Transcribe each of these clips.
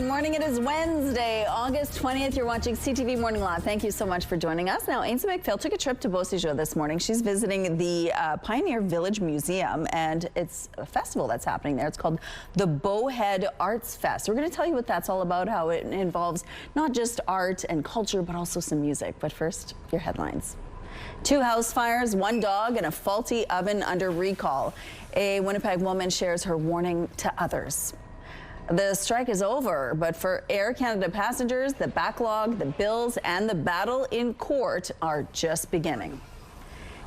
Good morning. It is Wednesday, August 20th. You're watching CTV Morning Live. Thank you so much for joining us. Now, Ozempic took a trip to Beausejour this morning. She's visiting the Pioneer Village Museum, and it's a festival that's happening there. It's called the Bowhead Arts Fest. We're going to tell you what that's all about, how it involves not just art and culture, but also some music. But first, your headlines. 2 house fires, 1 dog, and a faulty oven under recall. A Winnipeg woman shares her warning to others. The strike is over, but for Air Canada passengers, the backlog, the bills, and the battle in court are just beginning.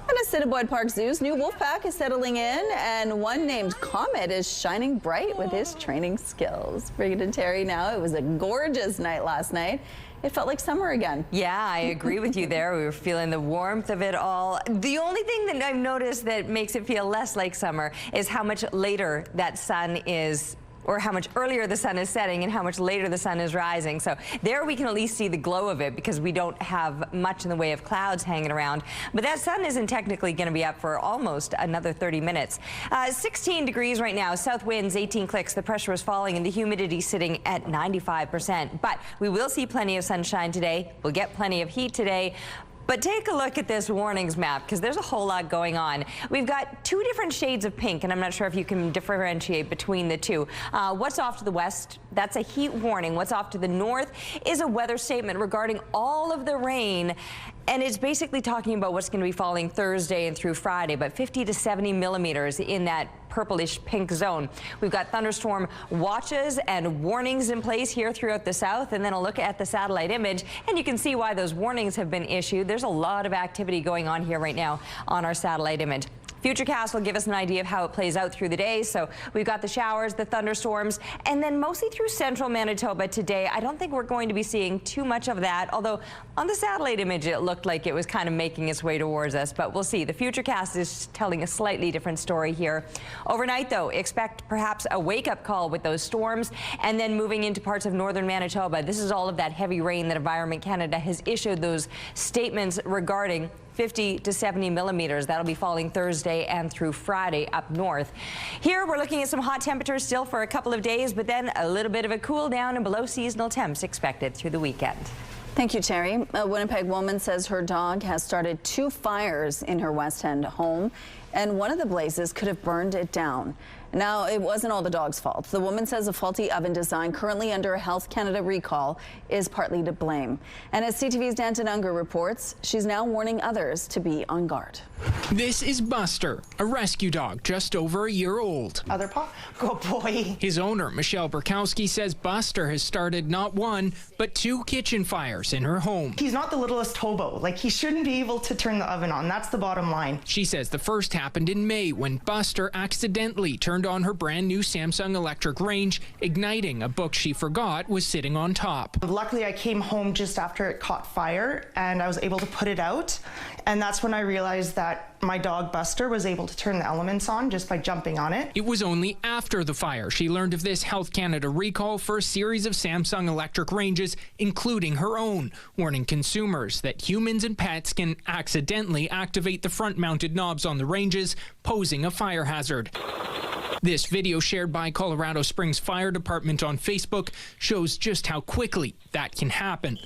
And Assiniboine Park Zoo's new wolf pack is settling in, and one named Comet is shining bright with his training skills. Bring it to Terry now. It was a gorgeous night last night. It felt like summer again. Yeah, I agree with you there. We were feeling the warmth of it all. The only thing that I've noticed that makes it feel less like summer is how much later that sun is, or how much earlier the sun is setting and how much later the sun is rising. So there we can at least see the glow of it because we don't have much in the way of clouds hanging around. But that sun isn't technically going to be up for almost another 30 minutes. 16 degrees right now, south winds 18 clicks, the pressure is falling and the humidity sitting at 95%. But we will see plenty of sunshine today. We'll get plenty of heat today. But take a look at this warnings map because there's a whole lot going on. We've got 2 different shades of pink, and I'm not sure if you can differentiate between the two. What's off to the west, that's a heat warning. What's off to the north is a weather statement regarding all of the rain. And it's basically talking about what's going to be falling Thursday and through Friday, but 50 to 70 millimeters in that purplish pink zone. We've got thunderstorm watches and warnings in place here throughout the south, and then a look at the satellite image, and you can see why those warnings have been issued. There's a lot of activity going on here right now on our satellite image. Futurecast will give us an idea of how it plays out through the day. So we've got the showers, the thunderstorms, and then mostly through central Manitoba today. I don't think we're going to be seeing too much of that, although on the satellite image it looked like it was kind of making its way towards us, but we'll see. The Futurecast is telling a slightly different story here. Overnight, though, expect perhaps a wake-up call with those storms, and then moving into parts of northern Manitoba. This is all of that heavy rain that Environment Canada has issued those statements regarding. 50 to 70 millimeters. That'll be falling Thursday and through Friday up north. Here we're looking at some hot temperatures still for a couple of days, but then a little bit of a cool down and below seasonal temps expected through the weekend. Thank you, Terry. A Winnipeg woman says her dog has started 2 fires in her West End home, and one of the blazes could have burned it down. Now, it wasn't all the dog's fault. The woman says a faulty oven design currently under a Health Canada recall is partly to blame. And as CTV's Danton Unger reports, she's now warning others to be on guard. This is Buster, a rescue dog just over a year old. Other paw? Good boy. His owner, Michelle Burkowski, says Buster has started not 1, but 2 kitchen fires in her home. He's not the littlest hobo. Like, he shouldn't be able to turn the oven on. That's the bottom line. She says the first happened in May when Buster accidentally turned on her brand new Samsung electric range, igniting a book she forgot was sitting on top. Luckily, I came home just after it caught fire and I was able to put it out. And that's when I realized that my dog Buster was able to turn the elements on just by jumping on it. It was only after the fire she learned of this Health Canada recall for a series of Samsung electric ranges, including her own, warning consumers that humans and pets can accidentally activate the front-mounted knobs on the ranges, posing a fire hazard. This video shared by Colorado Springs Fire Department on Facebook shows just how quickly that can happen.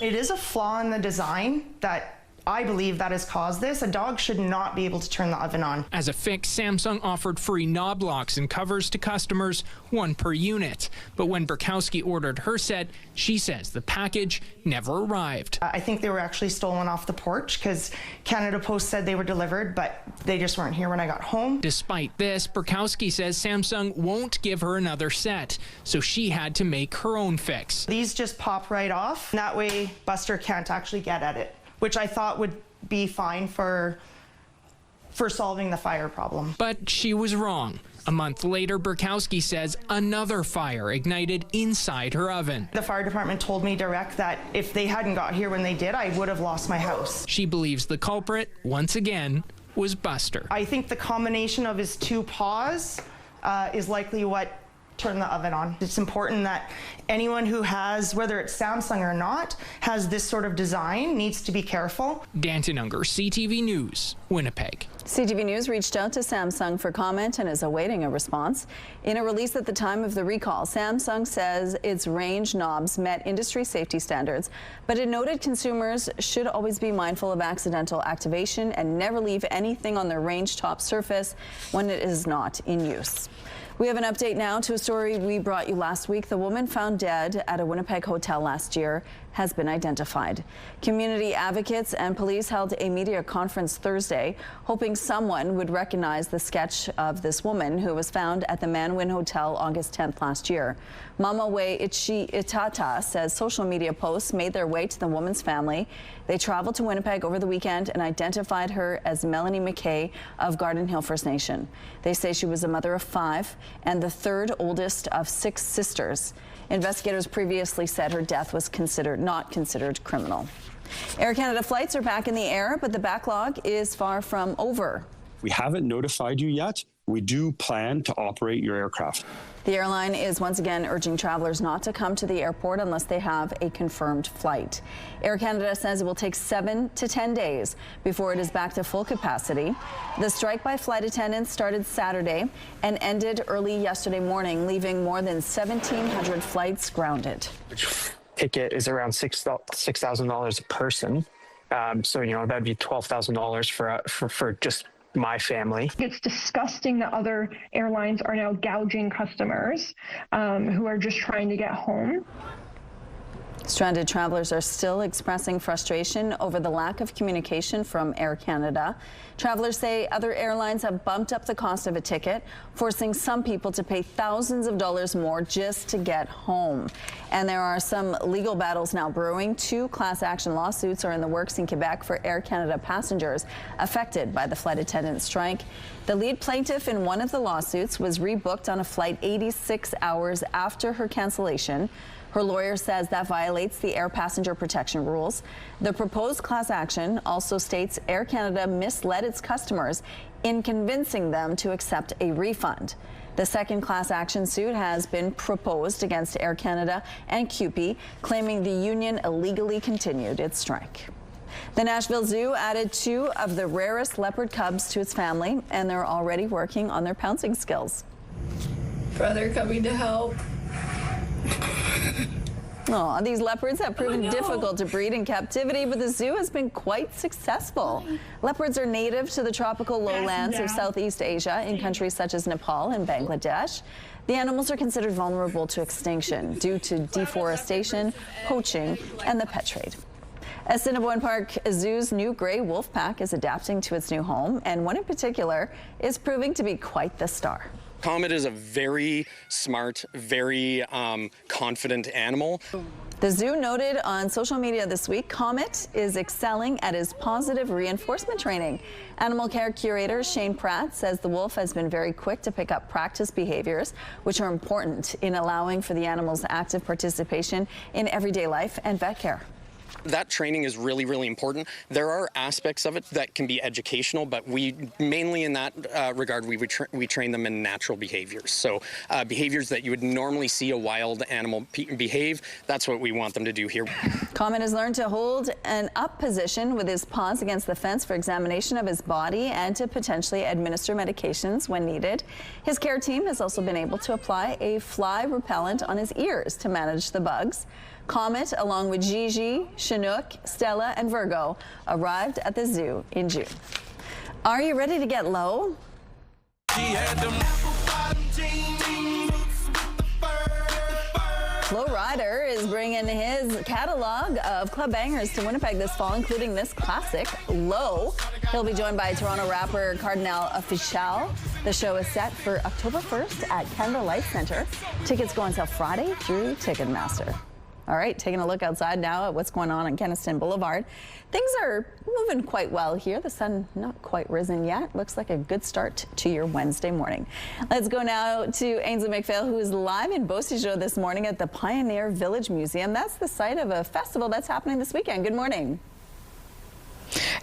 It is a flaw in the design that I believe that has caused this. A dog should not be able to turn the oven on. As a fix, Samsung offered free knob locks and covers to customers, 1 per unit. But when Burkowski ordered her set, she says the package never arrived. I think they were actually stolen off the porch because Canada Post said they were delivered, but they just weren't here when I got home. Despite this, Burkowski says Samsung won't give her another set, so she had to make her own fix. These just pop right off. That way Buster can't actually get at it, which I thought would be fine for solving the fire problem. But she was wrong. A month later, Burkowski says another fire ignited inside her oven. The fire department told me direct that if they hadn't got here when they did, I would have lost my house. She believes the culprit, once again, was Buster. I think the combination of his 2 paws is likely what turn the oven on. It's important that anyone who has, whether it's Samsung or not, has this sort of design needs to be careful. Danton Unger, CTV News, Winnipeg. CTV News reached out to Samsung for comment and is awaiting a response. In a release at the time of the recall, Samsung says its range knobs met industry safety standards, but it noted consumers should always be mindful of accidental activation and never leave anything on their range top surface when it is not in use. We have an update now to a story we brought you last week. The woman found dead at a Winnipeg hotel last year has been identified. Community advocates and police held a media conference Thursday, hoping someone would recognize the sketch of this woman who was found at the Manwin Hotel August 10th last year. Mama Wei Itata says social media posts made their way to the woman's family. They traveled to Winnipeg over the weekend and identified her as Melanie McKay of Garden Hill First Nation. They say she was a mother of 5 and the third oldest of 6 sisters. Investigators previously said her death was not considered criminal. Air Canada flights are back in the air, but the backlog is far from over. We haven't notified you yet. We do plan to operate your aircraft. The airline is once again urging travelers not to come to the airport unless they have a confirmed flight. Air Canada says it will take 7 to 10 days before it is back to full capacity. The strike by flight attendants started Saturday and ended early yesterday morning, leaving more than 1,700 flights grounded. Ticket is around $6,000 a person. So, that'd be $12,000 for just my family. It's disgusting that other airlines are now gouging customers who are just trying to get home. Stranded travelers are still expressing frustration over the lack of communication from Air Canada. Travelers say other airlines have bumped up the cost of a ticket, forcing some people to pay thousands of dollars more just to get home. And there are some legal battles now brewing. 2 class action lawsuits are in the works in Quebec for Air Canada passengers affected by the flight attendant strike. The lead plaintiff in one of the lawsuits was rebooked on a flight 86 hours after her cancellation. Her lawyer says that violates the air passenger protection rules. The proposed class action also states Air Canada misled its customers in convincing them to accept a refund. The second class action suit has been proposed against Air Canada and CUPE, claiming the union illegally continued its strike. The Nashville Zoo added 2 of the rarest leopard cubs to its family, and they're already working on their pouncing skills. Brother coming to help. Oh, these leopards have proven difficult to breed in captivity, but the zoo has been quite successful. Leopards are native to the tropical lowlands of Southeast Asia in countries such as Nepal and Bangladesh. The animals are considered vulnerable to extinction due to deforestation, poaching, and the pet trade. Assiniboine Park Zoo's new gray wolf pack is adapting to its new home, and one in particular is proving to be quite the star. Comet is a very smart, very confident animal. The zoo noted on social media this week, Comet is excelling at his positive reinforcement training. Animal care curator Shane Pratt says the wolf has been very quick to pick up practice behaviors, which are important in allowing for the animal's active participation in everyday life and vet care. That training is really, really important. There are aspects of it that can be educational, but we mainly in that regard, we train them in natural behaviors. So behaviors that you would normally see a wild animal behave, that's what we want them to do here. Comet has learned to hold an up position with his paws against the fence for examination of his body and to potentially administer medications when needed. His care team has also been able to apply a fly repellent on his ears to manage the bugs. Comet, along with Gigi, Chinook, Stella, and Virgo, arrived at the zoo in June. Are you ready to get low? Flo Rida is bringing his catalog of club bangers to Winnipeg this fall, including this classic, Low. He'll be joined by Toronto rapper Cardinal Official. The show is set for October 1st at Canada Life Centre. Tickets go on sale Friday through Ticketmaster. All right, taking a look outside now at what's going on Kenaston Boulevard. Things are moving quite well here. The sun not quite risen yet. Looks like a good start to your Wednesday morning. Let's go now to Ainsley McPhail, who is live in Beausejour this morning at the Pioneer Village Museum. That's the site of a festival that's happening this weekend. Good morning.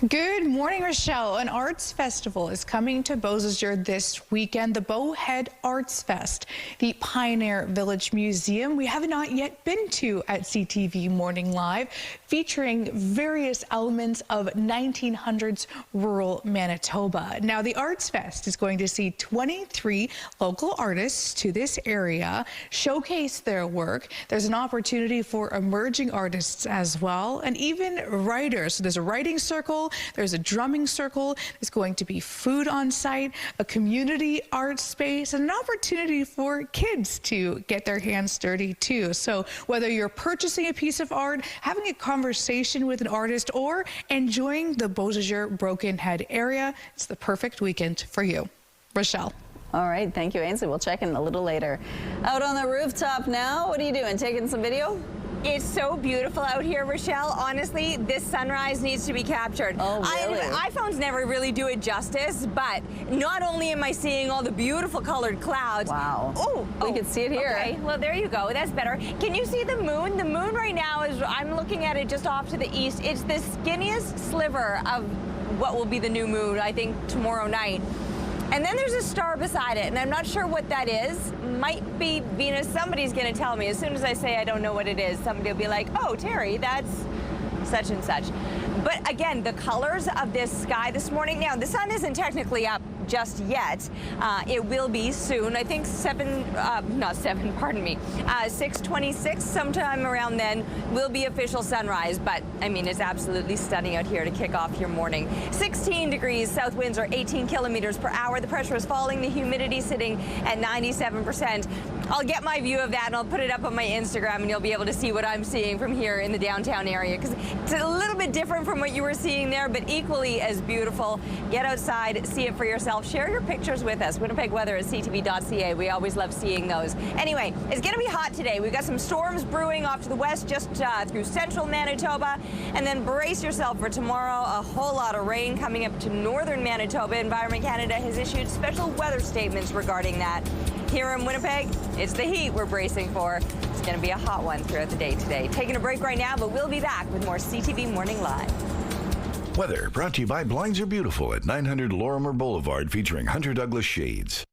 Good morning, Rochelle. An arts festival is coming to Beausejour this weekend, the Bowhead Arts Fest. The Pioneer Village Museum we have not yet been to at CTV Morning Live, featuring various elements of 1900s rural Manitoba. Now, the Arts Fest is going to see 23 local artists to this area showcase their work. There's an opportunity for emerging artists as well, and even writers. So there's a writing circle, there's a drumming circle, there's going to be food on site, a community art space, and an opportunity for kids to get their hands dirty too. So whether you're purchasing a piece of art, having a conversation with an artist, or enjoying the Beausejour Broken Head area, it's the perfect weekend for you. Rochelle. All right, thank you, Ainsley. We'll check in a little later. Out on the rooftop now, what are you doing? Taking some video? It's so beautiful out here, Rochelle. Honestly, this sunrise needs to be captured. Oh, really? iPhones never really do it justice, but not only am I seeing all the beautiful colored clouds. Wow. Oh, we can see it here. Okay, well, there you go. That's better. Can you see the moon? The moon right now is, I'm looking at it just off to the east. It's the skinniest sliver of what will be the new moon, I think, tomorrow night. And then there's a star beside it, and I'm not sure what that is. Might be Venus. Somebody's going to tell me. As soon as I say I don't know what it is, somebody will be like, oh, Terry, that's such and such. But again, the colors of this sky this morning. Now, the sun isn't technically up just yet. It will be soon. I think 6:26, sometime around then, will be official sunrise. But, I mean, it's absolutely stunning out here to kick off your morning. 16 degrees, south winds are 18 kilometers per hour. The pressure is falling, the humidity sitting at 97%. I'll get my view of that and I'll put it up on my Instagram, and you'll be able to see what I'm seeing from here in the downtown area, because it's a little bit different from what you were seeing there, but equally as beautiful. Get outside, see it for yourself. Share your pictures with us. Winnipeg weather at ctv.ca. We always love seeing those. Anyway, it's going to be hot today. We've got some storms brewing off to the west, just through central Manitoba, and then brace yourself for tomorrow. A whole lot of rain coming up to northern Manitoba. Environment Canada has issued special weather statements regarding that. Here in Winnipeg, it's the heat we're bracing for. It's going to be a hot one throughout the day today. Taking a break right now, but we'll be back with more CTV Morning Live. Weather brought to you by Blinds Are Beautiful at 900 Lorimer Boulevard, featuring Hunter Douglas shades.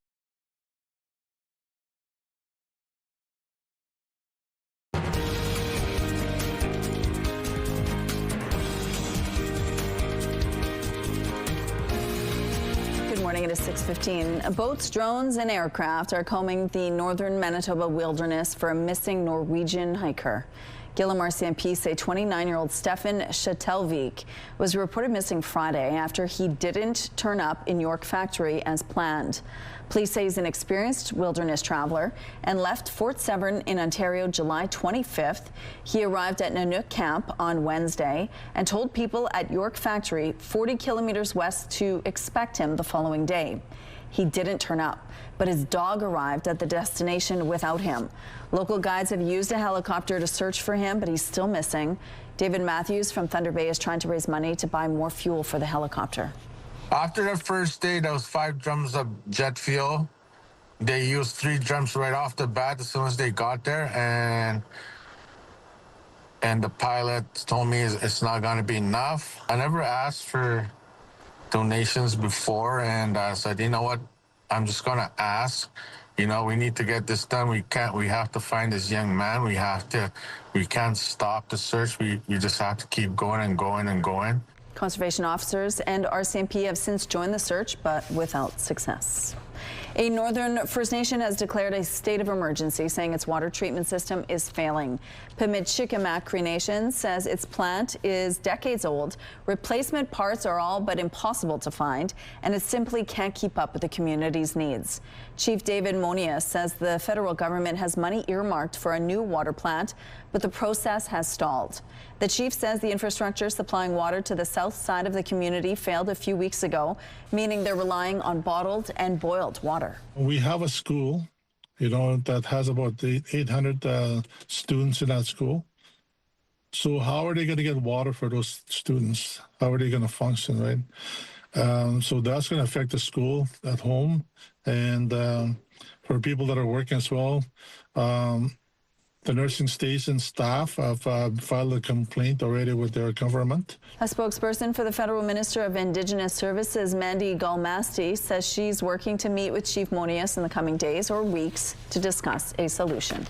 Morning, it is 6:15. Boats, drones, and aircraft are combing the northern Manitoba wilderness for a missing Norwegian hiker. Gillam RCMP say 29-year-old Stefan Chatelvik was reported missing Friday after he didn't turn up in York Factory as planned. Police say he's an experienced wilderness traveler and left Fort Severn in Ontario July 25th. He arrived at Nanook Camp on Wednesday and told people at York Factory, 40 kilometers west, to expect him the following day. He didn't turn up, but his dog arrived at the destination without him. Local guides have used a helicopter to search for him, but he's still missing. David Matthews from Thunder Bay is trying to raise money to buy more fuel for the helicopter. After the first day, there was 5 drums of jet fuel. They used 3 drums right off the bat as soon as they got there, and the pilot told me it's not going to be enough. I never asked for donations before, and I said, you know what, I'm just going to ask. You know, we need to get this done. We have to find this young man. We can't stop the search. We just have to keep going and going and going. Conservation officers and RCMP have since joined the search, but without success. A Northern First Nation has declared a state of emergency, saying its water treatment system is failing. Pimitsikamak Cree Nation says its plant is decades old, replacement parts are all but impossible to find, and it simply can't keep up with the community's needs. Chief David Monia says the federal government has money earmarked for a new water plant, but the process has stalled. The chief says the infrastructure supplying water to the south side of the community failed a few weeks ago, meaning they're relying on bottled and boiled water. We have a school, that has about 800 students in that school. So how are they going to get water for those students? How are they going to function, right? So that's going to affect the school at home, and for people that are working as well. The nursing station staff have filed a complaint already with their government. A spokesperson for the Federal Minister of Indigenous Services, Mandy Galmasti, says she's working to meet with Chief Monius in the coming days or weeks to discuss a solution.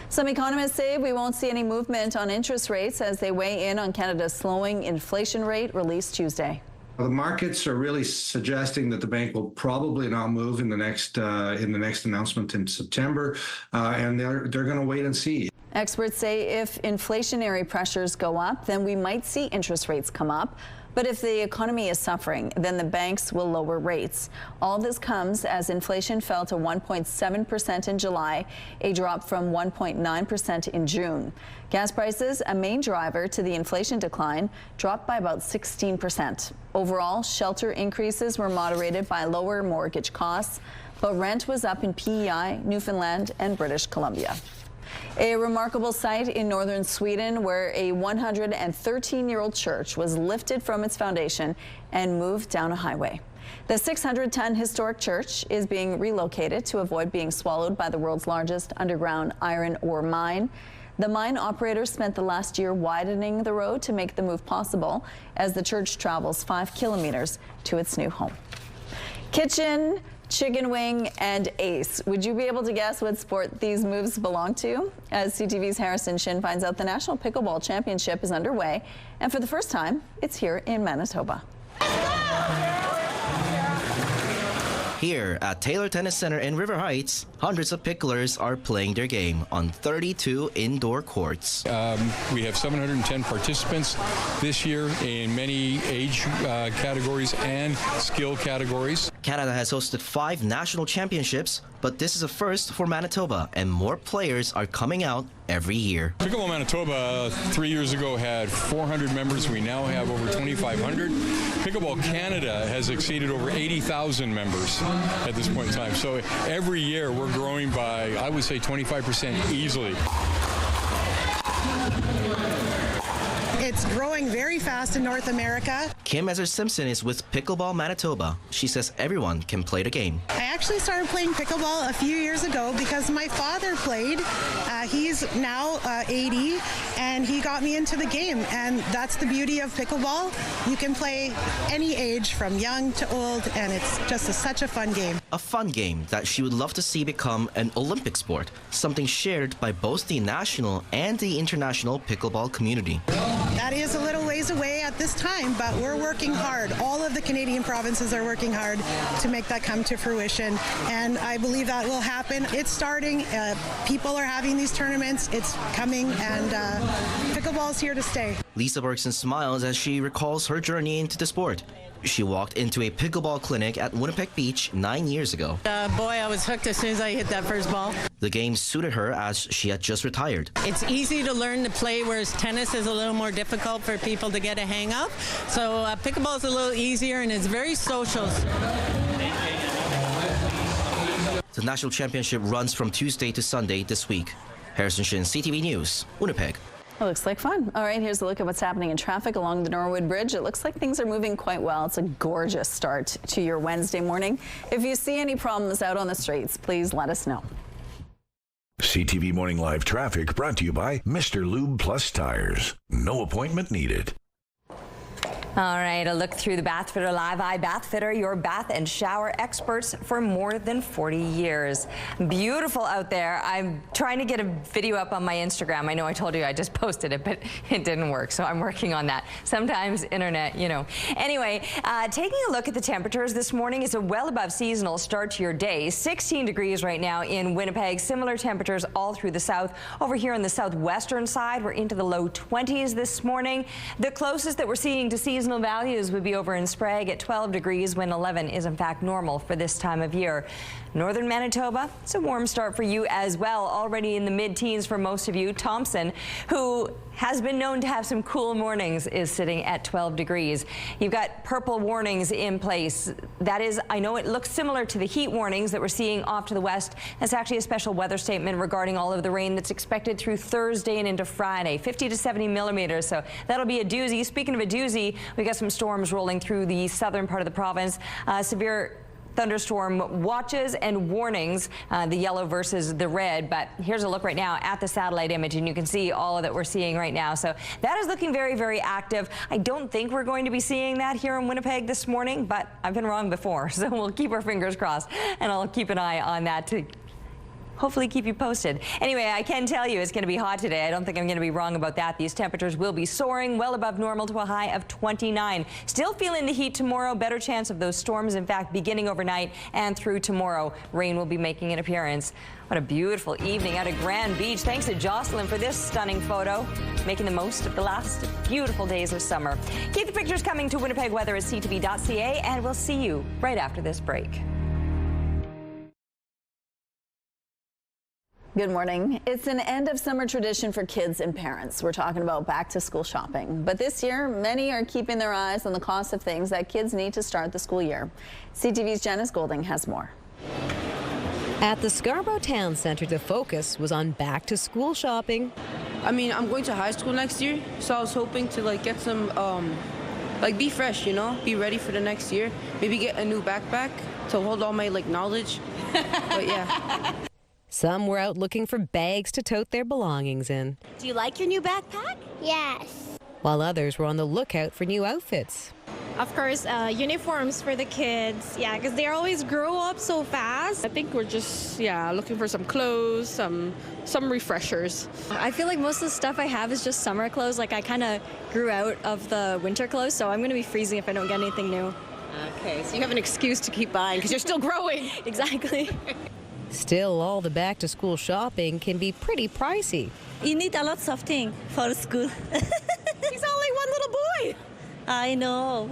Some economists say we won't see any movement on interest rates as they weigh in on Canada's slowing inflation rate released Tuesday. The markets are really suggesting that the bank will probably not move in the next announcement in September, and they're going to wait and see. Experts say if inflationary pressures go up, then we might see interest rates come up. But if the economy is suffering, then the banks will lower rates. All this comes as inflation fell to 1.7% in July, a drop from 1.9% in June. Gas prices, a main driver to the inflation decline, dropped by about 16%. Overall, shelter increases were moderated by lower mortgage costs, but rent was up in PEI, Newfoundland, and British Columbia. A remarkable sight in northern Sweden where a 113-year-old church was lifted from its foundation and moved down a highway. The 600-ton historic church is being relocated to avoid being swallowed by the world's largest underground iron ore mine. The mine operators spent the last year widening the road to make the move possible as the church travels 5 kilometers to its new home. Kitchen, chicken wing, and ace. Would you be able to guess what sport these moves belong to? As CTV's Harrison Shin finds out, the National Pickleball Championship is underway, and for the first time, it's here in Manitoba. Here at Taylor Tennis Center in River Heights, hundreds of picklers are playing their game on 32 indoor courts. We have 710 participants this year in many age categories and skill categories. Canada has hosted 5 national championships, but this is a first for Manitoba, and more players are coming out every year. Pickleball Manitoba 3 years ago had 400 members. We now have over 2,500. Pickleball Canada has exceeded over 80,000 members at this point in time. So every year we're growing by, I would say, 25% easily. It's growing very fast in North America. Kim Ezer-Simpson is with Pickleball Manitoba. She says everyone can play the game. I actually started playing pickleball a few years ago because my father played. He's now 80, and he got me into the game. And that's the beauty of pickleball. You can play any age from young to old, and it's just such a fun game. A fun game that she would love to see become an Olympic sport, something shared by both the national and the international pickleball community. That is a little ways away at this time, but we're working hard. All of the Canadian provinces are working hard to make that come to fruition, and I believe that will happen. It's starting. People are having these tournaments. It's coming, and pickleball is here to stay. Lisa Bergson smiles as she recalls her journey into the sport. She walked into a pickleball clinic at Winnipeg Beach 9 years ago. Boy, I was hooked as soon as I hit that first ball. The game suited her as she had just retired. It's easy to learn to play, whereas tennis is a little more difficult for people to get a hang of. So pickleball is a little easier, and it's very social. The national championship runs from Tuesday to Sunday this week. Harrison Shin, CTV News, Winnipeg. It looks like fun. All right, here's a look at what's happening in traffic along the Norwood Bridge. It looks like things are moving quite well. It's a gorgeous start to your Wednesday morning. If you see any problems out on the streets, please let us know. CTV Morning Live Traffic brought to you by Mr. Lube Plus Tires. No appointment needed. All right, a look through the Bath Fitter Live Eye Bath Fitter, your bath and shower experts for more than 40 years. Beautiful out there. I'm trying to get a video up on my Instagram. I know I told you I just posted it, but it didn't work, so I'm working on that. Sometimes internet, you know. Anyway, taking a look at the temperatures this morning, it's a well above seasonal start to your day. 16 degrees right now in Winnipeg. Similar temperatures all through the south. Over here on the southwestern side, we're into the low 20s this morning. The closest that we're seeing to seasonal values would be over in Sprague at 12 degrees when 11 is in fact normal for this time of year. Northern Manitoba, it's a warm start for you as well. Already in the mid-teens for most of you. Thompson, who has been known to have some cool mornings, is sitting at 12 degrees. You've got purple warnings in place. That is, I know it looks similar to the heat warnings that we're seeing off to the west. That's actually a special weather statement regarding all of the rain that's expected through Thursday and into Friday. 50 to 70 millimeters, so that'll be a doozy. Speaking of a doozy, we got some storms rolling through the southern part of the province. Severe thunderstorm watches and warnings, the yellow versus the red. But here's a look right now at the satellite image, and you can see all that we're seeing right now. So that is looking very, very active. I don't think we're going to be seeing that here in Winnipeg this morning, but I've been wrong before. So we'll keep our fingers crossed, and I'll keep an eye on that to hopefully keep you posted. Anyway, I can tell you it's going to be hot today. I don't think I'm going to be wrong about that. These temperatures will be soaring well above normal to a high of 29. Still feeling the heat tomorrow. Better chance of those storms, in fact, beginning overnight and through tomorrow. Rain will be making an appearance. What a beautiful evening out at Grand Beach. Thanks to Jocelyn for this stunning photo, making the most of the last beautiful days of summer. Keep the pictures coming to Winnipeg Weather at CTV.ca, and we'll see you right after this break. Good morning. It's an end of summer tradition for kids and parents. We're talking about back to school shopping. But this year, many are keeping their eyes on the cost of things that kids need to start the school year. CTV's Janice Golding has more. At the Scarborough Town Centre, the focus was on back to school shopping. I mean, I'm going to high school next year, so I was hoping to get some, be fresh, be ready for the next year. Maybe get a new backpack to hold all my knowledge. But yeah. Some were out looking for bags to tote their belongings in. Do you like your new backpack? Yes. While others were on the lookout for new outfits. Of course, uniforms for the kids. Yeah, because they always grow up so fast. I think we're just, looking for some clothes, some refreshers. I feel like most of the stuff I have is just summer clothes. I kind of grew out of the winter clothes, so I'm going to be freezing if I don't get anything new. Okay, so you have an excuse to keep buying because you're still growing. Exactly. Still, all the back-to-school shopping can be pretty pricey. You need a lot of things for school. He's only one little boy. I know.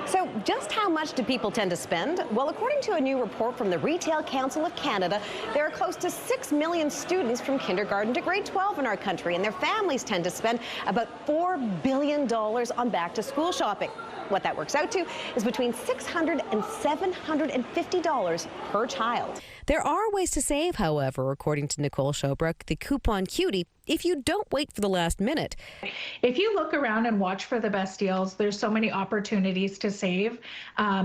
So just how much do people tend to spend? Well, according to a new report from the Retail Council of Canada, there are close to 6 million students from kindergarten to grade 12 in our country, and their families tend to spend about $4 billion on back-to-school shopping. What that works out to is between $600 and $750 per child. There are ways to save, however, according to Nicole Showbrook, the Coupon Cutie, if you don't wait for the last minute. If you look around and watch for the best deals, there's so many opportunities to save.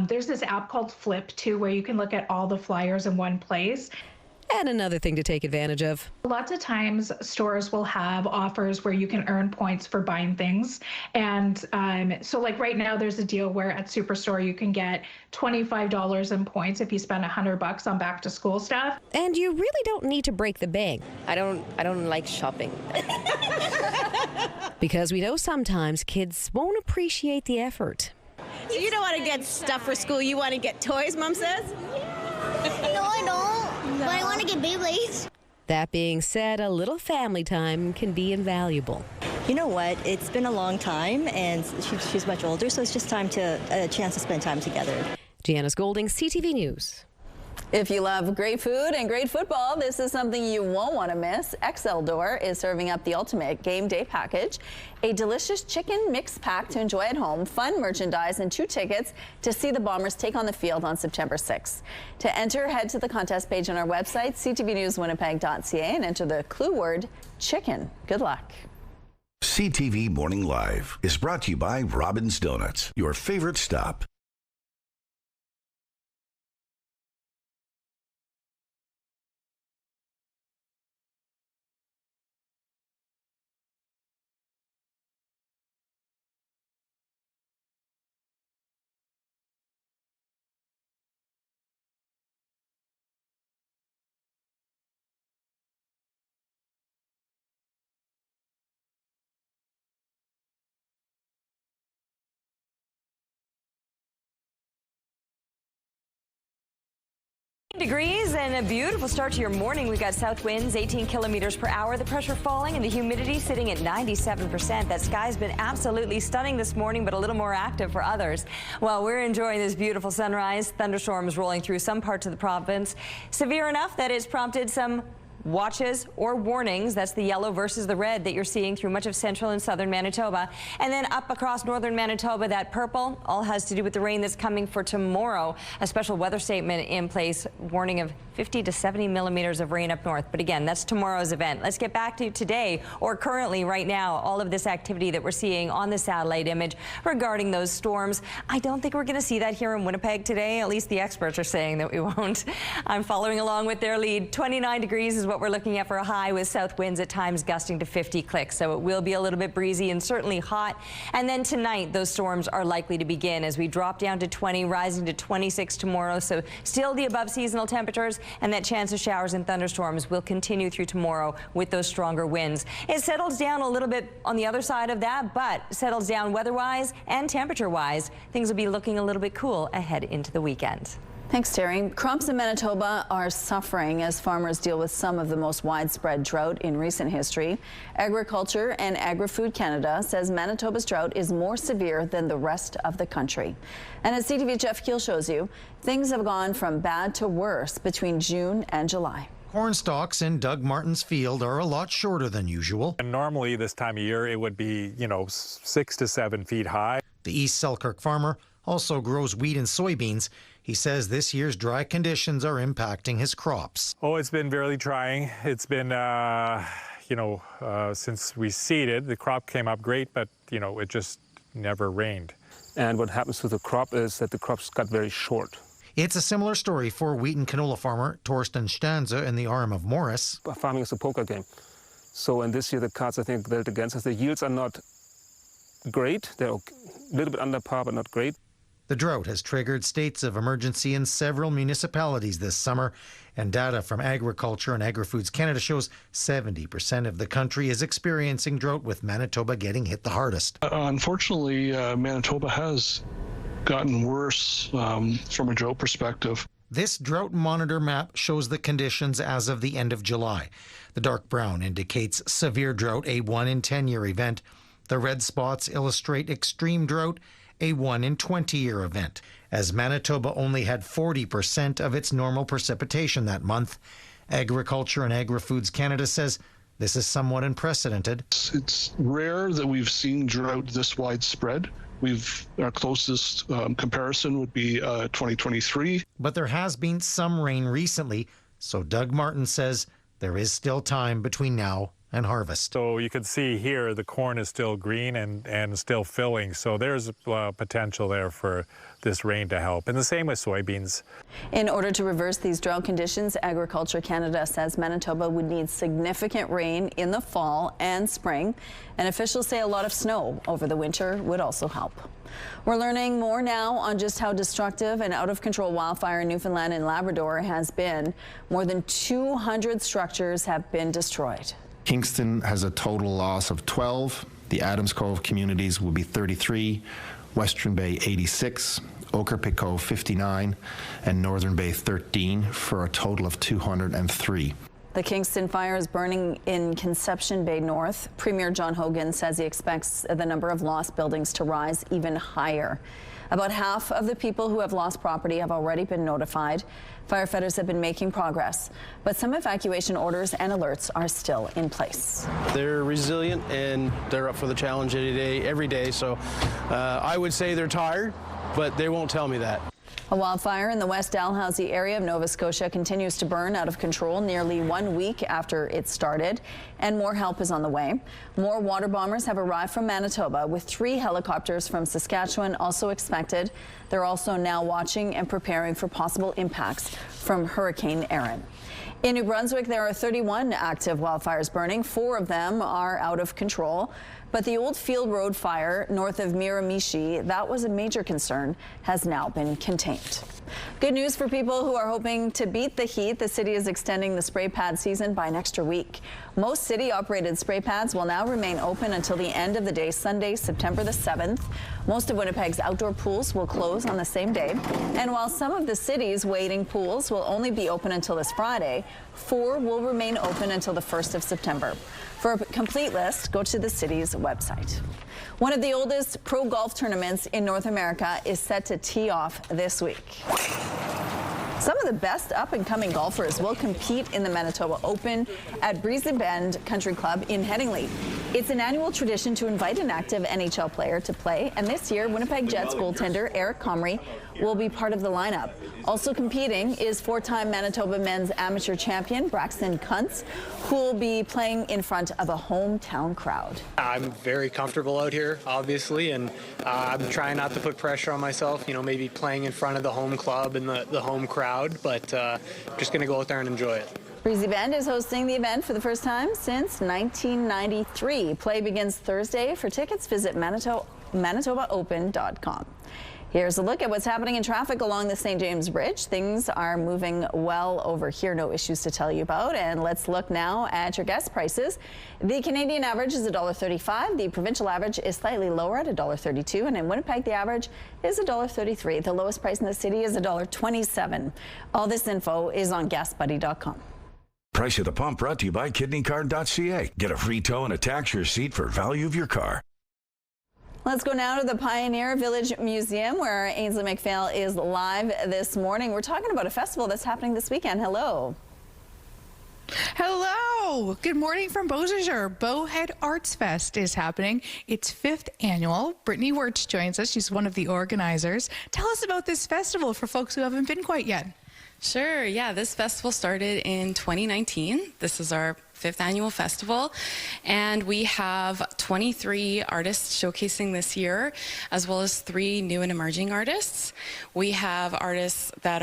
There's this app called Flip, too, where you can look at all the flyers in one place. And another thing to take advantage of. Lots of times stores will have offers where you can earn points for buying things. And so right now there's a deal where at Superstore you can get $25 in points if you spend $100 on back to school stuff. And you really don't need to break the bank. I don't like shopping. Because we know sometimes kids won't appreciate the effort. So you don't want to get stuff for school, you want to get toys, Mom says? No, I don't. But I want to get Beyblades. That being said, a little family time can be invaluable. You know what? It's been a long time, and she's much older, so it's just a chance to spend time together. Janice Golding, CTV News. If you love great food and great football, this is something you won't want to miss. XL Door is serving up the ultimate game day package, a delicious chicken mix pack to enjoy at home, fun merchandise, and 2 tickets to see the Bombers take on the field on September 6th. To enter, head to the contest page on our website, ctvnewswinnipeg.ca, and enter the clue word chicken. Good luck. CTV Morning Live is brought to you by Robin's Donuts, your favorite stop. Degrees and a beautiful start to your morning. We've got south winds 18 kilometers per hour, the pressure falling and the humidity sitting at 97%. That sky's been absolutely stunning this morning, but a little more active for others. Well, we're enjoying this beautiful sunrise. Thunderstorms rolling through some parts of the province, severe enough that it's prompted some watches or warnings. That's the yellow versus the red that you're seeing through much of central and southern Manitoba. And then up across northern Manitoba, that purple all has to do with the rain that's coming for tomorrow. A special weather statement in place, warning of 50 to 70 millimeters of rain up north. But again, that's tomorrow's event. Let's get back to today, or currently right now, all of this activity that we're seeing on the satellite image regarding those storms. I don't think we're going to see that here in Winnipeg today. At least the experts are saying that we won't. I'm following along with their lead. 29 degrees is what we're looking at for a high, with south winds at times gusting to 50 clicks. So it will be a little bit breezy and certainly hot. And then tonight, those storms are likely to begin as we drop down to 20, rising to 26 tomorrow. So still the above seasonal temperatures, and that chance of showers and thunderstorms will continue through tomorrow with those stronger winds. It settles down a little bit on the other side of that, but settles down weather-wise and temperature-wise. Things will be looking a little bit cool ahead into the weekend. Thanks, Terry. Crops in Manitoba are suffering as farmers deal with some of the most widespread drought in recent history. Agriculture and Agri-Food Canada says Manitoba's drought is more severe than the rest of the country. And as CTV Jeff Keel shows you, things have gone from bad to worse between June and July. Corn stalks in Doug Martin's field are a lot shorter than usual. And normally this time of year it would be, 6 to 7 feet high. The East Selkirk farmer also grows wheat and soybeans. He says this year's dry conditions are impacting his crops. Oh, it's been really trying. It's been, since we seeded, the crop came up great, but, it just never rained. And what happens to the crop is that the crops got very short. It's a similar story for wheat and canola farmer Torsten Stanze in the arm of Morris. Farming is a poker game. So, and this year the cards, I think, dealt against us. The yields are not great. They're a little bit under par, but not great. The drought has triggered states of emergency in several municipalities this summer, and data from Agriculture and Agri-Foods Canada shows 70% of the country is experiencing drought, with Manitoba getting hit the hardest. Unfortunately, Manitoba has gotten worse from a drought perspective. This drought monitor map shows the conditions as of the end of July. The dark brown indicates severe drought, a 1 in 10-year event. The red spots illustrate extreme drought, a 1 in 20-year event. As Manitoba only had 40% of its normal precipitation that month, Agriculture and Agri-Foods Canada says this is somewhat unprecedented. It's rare that we've seen drought this widespread. Our closest comparison would be 2023. But there has been some rain recently, so Doug Martin says there is still time between now and harvest. So you can see here the corn is still green and still filling, so there's potential there for this rain to help. And the same with soybeans. In order to reverse these drought conditions, Agriculture Canada says Manitoba would need significant rain in the fall and spring, and officials say a lot of snow over the winter would also help. We're learning more now on just how destructive and out of control wildfire in Newfoundland and Labrador has been. More than 200 structures have been destroyed. Kingston has a total loss of 12. The Adams Cove communities will be 33, Western Bay 86, Okarpiko 59, and Northern Bay 13, for a total of 203. The Kingston fire is burning in Conception Bay North. Premier John Hogan says he expects the number of lost buildings to rise even higher. About half of the people who have lost property have already been notified. Firefighters have been making progress, but some evacuation orders and alerts are still in place. They're resilient and they're up for the challenge every day. So I would say they're tired, but they won't tell me that. A wildfire in the West Dalhousie area of Nova Scotia continues to burn out of control nearly 1 week after it started, and more help is on the way. More water bombers have arrived from Manitoba, with 3 helicopters from Saskatchewan also expected. They're also now watching and preparing for possible impacts from Hurricane Erin. In New Brunswick, there are 31 active wildfires burning. 4 of them are out of control. But the Old Field Road fire north of Miramichi, that was a major concern, has now been contained. Good news for people who are hoping to beat the heat. The city is extending the spray pad season by an extra week. Most city-operated spray pads will now remain open until the end of the day, Sunday, September the 7th. Most of Winnipeg's outdoor pools will close on the same day. And while some of the city's wading pools will only be open until this Friday, 4 will remain open until the 1st of September. For a complete list, go to the city's website. One of the oldest pro golf tournaments in North America is set to tee off this week. Some of the best up-and-coming golfers will compete in the Manitoba Open at Breezy Bend Country Club in Headingley. It's an annual tradition to invite an active NHL player to play, and this year, Winnipeg Jets goaltender Eric Comrie will be part of the lineup. Also competing is four-time Manitoba men's amateur champion Braxton Kuntz, who will be playing in front of a hometown crowd. I'm very comfortable out here, obviously, and I'm trying not to put pressure on myself, maybe playing in front of the home club and the home crowd, but I'm just going to go out there and enjoy it. Breezy Bend is hosting the event for the first time since 1993. Play begins Thursday. For tickets, visit ManitobaOpen.com. Here's a look at what's happening in traffic along the St. James Bridge. Things are moving well over here. No issues to tell you about. And let's look now at your gas prices. The Canadian average is $1.35. The provincial average is slightly lower at $1.32. And in Winnipeg, the average is $1.33. The lowest price in the city is $1.27. All this info is on GasBuddy.com. Price at the pump brought to you by KidneyCard.ca. Get a free tow and a tax receipt for value of your car. Let's go now to the Pioneer Village Museum, where Ainsley McPhail is live this morning. We're talking about a festival that's happening this weekend. Hello. Hello. Good morning from Beausejour. Bowhead Arts Fest is happening. It's 5th annual. Brittany Wirtz joins us. She's one of the organizers. Tell us about this festival for folks who haven't been quite yet. Sure. Yeah, this festival started in 2019. This is our 5th annual festival, and we have 23 artists showcasing this year, as well as 3 new and emerging artists. We have artists that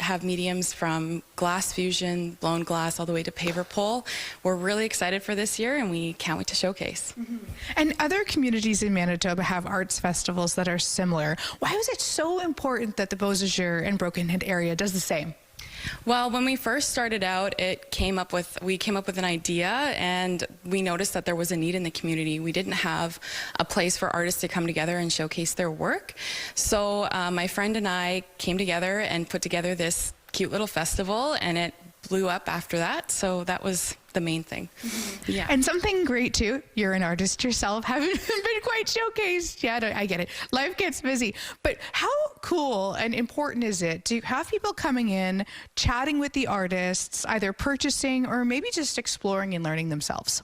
have mediums from glass fusion, blown glass, all the way to paver pole. We're really excited for this year, and we can't wait to showcase. Mm-hmm. And other communities in Manitoba have arts festivals that are similar. Why was it so important that the Beausejour and Broken Hill area does the same? Well, when we first started out, we came up with an idea, and we noticed that there was a need in the community. We didn't have a place for artists to come together and showcase their work. So my friend and I came together and put together this cute little festival, and it blew up after that. So that was the main thing. Mm-hmm. Yeah. And something great too, you're an artist yourself, haven't been quite showcased. Yeah, I get it. Life gets busy. But how cool and important is it to have people coming in, chatting with the artists, either purchasing or maybe just exploring and learning themselves?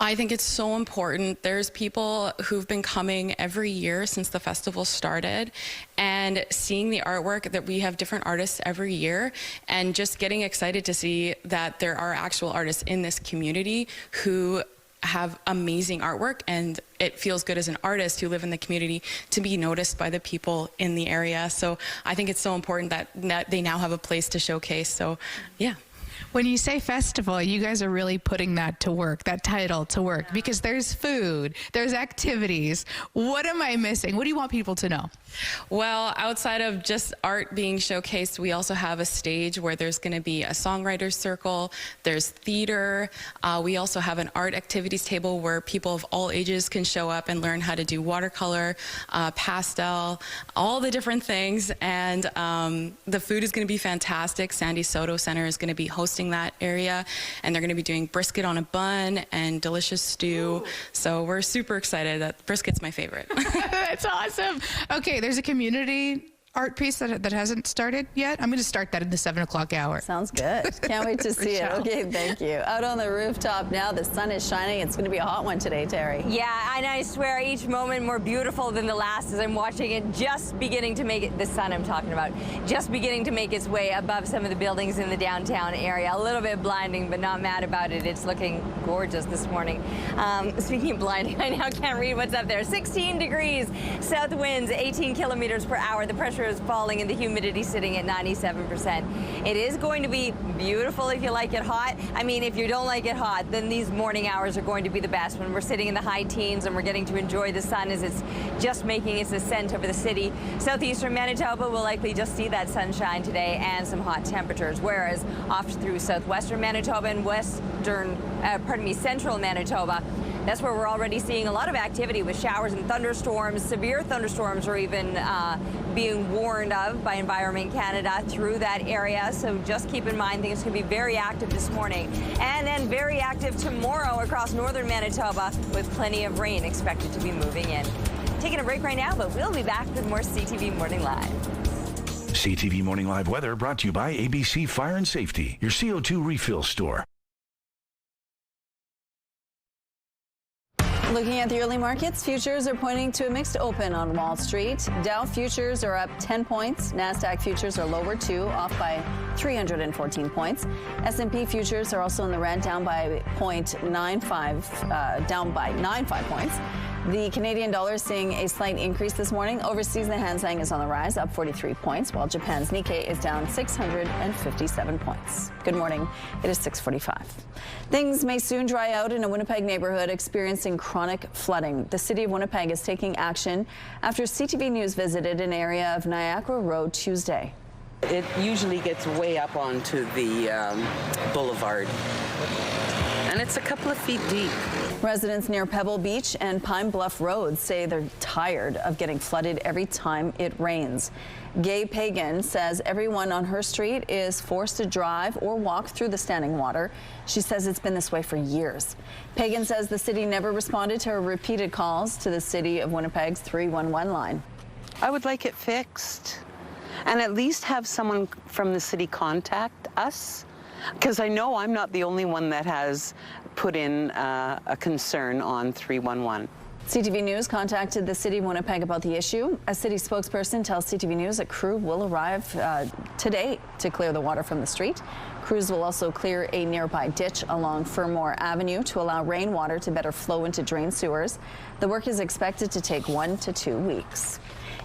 I think it's so important. There's people who've been coming every year since the festival started, and seeing the artwork, that we have different artists every year, and just getting excited to see that there are actual artists in this community who have amazing artwork, and it feels good as an artist who live in the community to be noticed by the people in the area. So I think it's so important that they now have a place to showcase. So yeah. When you say festival, you guys are really putting that to work, that title to work, because there's food, there's activities. What am I missing? What do you want people to know? Well, outside of just art being showcased, we also have a stage where there's going to be a songwriter's circle, there's theater. We also have an art activities table where people of all ages can show up and learn how to do watercolor, pastel, all the different things. And the food is going to be fantastic. Sandy Soto Center is going to be hosting that area, and they're going to be doing brisket on a bun and delicious stew. Ooh. So we're super excited. That brisket's my favorite. That's awesome. Okay, there's a community art piece that hasn't started yet. I'm going to start that in the 7 o'clock hour. Sounds good. Can't wait to see it. Okay, thank you. Out on the rooftop now, the sun is shining. It's going to be a hot one today, Terry. Yeah, and I swear each moment more beautiful than the last as I'm watching it just beginning to make it, the sun I'm talking about, just beginning to make its way above some of the buildings in the downtown area. A little bit blinding, but not mad about it. It's looking gorgeous this morning. Speaking of blinding, I now can't read what's up there. 16 degrees, south winds 18 kilometers per hour. The pressure is falling and the humidity sitting at 97%. It is going to be beautiful if you like it hot. I mean, if you don't like it hot, then these morning hours are going to be the best when we're sitting in the high teens and we're getting to enjoy the sun as it's just making its ascent over the city. Southeastern Manitoba will likely just see that sunshine today and some hot temperatures, whereas off through southwestern Manitoba and central Manitoba, that's where we're already seeing a lot of activity with showers and thunderstorms. Severe thunderstorms are even being warned of by Environment Canada through that area. So just keep in mind things can be very active this morning and then very active tomorrow across northern Manitoba with plenty of rain expected to be moving in. Taking a break right now, but we'll be back with more CTV Morning Live. CTV Morning Live Weather brought to you by ABC Fire and Safety, your CO2 refill store. Looking at the early markets, futures are pointing to a mixed open on Wall Street. Dow futures are up 10 points. NASDAQ futures are lower too, off by 314 points. S&P futures are also in the red, down by 0.95, down by 95 points. The Canadian dollar is seeing a slight increase this morning. Overseas, the Hang Seng is on the rise, up 43 points, while Japan's Nikkei is down 657 points. Good morning. It is 6:45. Things may soon dry out in a Winnipeg neighborhood experiencing chronic flooding. The city of Winnipeg is taking action after CTV News visited an area of Niagara Road Tuesday. It usually gets way up onto the boulevard, and it's a couple of feet deep. Residents near Pebble Beach and Pine Bluff Road say they're tired of getting flooded every time it rains. Gay Pagan says everyone on her street is forced to drive or walk through the standing water. She says it's been this way for years. Pagan says the city never responded to her repeated calls to the City of Winnipeg's 311 line. I would like it fixed, and at least have someone from the city contact us, because I know I'm not the only one that has put in a concern on 311. CTV News contacted the City of Winnipeg about the issue. A city spokesperson tells CTV News a crew will arrive today to clear the water from the street. Crews will also clear a nearby ditch along Fermor Avenue to allow rainwater to better flow into drain sewers. The work is expected to take 1 to 2 weeks.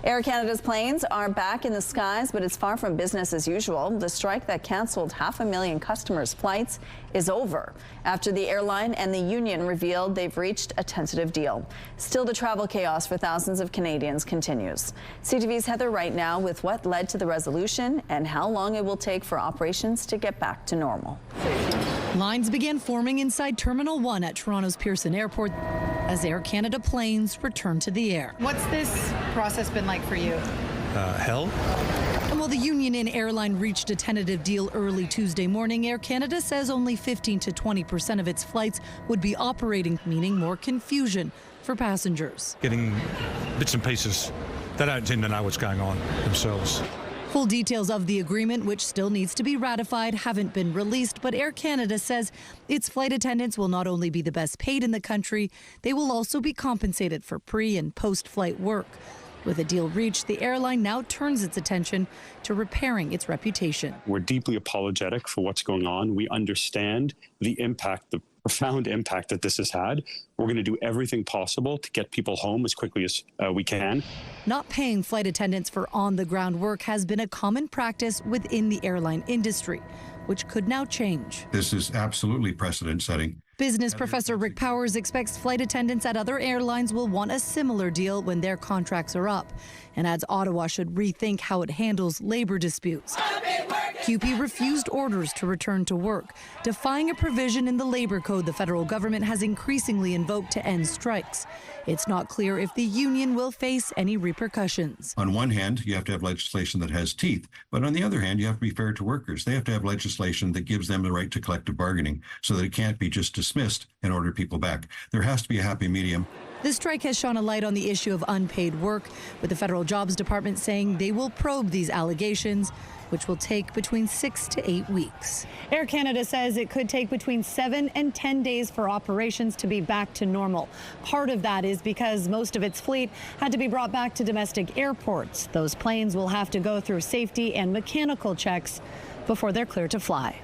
Air Canada's planes are back in the skies, but it's far from business as usual. The strike that canceled 500,000 customers' flights is over after the airline and the union revealed they've reached a tentative deal. Still, the travel chaos for thousands of Canadians continues. CTV's Heather Wright now with what led to the resolution and how long it will take for operations to get back to normal. Lines began forming inside Terminal 1 at Toronto's Pearson Airport as Air Canada planes returned to the air. What's this process been like for you? Hell. And while the union and airline reached a tentative deal early Tuesday morning, Air Canada says only 15 to 20% of its flights would be operating, meaning more confusion for passengers. Getting bits and pieces that don't seem to know what's going on themselves. Full details of the agreement, which still needs to be ratified, haven't been released, but Air Canada says its flight attendants will not only be the best paid in the country, they will also be compensated for pre- and post-flight work. With a deal reached, the airline now turns its attention to repairing its reputation. We're deeply apologetic for what's going on. We understand the impact, the profound impact that this has had. We're going to do everything possible to get people home as quickly as we can. Not paying flight attendants for on-the-ground work has been a common practice within the airline industry, which could now change. This is absolutely precedent-setting. Business professor Rick Powers expects flight attendants at other airlines will want a similar deal when their contracts are up, and adds Ottawa should rethink how it handles labor disputes. QP refused orders to return to work, defying a provision in the labor code the federal government has increasingly invoked to end strikes. It's not clear if the union will face any repercussions. On one hand, you have to have legislation that has teeth, but on the other hand, you have to be fair to workers. They have to have legislation that gives them the right to collective bargaining so that it can't be just dismissed and order people back. There has to be a happy medium. The strike has shone a light on the issue of unpaid work, with the Federal Jobs Department saying they will probe these allegations, which will take between 6 to 8 weeks. Air Canada says it could take between 7 and 10 days for operations to be back to normal. Part of that is because most of its fleet had to be brought back to domestic airports. Those planes will have to go through safety and mechanical checks before they're cleared to fly.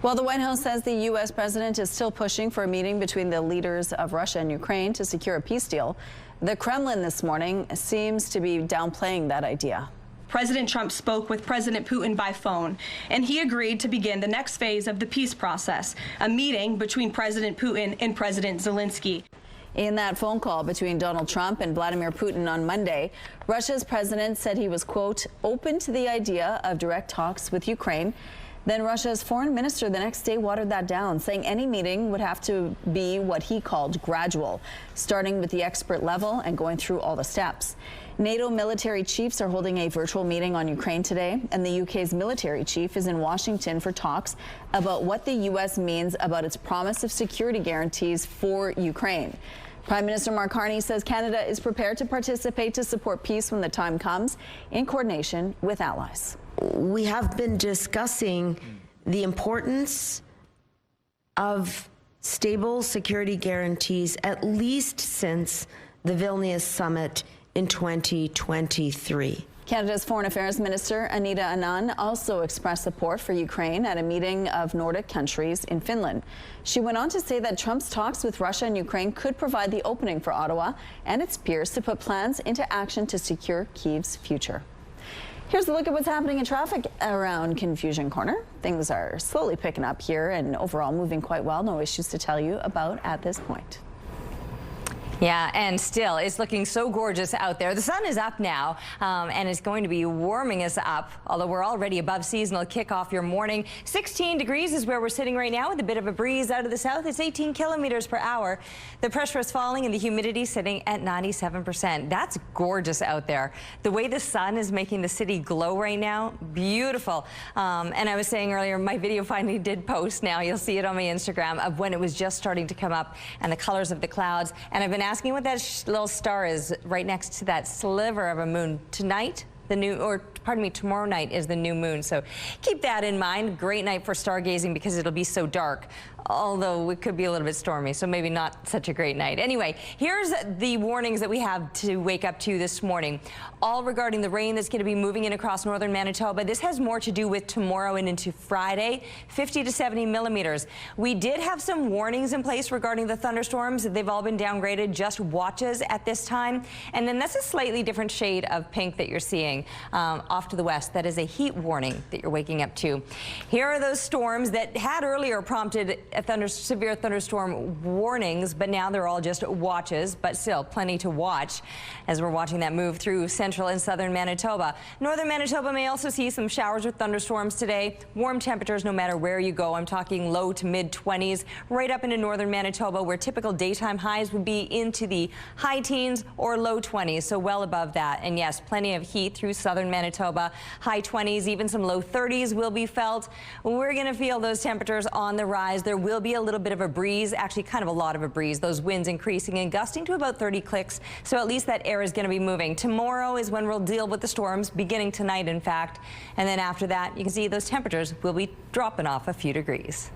Well, the White House says the U.S. president is still pushing for a meeting between the leaders of Russia and Ukraine to secure a peace deal. The Kremlin this morning seems to be downplaying that idea. President Trump spoke with President Putin by phone, and he agreed to begin the next phase of the peace process, a meeting between President Putin and President Zelensky. In that phone call between Donald Trump and Vladimir Putin on Monday, Russia's president said he was, quote, open to the idea of direct talks with Ukraine. Then Russia's foreign minister the next day watered that down, saying any meeting would have to be what he called gradual, starting with the expert level and going through all the steps. NATO military chiefs are holding a virtual meeting on Ukraine today, and the UK's military chief is in Washington for talks about what the U.S. means about its promise of security guarantees for Ukraine. Prime Minister Mark Carney says Canada is prepared to participate to support peace when the time comes, in coordination with allies. we have been discussing the importance of stable security guarantees at least since the Vilnius summit in 2023. Canada's Foreign Affairs Minister Anita Anand also expressed support for Ukraine at a meeting of Nordic countries in Finland. She went on to say that Trump's talks with Russia and Ukraine could provide the opening for Ottawa and its peers to put plans into action to secure Kyiv's future. Here's a look at what's happening in traffic around Confusion Corner. Things are slowly picking up here and overall moving quite well. No issues to tell you about at this point. Yeah, and still, it's looking so gorgeous out there. The sun is up now, and it's going to be warming us up, although we're already above seasonal. Kick off your morning. 16 degrees is where we're sitting right now with a bit of a breeze out of the south. It's 18 kilometers per hour. The pressure is falling and the humidity sitting at 97%. That's gorgeous out there. The way the sun is making the city glow right now, beautiful. And I was saying earlier, my video finally did post now. You'll see it on my Instagram of when it was just starting to come up and the colors of the clouds. And I've been asking what that little star is right next to that sliver of a moon. Tonight, tomorrow night is the new moon. So keep that in mind. Great night for stargazing because it'll be so dark. Although it could be a little bit stormy, so maybe not such a great night. Anyway, here's the warnings that we have to wake up to this morning, all regarding the rain that's going to be moving in across northern Manitoba. This has more to do with tomorrow and into Friday, 50 to 70 millimeters. We did have some warnings in place regarding the thunderstorms. They've all been downgraded, just watches at this time. And then that's a slightly different shade of pink that you're seeing off to the west. That is a heat warning that you're waking up to. Here are those storms that had earlier prompted severe thunderstorm warnings, but now they're all just watches, but still plenty to watch as we're watching that move through central and southern Manitoba. Northern Manitoba may also see some showers with thunderstorms today. Warm temperatures no matter where you go. I'm talking low to mid 20s right up into northern Manitoba, where typical daytime highs would be into the high teens or low 20s, so well above that. And yes, plenty of heat through southern Manitoba. High 20s, even some low 30s will be felt. We're going to feel those temperatures on the rise. There will be a little bit of a breeze, actually kind of a lot of a breeze. Those winds increasing and gusting to about 30 clicks, so at least that air is going to be moving. Tomorrow is when we'll deal with the storms, beginning tonight in fact, and then after that you can see those temperatures will be dropping off a few degrees.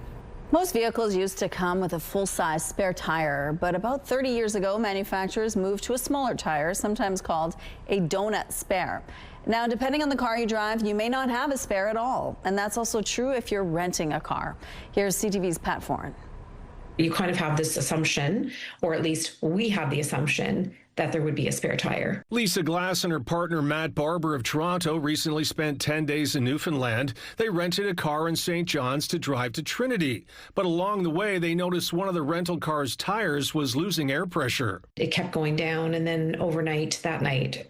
Most vehicles used to come with a full-size spare tire, but about 30 years ago manufacturers moved to a smaller tire, sometimes called a donut spare. Now, depending on the car you drive, you may not have a spare at all. And that's also true if you're renting a car. Here's CTV's Pat Foran. You kind of have this assumption, or at least we have the assumption, that there would be a spare tire. Lisa Glass and her partner Matt Barber of Toronto recently spent 10 days in Newfoundland. They rented a car in St. John's to drive to Trinity. But along the way, they noticed one of the rental car's tires was losing air pressure. It kept going down, and then overnight, that night,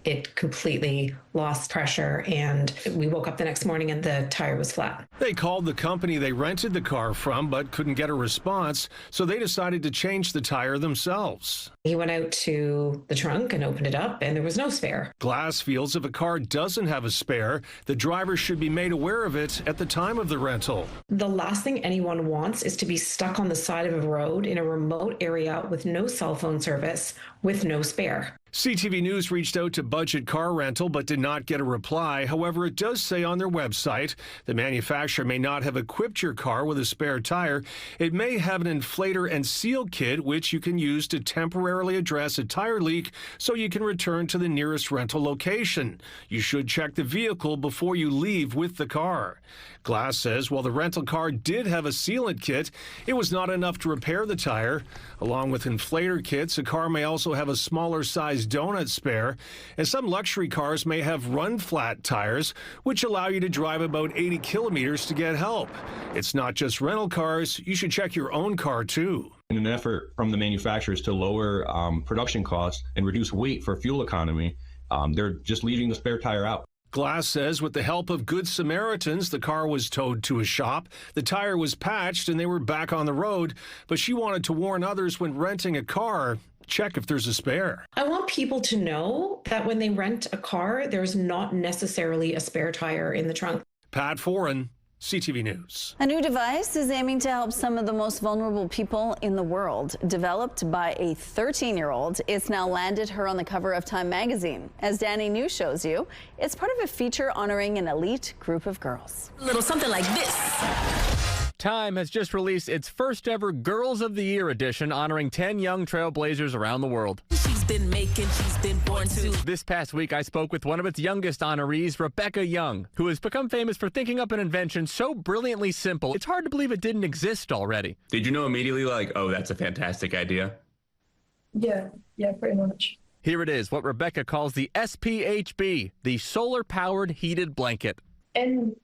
it completely lost pressure, and we woke up the next morning and the tire was flat. They called the company they rented the car from but couldn't get a response, so they decided to change the tire themselves. He went out to the trunk and opened it up, and there was no spare. Glass feels if a car doesn't have a spare, the driver should be made aware of it at the time of the rental. The last thing anyone wants is to be stuck on the side of a road in a remote area with no cell phone service, with no spare. CTV News reached out to Budget Car Rental but did not get a reply. However, it does say on their website the manufacturer may not have equipped your car with a spare tire. It may have an inflator and seal kit which you can use to temporarily address a tire leak so you can return to the nearest rental location. You should check the vehicle before you leave with the car. Glass says while the rental car did have a sealant kit, it was not enough to repair the tire. Along with inflator kits, a car may also have a smaller size donut spare, and some luxury cars may have run-flat tires, which allow you to drive about 80 kilometers to get help. It's not just rental cars. You should check your own car, too. In an effort from the manufacturers to lower production costs and reduce weight for fuel economy, they're just leaving the spare tire out. Glass says with the help of Good Samaritans, the car was towed to a shop, the tire was patched, and they were back on the road. But she wanted to warn others when renting a car, check if there's a spare. I want people to know that when they rent a car, there's not necessarily a spare tire in the trunk. Pat Foran, CTV News. A new device is aiming to help some of the most vulnerable people in the world. Developed by a 13-year-old, it's now landed her on the cover of Time magazine. As Danny New shows you, it's part of a feature honoring an elite group of girls. A little something like this. Time has just released its first ever Girls of the Year edition honoring 10 young trailblazers around the world. She's been making, she's been born to. This past week, I spoke with one of its youngest honorees, Rebecca Young, who has become famous for thinking up an invention so brilliantly simple, it's hard to believe it didn't exist already. Did you know immediately, like, oh, that's a fantastic idea? Yeah, pretty much. Here it is, what Rebecca calls the SPHB, the solar-powered heated blanket. In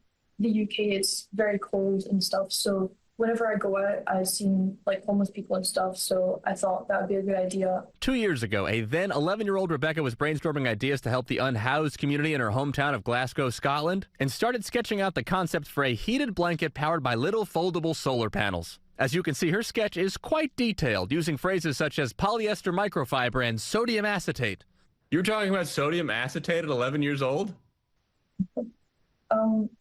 the UK, it's very cold and stuff, so whenever I go out, I've seen like homeless people and stuff, so I thought that would be a good idea. 2 years ago, a then 11-year-old Rebecca was brainstorming ideas to help the unhoused community in her hometown of Glasgow, Scotland, and started sketching out the concept for a heated blanket powered by little foldable solar panels. As you can see, her sketch is quite detailed, using phrases such as polyester microfiber and sodium acetate. You were talking about sodium acetate at 11 years old?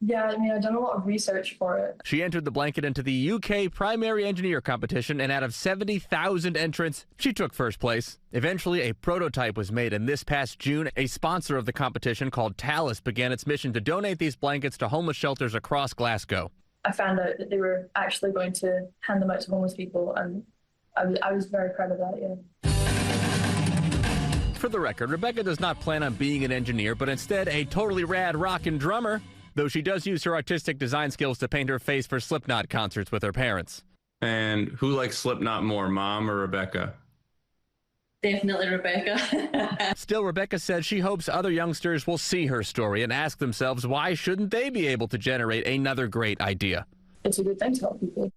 Yeah, I mean, I've done a lot of research for it. She entered the blanket into the UK Primary Engineer competition, and out of 70,000 entrants, she took first place. Eventually, a prototype was made, and this past June, a sponsor of the competition called Talus began its mission to donate these blankets to homeless shelters across Glasgow. I found out that they were actually going to hand them out to homeless people, and I was very proud of that, yeah. For the record, Rebecca does not plan on being an engineer, but instead a totally rad rockin' drummer, though she does use her artistic design skills to paint her face for Slipknot concerts with her parents. And who likes Slipknot more, Mom or Rebecca? Definitely Rebecca. Still, Rebecca said she hopes other youngsters will see her story and ask themselves why shouldn't they be able to generate another great idea. It's a good thing to help people.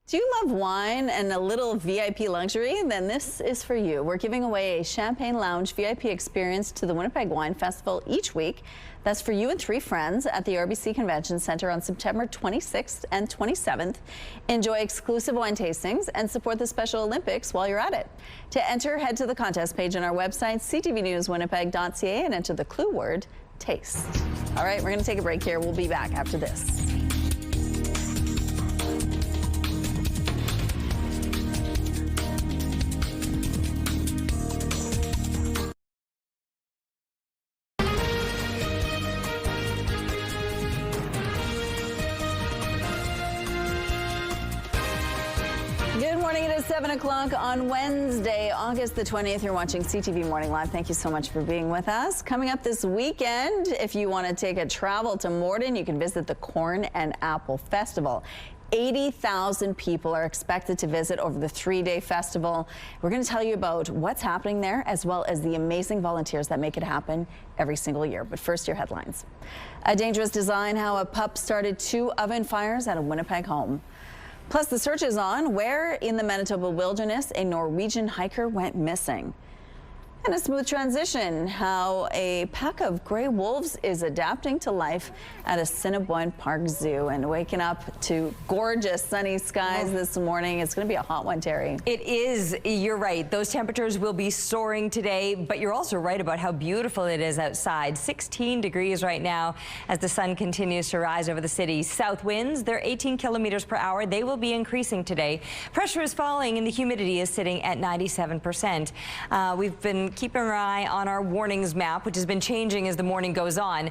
Do you love wine and a little VIP luxury? Then this is for you. We're giving away a Champagne Lounge VIP experience to the Winnipeg Wine Festival each week. That's for you and 3 friends at the RBC Convention Centre on September 26th and 27th. Enjoy exclusive wine tastings and support the Special Olympics while you're at it. To enter, head to the contest page on our website, ctvnewswinnipeg.ca, and enter the clue word, taste. All right, we're going to take a break here. We'll be back after this. Good morning. It is 7 o'clock on Wednesday, August the 20th. You're watching CTV Morning Live. Thank you so much for being with us. Coming up this weekend, if you want to take a travel to Morden, you can visit the Corn and Apple Festival. 80,000 people are expected to visit over the 3-day festival. We're going to tell you about what's happening there, as well as the amazing volunteers that make it happen every single year. But first, your headlines. A dangerous design, how a pup started 2 oven fires at a Winnipeg home. Plus, the search is on where in the Manitoba wilderness a Norwegian hiker went missing. And a smooth transition, how a pack of gray wolves is adapting to life at Assiniboine Park Zoo. And waking up to gorgeous sunny skies this morning. It's going to be a hot one, Terry. It is. You're right. Those temperatures will be soaring today, but you're also right about how beautiful it is outside. 16 degrees right now as the sun continues to rise over the city. South winds, they're 18 kilometers per hour. They will be increasing today. Pressure is falling and the humidity is sitting at 97%. We've been keeping our eye on our warnings map, which has been changing as the morning goes on.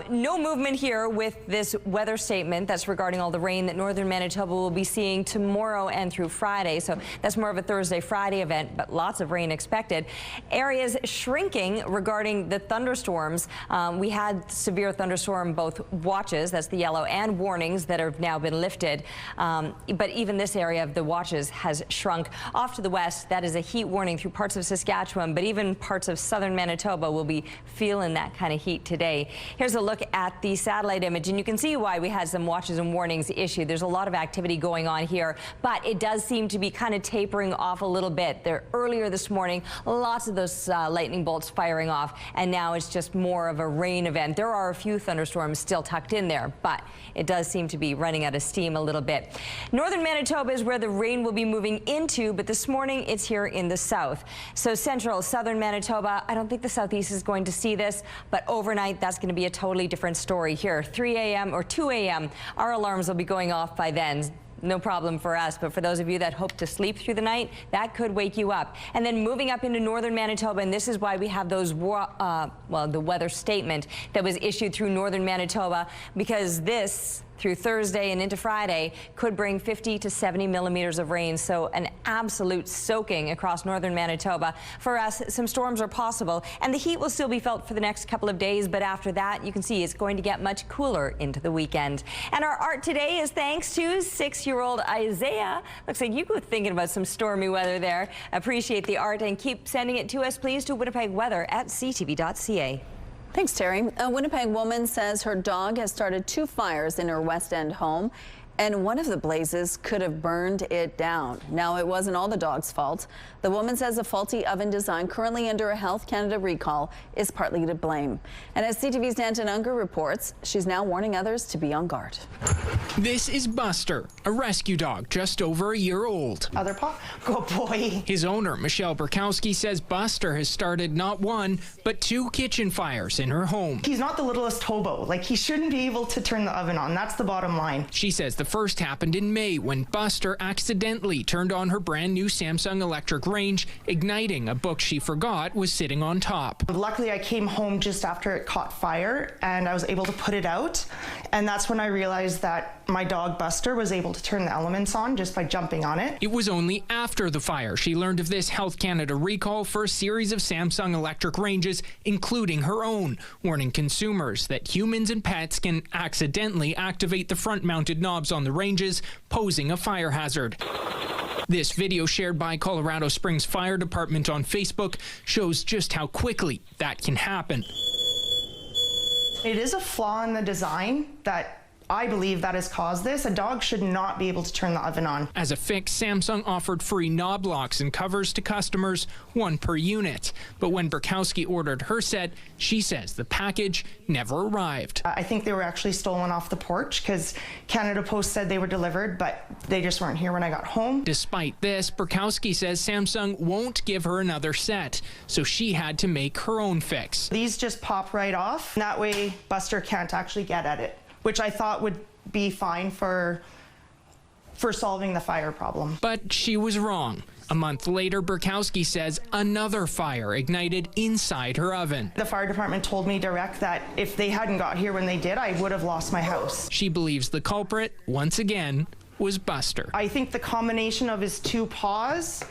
No movement here with this weather statement that's regarding all the rain that northern Manitoba will be seeing tomorrow and through Friday. So that's more of a Thursday-Friday event, but lots of rain expected. Areas shrinking regarding the thunderstorms. We had severe thunderstorm both watches, that's the yellow, and warnings that have now been lifted. But even this area of the watches has shrunk. Off to the west, that is a heat warning through parts of Saskatchewan, but even parts of southern Manitoba will be feeling that kind of heat today. Here's a look at the satellite image, and you can see why we had some watches and warnings issued. There's a lot of activity going on here, but it does seem to be kind of tapering off a little bit. There earlier this morning, lots of those lightning bolts firing off, and now it's just more of a rain event. There are a few thunderstorms still tucked in there, but it does seem to be running out of steam a little bit. Northern Manitoba is where the rain will be moving into, but this morning it's here in the south. So central, southern southern Manitoba. I don't think the southeast is going to see this, but overnight, that's going to be a totally different story here. 3 a.m. or 2 a.m., our alarms will be going off by then. No problem for us, but for those of you that hope to sleep through the night, that could wake you up. And then moving up into northern Manitoba, and this is why we have those, the weather statement that was issued through northern Manitoba, because this, through Thursday and into Friday, could bring 50 to 70 millimeters of rain. So an absolute soaking across northern Manitoba. For us, some storms are possible, and the heat will still be felt for the next couple of days, but after that, you can see it's going to get much cooler into the weekend. And our art today is thanks to 6-year-old Isaiah. Looks like you were thinking about some stormy weather there. Appreciate the art and keep sending it to us, please, to winnipegweather@ctv.ca. Thanks, Terry. A Winnipeg woman says her dog has started 2 fires in her West End home, and one of the blazes could have burned it down. Now, it wasn't all the dog's fault. The woman says a faulty oven design currently under a Health Canada recall is partly to blame. And as CTV's Danton Unger reports, she's now warning others to be on guard. This is Buster, a rescue dog just over a year old. Other paw? Good boy. His owner, Michelle Burkowski, says Buster has started not 1, but 2 kitchen fires in her home. He's not the littlest hobo. Like, he shouldn't be able to turn the oven on. That's the bottom line. She says the first happened in May when Buster accidentally turned on her brand new Samsung electric range, igniting a book she forgot was sitting on top. Luckily, I came home just after it caught fire and I was able to put it out. And that's when I realized that my dog Buster was able to turn the elements on just by jumping on it. It was only after the fire she learned of this Health Canada recall for a series of Samsung electric ranges, including her own, warning consumers that humans and pets can accidentally activate the front-mounted knobs on the ranges, posing a fire hazard. This video shared by Colorado Springs Fire Department on Facebook shows just how quickly that can happen. It is a flaw in the design that I believe that has caused this. A dog should not be able to turn the oven on. As a fix, Samsung offered free knob locks and covers to customers, 1 per unit. But when Burkowski ordered her set, she says the package never arrived. I think they were actually stolen off the porch because Canada Post said they were delivered, but they just weren't here when I got home. Despite this, Burkowski says Samsung won't give her another set, so she had to make her own fix. These just pop right off. That way Buster can't actually get at it, which I thought would be fine for solving the fire problem. But she was wrong. A month later, Burkowski says another fire ignited inside her oven. The fire department told me direct that if they hadn't got here when they did, I would have lost my house. She believes the culprit, once again, was Buster. I think the combination of his 2 paws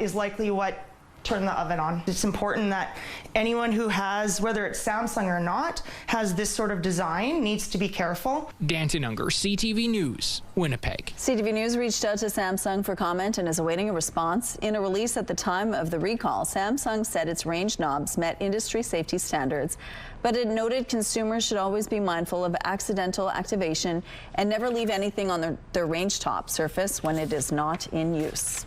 is likely what turn the oven on. It's important that anyone who has, whether it's Samsung or not, has this sort of design needs to be careful. Danton Unger, CTV News, Winnipeg. CTV News reached out to Samsung for comment and is awaiting a response. In a release at the time of the recall, Samsung said its range knobs met industry safety standards, but it noted consumers should always be mindful of accidental activation and never leave anything on their range top surface when it is not in use.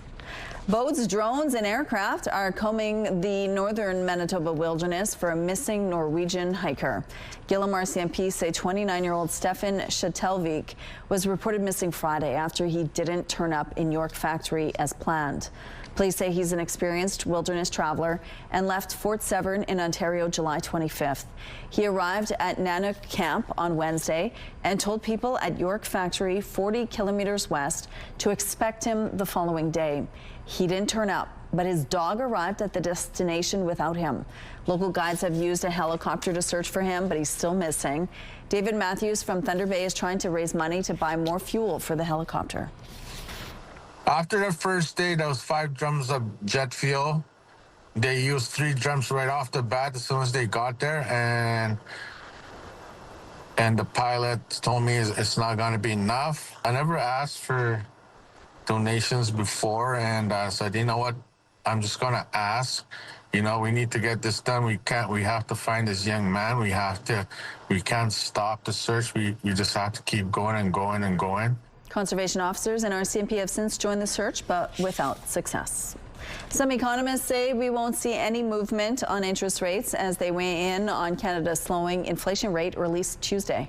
Boats, drones, and aircraft are combing the northern Manitoba wilderness for a missing Norwegian hiker. Gillam RCMP say 29-year-old Stefan Chatelvik was reported missing Friday after he didn't turn up in York Factory as planned. Police say he's an experienced wilderness traveler and left Fort Severn in Ontario July 25th. He arrived at Nanook Camp on Wednesday and told people at York Factory, 40 kilometers west, to expect him the following day. He didn't turn up, but his dog arrived at the destination without him. Local guides have used a helicopter to search for him, but he's still missing. David Matthews from Thunder Bay is trying to raise money to buy more fuel for the helicopter. After the first day, there was 5 drums of jet fuel. They used 3 drums right off the bat as soon as they got there, and the pilot told me it's not going to be enough. I never asked for donations before, and I said, you know what, I'm just going to ask. You know, we need to get this done. We have to find this young man. We can't stop the search. We just have to keep going and going and going. Conservation officers and RCMP have since joined the search, but without success. Some economists say we won't see any movement on interest rates as they weigh in on Canada's slowing inflation rate released Tuesday.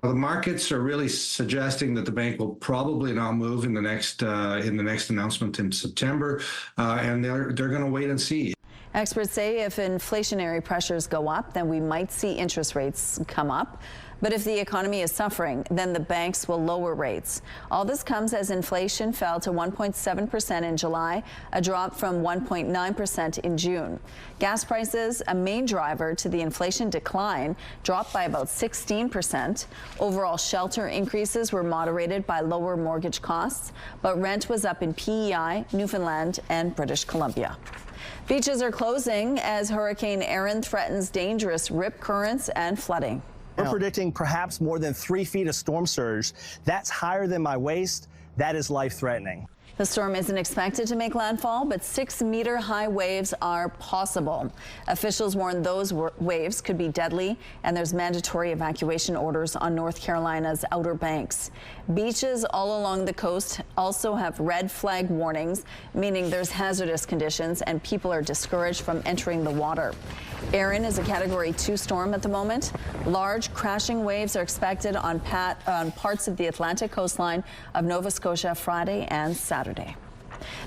The markets are really suggesting that the bank will probably not move in the next announcement in September, and they're going to wait and see. Experts say if inflationary pressures go up, then we might see interest rates come up. But if the economy is suffering, then the banks will lower rates. All this comes as inflation fell to 1.7% in July, a drop from 1.9% in June. Gas prices, a main driver to the inflation decline, dropped by about 16%. Overall shelter increases were moderated by lower mortgage costs, but rent was up in PEI, Newfoundland, and British Columbia. Beaches are closing as Hurricane Erin threatens dangerous rip currents and flooding. We're predicting perhaps more than 3 feet of storm surge. That's higher than my waist. That is life-threatening. The storm isn't expected to make landfall, but 6-meter-high waves are possible. Officials warn those waves could be deadly, and there's mandatory evacuation orders on North Carolina's Outer Banks. Beaches all along the coast also have red flag warnings, meaning there's hazardous conditions and people are discouraged from entering the water. Erin is a Category 2 storm at the moment. Large crashing waves are expected on parts of the Atlantic coastline of Nova Scotia Friday and Saturday.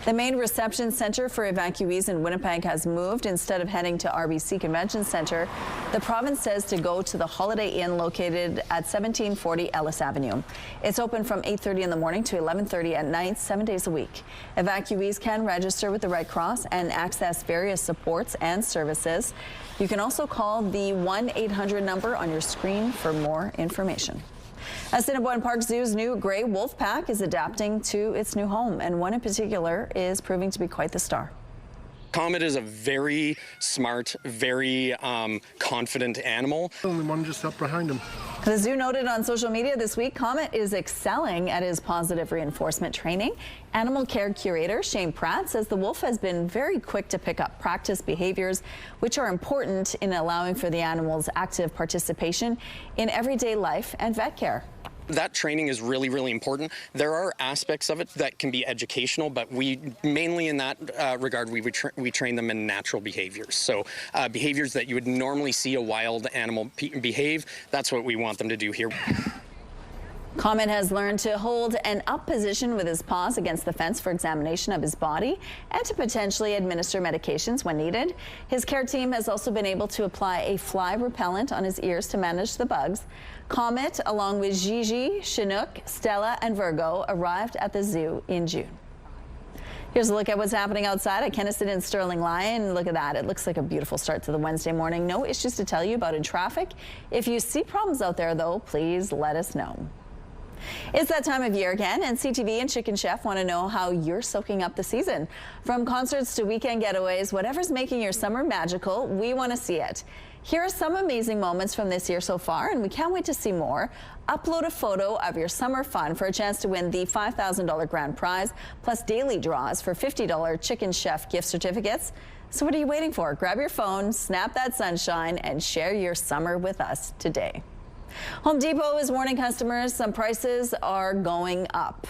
The main reception center for evacuees in Winnipeg has moved. Instead of heading to RBC Convention Center, the province says to go to the Holiday Inn located at 1740 Ellis Avenue. It's open from 8:30 in the morning to 11:30 at night, 7 days a week. Evacuees can register with the Red Cross and access various supports and services. You can also call the 1-800 number on your screen for more information. Assiniboine Park Zoo's new gray wolf pack is adapting to its new home, and one in particular is proving to be quite the star. Comet is a very smart, very confident animal. Only one just up behind him. The zoo noted on social media this week, Comet is excelling at his positive reinforcement training. Animal care curator Shane Pratt says the wolf has been very quick to pick up practice behaviors, which are important in allowing for the animal's active participation in everyday life and vet care. That training is really, really important. There are aspects of it that can be educational, but we mainly in that regard, we train them in natural behaviors. So behaviors that you would normally see a wild animal behave, that's what we want them to do here. Comet has learned to hold an up position with his paws against the fence for examination of his body and to potentially administer medications when needed. His care team has also been able to apply a fly repellent on his ears to manage the bugs. Comet, along with Gigi, Chinook, Stella, and Virgo, arrived at the zoo in June. Here's a look at what's happening outside at Kenniston and Sterling Lyon. Look at that. It looks like a beautiful start to the Wednesday morning. No issues to tell you about in traffic. If you see problems out there, though, please let us know. It's that time of year again, and CTV and Chicken Chef want to know how you're soaking up the season. From concerts to weekend getaways, whatever's making your summer magical, we want to see it. Here are some amazing moments from this year so far, and we can't wait to see more. Upload a photo of your summer fun for a chance to win the $5,000 grand prize, plus daily draws for $50 Chicken Chef gift certificates. So what are you waiting for? Grab your phone, snap that sunshine, and share your summer with us today. Home Depot is warning customers some prices are going up.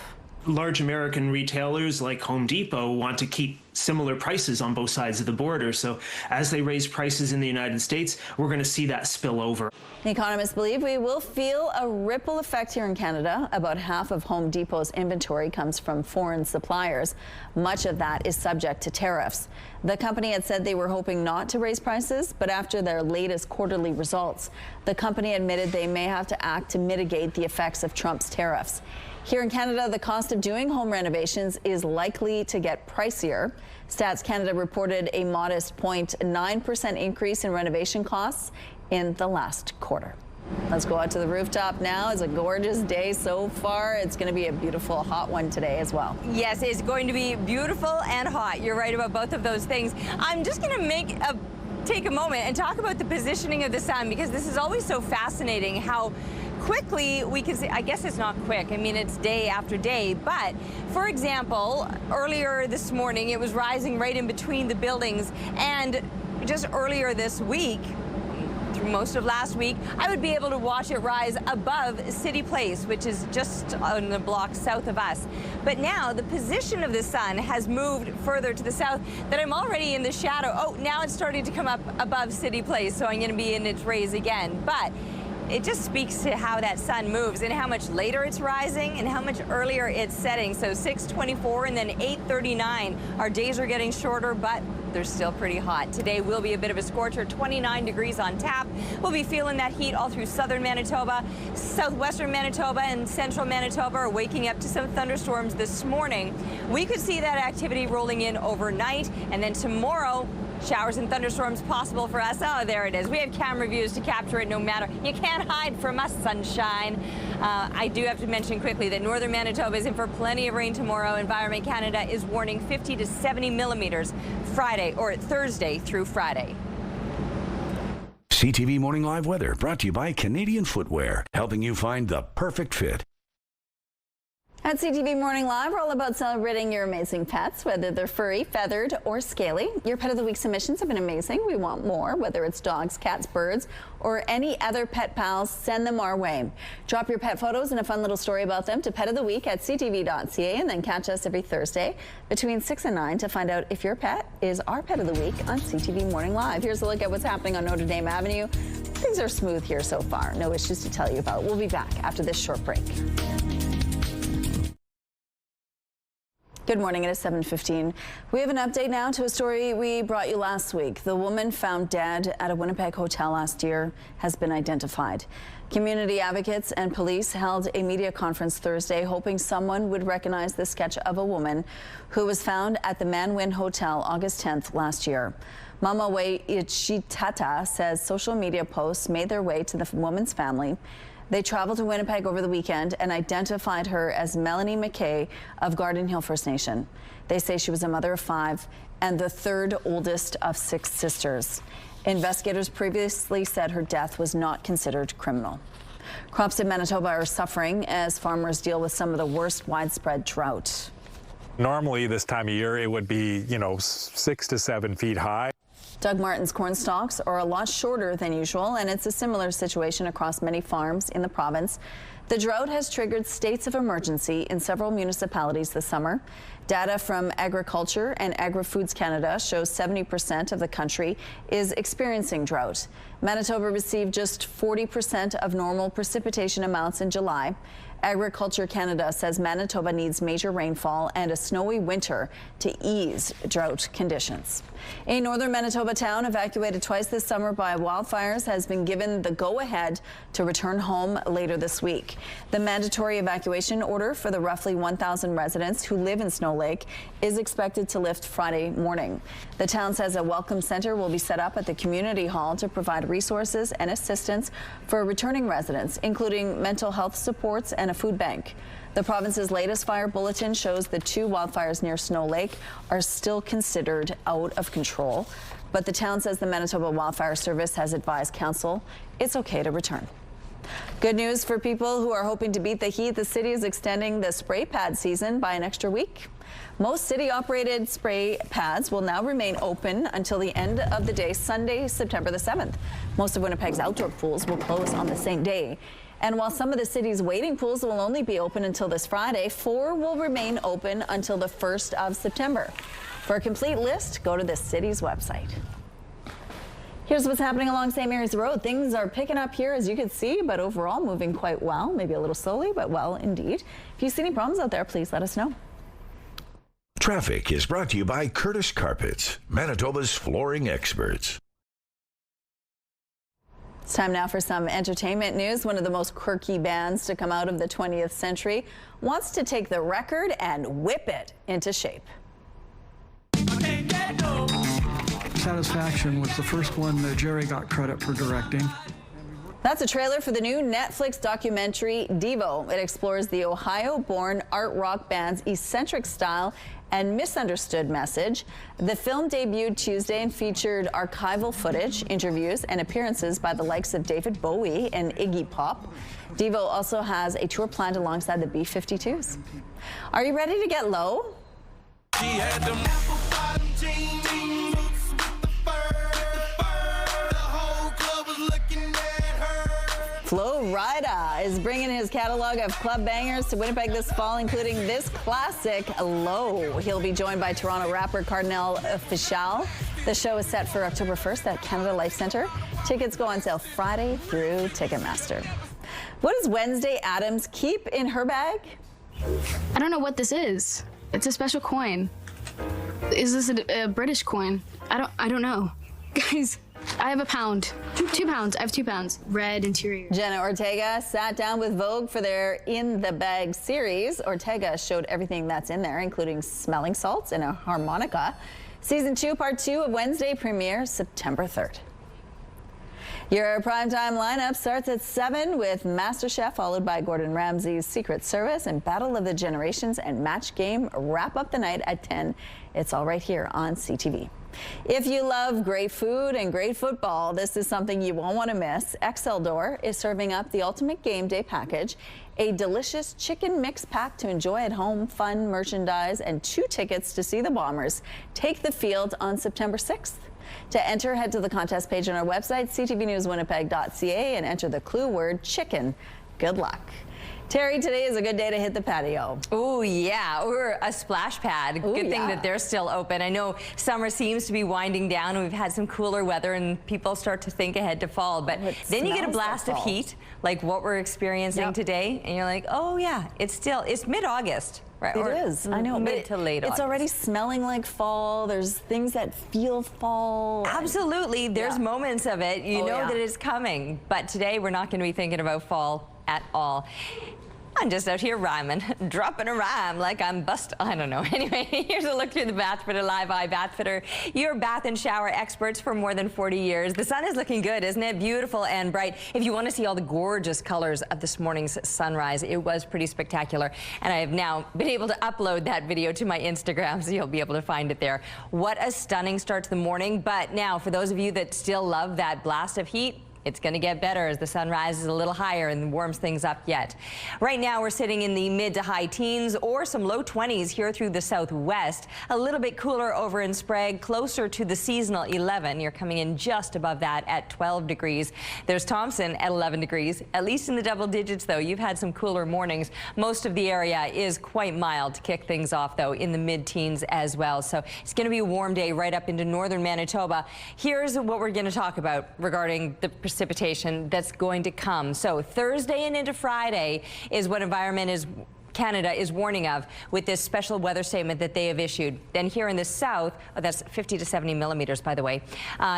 Large American retailers like Home Depot want to keep similar prices on both sides of the border. So as they raise prices in the United States, we're going to see that spill over. Economists believe we will feel a ripple effect here in Canada. About half of Home Depot's inventory comes from foreign suppliers. Much of that is subject to tariffs. The company had said they were hoping not to raise prices, but after their latest quarterly results, the company admitted they may have to act to mitigate the effects of Trump's tariffs. Here in Canada, the cost of doing home renovations is likely to get pricier. Stats Canada reported a modest 0.9% increase in renovation costs in the last quarter. Let's go out to the rooftop now. It's a gorgeous day so far. It's going to be a beautiful hot one today as well. Yes, it's going to be beautiful and hot. You're right about both of those things. I'm just going to take a moment and talk about the positioning of the sun, because this is always so fascinating how quickly we can see. I guess it's not quick. I mean, it's day after day. But for example, earlier this morning, it was rising right in between the buildings. And just earlier this week, through most of last week, I would be able to watch it rise above City Place, which is just on the block south of us. But now the position of the sun has moved further to the south, that I'm already in the shadow. Oh, now it's starting to come up above City Place, so I'm going to be in its rays again. But it just speaks to how that sun moves and how much later it's rising and how much earlier it's setting. So 6:24 and then 8:39. Our days are getting shorter, but they're still pretty hot. Today will be a bit of a scorcher, 29 degrees on tap. We'll be feeling that heat all through southern Manitoba. Southwestern Manitoba and central Manitoba are waking up to some thunderstorms this morning. We could see that activity rolling in overnight, and then tomorrow, showers and thunderstorms possible for us. Oh, there it is. We have camera views to capture it no matter. You can't hide from us, sunshine. I do have to mention quickly that northern Manitoba is in for plenty of rain tomorrow. Environment Canada is warning 50 to 70 millimeters Friday or Thursday through Friday. CTV Morning Live Weather brought to you by Canadian Footwear, helping you find the perfect fit. At CTV Morning Live, we're all about celebrating your amazing pets, whether they're furry, feathered, or scaly. Your Pet of the Week submissions have been amazing. We want more, whether it's dogs, cats, birds, or any other pet pals, send them our way. Drop your pet photos and a fun little story about them to petoftheweek@ctv.ca, and then catch us every Thursday between 6 and 9 to find out if your pet is our Pet of the Week on CTV Morning Live. Here's a look at what's happening on Notre Dame Avenue. Things are smooth here so far. No issues to tell you about. We'll be back after this short break. Good morning, it is 7:15. We have an update now to a story we brought you last week. The woman found dead at a Winnipeg hotel last year has been identified. Community advocates and police held a media conference Thursday hoping someone would recognize the sketch of a woman who was found at the Manwin Hotel August 10th last year. Mama Waichitata says social media posts made their way to the woman's family. They traveled to Winnipeg over the weekend and identified her as Melanie McKay of Garden Hill First Nation. They say she was a mother of 5 and the third oldest of 6 sisters. Investigators previously said her death was not considered criminal. Crops in Manitoba are suffering as farmers deal with some of the worst widespread drought. Normally this time of year it would be, 6 to 7 feet high. Doug Martin's corn stalks are a lot shorter than usual, and it's a similar situation across many farms in the province. The drought has triggered states of emergency in several municipalities this summer. Data from Agriculture and Agri-Foods Canada shows 70% of the country is experiencing drought. Manitoba received just 40% of normal precipitation amounts in July. Agriculture Canada says Manitoba needs major rainfall and a snowy winter to ease drought conditions. A northern Manitoba town evacuated twice this summer by wildfires has been given the go-ahead to return home later this week. The mandatory evacuation order for the roughly 1,000 residents who live in Snow Lake is expected to lift Friday morning. The town says a welcome center will be set up at the community hall to provide resources and assistance for returning residents, including mental health supports and a food bank. The province's latest fire bulletin shows the 2 wildfires near Snow Lake are still considered out of control, but the town says the Manitoba Wildfire Service has advised council it's okay to return. Good news for people who are hoping to beat the heat. The city is extending the spray pad season by an extra week. Most city-operated spray pads will now remain open until the end of the day, Sunday, September the 7th. Most of Winnipeg's outdoor pools will close on the same day. And while some of the city's waiting pools will only be open until this Friday, 4 will remain open until the 1st of September. For a complete list, go to the city's website. Here's what's happening along St. Mary's Road. Things are picking up here, as you can see, but overall moving quite well, maybe a little slowly, but well indeed. If you see any problems out there, please let us know. Traffic is brought to you by Curtis Carpets, Manitoba's flooring experts. It's time now for some entertainment news. One of the most quirky bands to come out of the 20th century wants to take the record and whip it into shape. Satisfaction was the first one that Jerry got credit for directing. That's a trailer for the new Netflix documentary Devo. It explores the Ohio-born art rock band's eccentric style and misunderstood message. The film debuted Tuesday and featured archival footage, interviews, and appearances by the likes of David Bowie and Iggy Pop. Devo also has a tour planned alongside the B-52s. Are you ready to get low? She had them apple bottom jeans with the fur. The whole club was looking at her. Flo Rida is bringing his catalog of club bangers to Winnipeg this fall, including this classic, Low. He'll be joined by Toronto rapper Cardinal Official. The show is set for October 1st at Canada Life Centre. Tickets go on sale Friday through Ticketmaster. What does Wednesday Addams keep in her bag? I don't know what this is. It's a special coin. Is this a British coin? I don't know. Guys, I have a pound. 2 pounds. I have 2 pounds. Red interior. Jenna Ortega sat down with Vogue for their In the Bag series. Ortega showed everything that's in there, including smelling salts and a harmonica. Season 2, Part 2 of Wednesday premieres September 3rd. Your primetime lineup starts at 7 with MasterChef, followed by Gordon Ramsay's Secret Service, and Battle of the Generations and Match Game wrap up the night at 10. It's all right here on CTV. If you love great food and great football, this is something you won't want to miss. XL Door is serving up the ultimate game day package, a delicious chicken mix pack to enjoy at home, fun merchandise, and 2 tickets to see the Bombers take the field on September 6th. To enter, head to the contest page on our website, ctvnewswinnipeg.ca, and enter the clue word chicken. Good luck. Terry, today is a good day to hit the patio. Oh, yeah, or a splash pad. Good thing that they're still open. I know summer seems to be winding down. We've had some cooler weather and people start to think ahead to fall. But then you get a blast of heat like what we're experiencing today. And you're like, oh, yeah, it's mid-August. Right, it is. I know. Mid to late It's already smelling like fall. There's things that feel fall. Absolutely. There's moments of it. You know that it's coming. But today we're not going to be thinking about fall at all. I'm just out here rhyming, dropping a rhyme like I'm I don't know. Anyway, here's a look through the Bathfitter Live Eye. Bathfitter, your bath and shower experts for more than 40 years. The sun is looking good, isn't it? Beautiful and bright. If you want to see all the gorgeous colors of this morning's sunrise, it was pretty spectacular. And I have now been able to upload that video to my Instagram, so you'll be able to find it there. What a stunning start to the morning. But now, for those of you that still love that blast of heat, it's going to get better as the sun rises a little higher and warms things up yet. Right now, we're sitting in the mid to high teens or some low 20s here through the southwest. A little bit cooler over in Sprague, closer to the seasonal 11. You're coming in just above that at 12 degrees. There's Thompson at 11 degrees, at least in the double digits, though. You've had some cooler mornings. Most of the area is quite mild to kick things off, though, in the mid-teens as well. So it's going to be a warm day right up into northern Manitoba. Here's what we're going to talk about regarding the precipitation that's going to come. So Thursday and into Friday is what Canada is warning of with this special weather statement that they have issued. Then here in the south, that's 50 to 70 millimeters, by the way.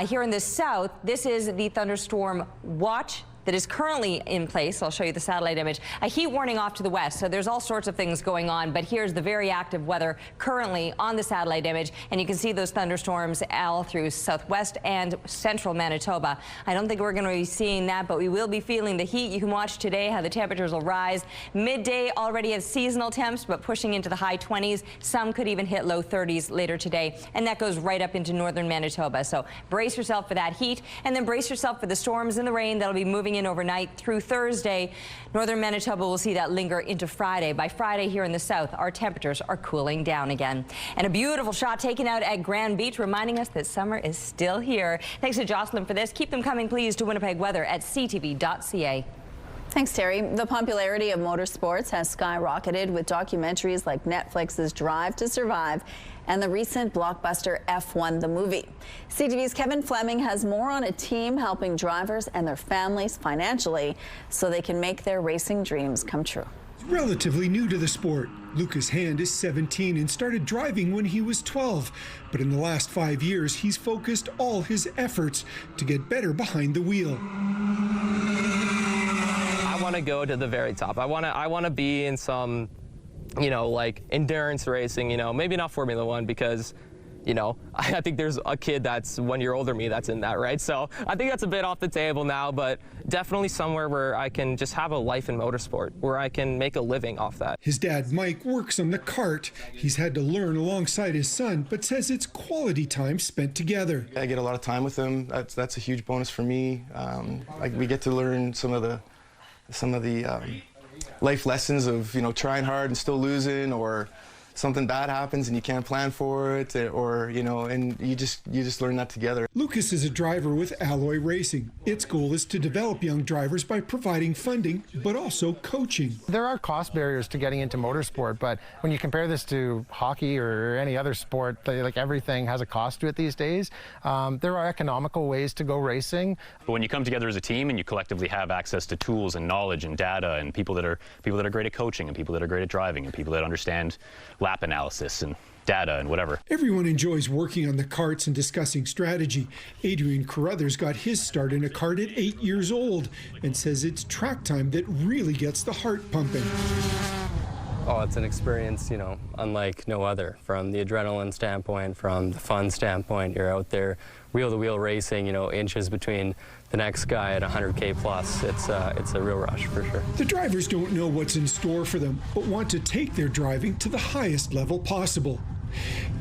Here in the south, this is the thunderstorm watch that is currently in place. I'll show you the satellite image. A heat warning off to the west, so there's all sorts of things going on, but here's the very active weather currently on the satellite image, and you can see those thunderstorms all through southwest and central Manitoba. I don't think we're going to be seeing that, but we will be feeling the heat. You can watch today how the temperatures will rise. Midday already have seasonal temps, but pushing into the high 20s. Some could even hit low 30s later today, and that goes right up into northern Manitoba. So brace yourself for that heat, and then brace yourself for the storms and the rain that'll be moving in overnight through Thursday. Northern Manitoba will see that linger into Friday. By Friday here in the south, our temperatures are cooling down again. And a beautiful shot taken out at Grand Beach, reminding us that summer is still here. Thanks to Jocelyn for this. Keep them coming, please, to Winnipeg Weather at ctv.ca. Thanks, Terry. The popularity of motorsports has skyrocketed with documentaries like Netflix's Drive to Survive and the recent blockbuster F1 the movie. CTV's Kevin Fleming has more on a team helping drivers and their families financially so they can make their racing dreams come true. Relatively new to the sport, Lucas Hand is 17 and started driving when he was 12. But in the last 5 years, he's focused all his efforts to get better behind the wheel. I want to go to the very top. I want to be in some, like endurance racing, maybe not Formula One because, I think there's a kid that's 1 year older than me that's in that, right? So I think that's a bit off the table now, but definitely somewhere where I can just have a life in motorsport, where I can make a living off that. His dad, Mike, works on the kart. He's had to learn alongside his son, but says it's quality time spent together. I get a lot of time with him. That's a huge bonus for me. We get to learn some of the life lessons of trying hard and still losing, or something bad happens and you can't plan for it, or and you just learn that together. Lucas is a driver with Alloy Racing. Its goal is to develop young drivers by providing funding but also coaching. There are cost barriers to getting into motorsport, but when you compare this to hockey or any other sport, like everything has a cost to it these days. There are economical ways to go racing. But when you come together as a team and you collectively have access to tools and knowledge and data and people that are great at coaching and people that are great at driving and people that understand lap analysis and data and whatever. Everyone enjoys working on the carts and discussing strategy. Adrian Carruthers got his start in a cart at 8 years old and says it's track time that really gets the heart pumping. Oh, it's an experience, you know, unlike no other. From the adrenaline standpoint, from the fun standpoint, you're out there wheel-to-wheel racing, you know, inches between the next guy at 100K plus. It's a real rush for sure. The drivers don't know what's in store for them, but want to take their driving to the highest level possible.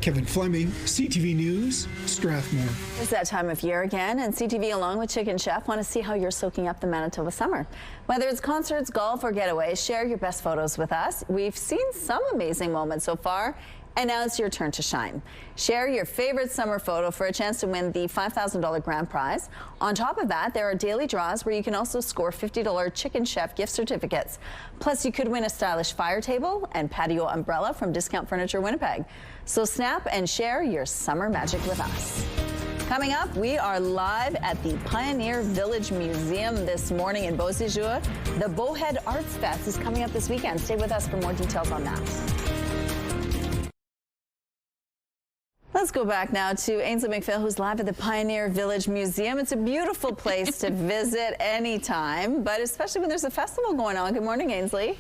Kevin Fleming, CTV News, Strathmore. It's that time of year again, and CTV along with Chicken Chef want to see how you're soaking up the Manitoba summer. Whether it's concerts, golf, or getaways, share your best photos with us. We've seen some amazing moments so far, and now it's your turn to shine. Share your favorite summer photo for a chance to win the $5,000 grand prize. On top of that, there are daily draws where you can also score $50 Chicken Chef gift certificates. Plus, you could win a stylish fire table and patio umbrella from Discount Furniture Winnipeg. So snap and share your summer magic with us. Coming up, we are live at the Pioneer Village Museum this morning in Beausejour. The Bowhead Arts Fest is coming up this weekend. Stay with us for more details on that. Let's go back now to Ainsley McPhail, who's live at the Pioneer Village Museum. It's a beautiful place to visit anytime, but especially when there's a festival going on. Good morning, Ainsley.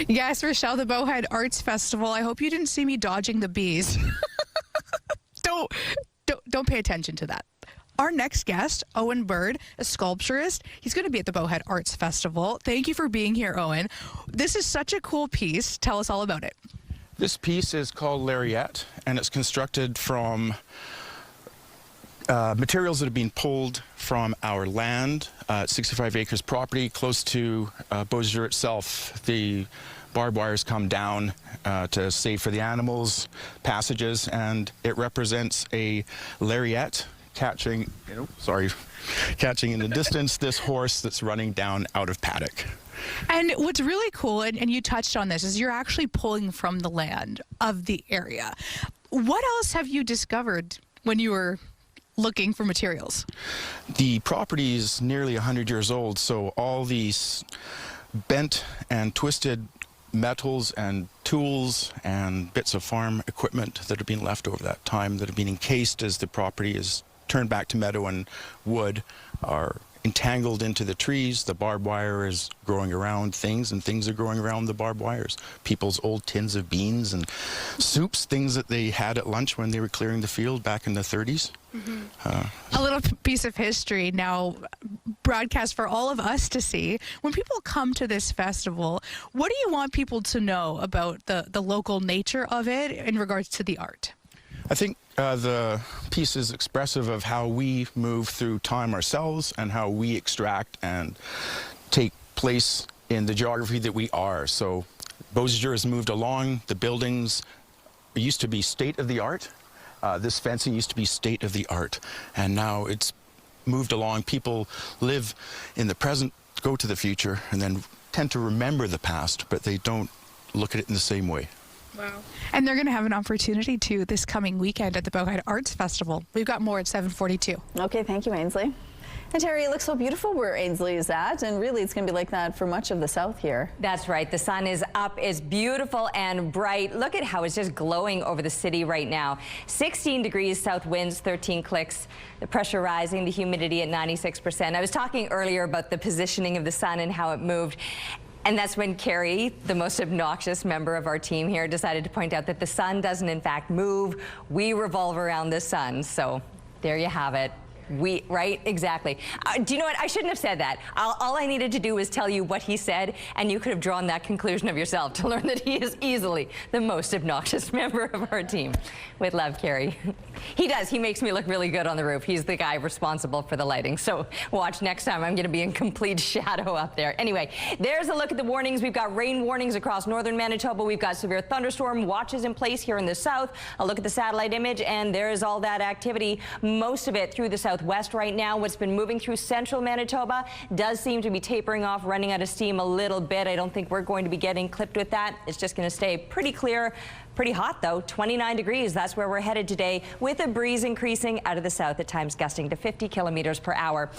Yes, Rochelle, the Bowhead Arts Festival. I hope you didn't see me dodging the bees. Don't pay attention to that. Our next guest, Owen Bird, a sculpturist. He's going to be at the Bowhead Arts Festival. Thank you for being here, Owen. This is such a cool piece. Tell us all about it. This piece is called Lariat, and it's constructed from materials that have been pulled from our land, 65 acres property, close to Beausejour itself. The barbed wires come down to save for the animals' passages, and it represents a lariat catching, catching in the distance this horse that's running down out of paddock. And what's really cool, and you touched on this, is you're actually pulling from the land of the area. What else have you discovered when you were looking for materials? The property is nearly 100 years old, so all these bent and twisted metals and tools and bits of farm equipment that have been left over that time, that have been encased as the property is turned back to meadow and wood, are entangled into the trees. The barbed wire is growing around things, and things are growing around the barbed wires. People's old tins of beans and soups, things that they had at lunch when they were clearing the field back in the 30s. A little piece of history now broadcast for all of us to see. When people come to this festival, what do you want people to know about the local nature of it in regards to the art? I think the piece is expressive of how we move through time ourselves and how we extract and take place in the geography that we are. So Beausejour has moved along. The buildings used to be state-of-the-art. This fencing used to be state-of-the-art, and now it's moved along. People live in the present, go to the future, and then tend to remember the past, but they don't look at it in the same way. Wow. And they're going to have an opportunity to this coming weekend at the Bowhead Arts Festival. We've got more at 7:42. Okay, thank you, Ainsley. And Terry, it looks so beautiful where Ainsley is at, and really it's going to be like that for much of the south here. That's right. The sun is up. It's beautiful and bright. Look at how it's just glowing over the city right now. 16 degrees, south winds, 13 clicks. The pressure rising, the humidity at 96%. I was talking earlier about the positioning of the sun and how it moved. And that's when Carrie, the most obnoxious member of our team here, decided to point out that the sun doesn't in fact move. We revolve around the sun. So there you have it. Right? Exactly. Do you know what? I shouldn't have said that. All I needed to do was tell you what he said, and you could have drawn that conclusion of yourself to learn that he is easily the most obnoxious member of our team. With love, Carrie. He does. He makes me look really good on the roof. He's the guy responsible for the lighting. So watch next time. I'm going to be in complete shadow up there. Anyway, there's a look at the warnings. We've got rain warnings across northern Manitoba. We've got severe thunderstorm watches in place here in the south. A look at the satellite image, and there's all that activity. Most of it through the southwest right now. What's been moving through central Manitoba does seem to be tapering off, running out of steam a little bit. I don't think we're going to be getting clipped with that. It's just going to stay pretty clear. Pretty hot, though. 29 degrees. That's where we're headed today, with a breeze increasing out of the south, at times gusting to 50 kilometers per hour.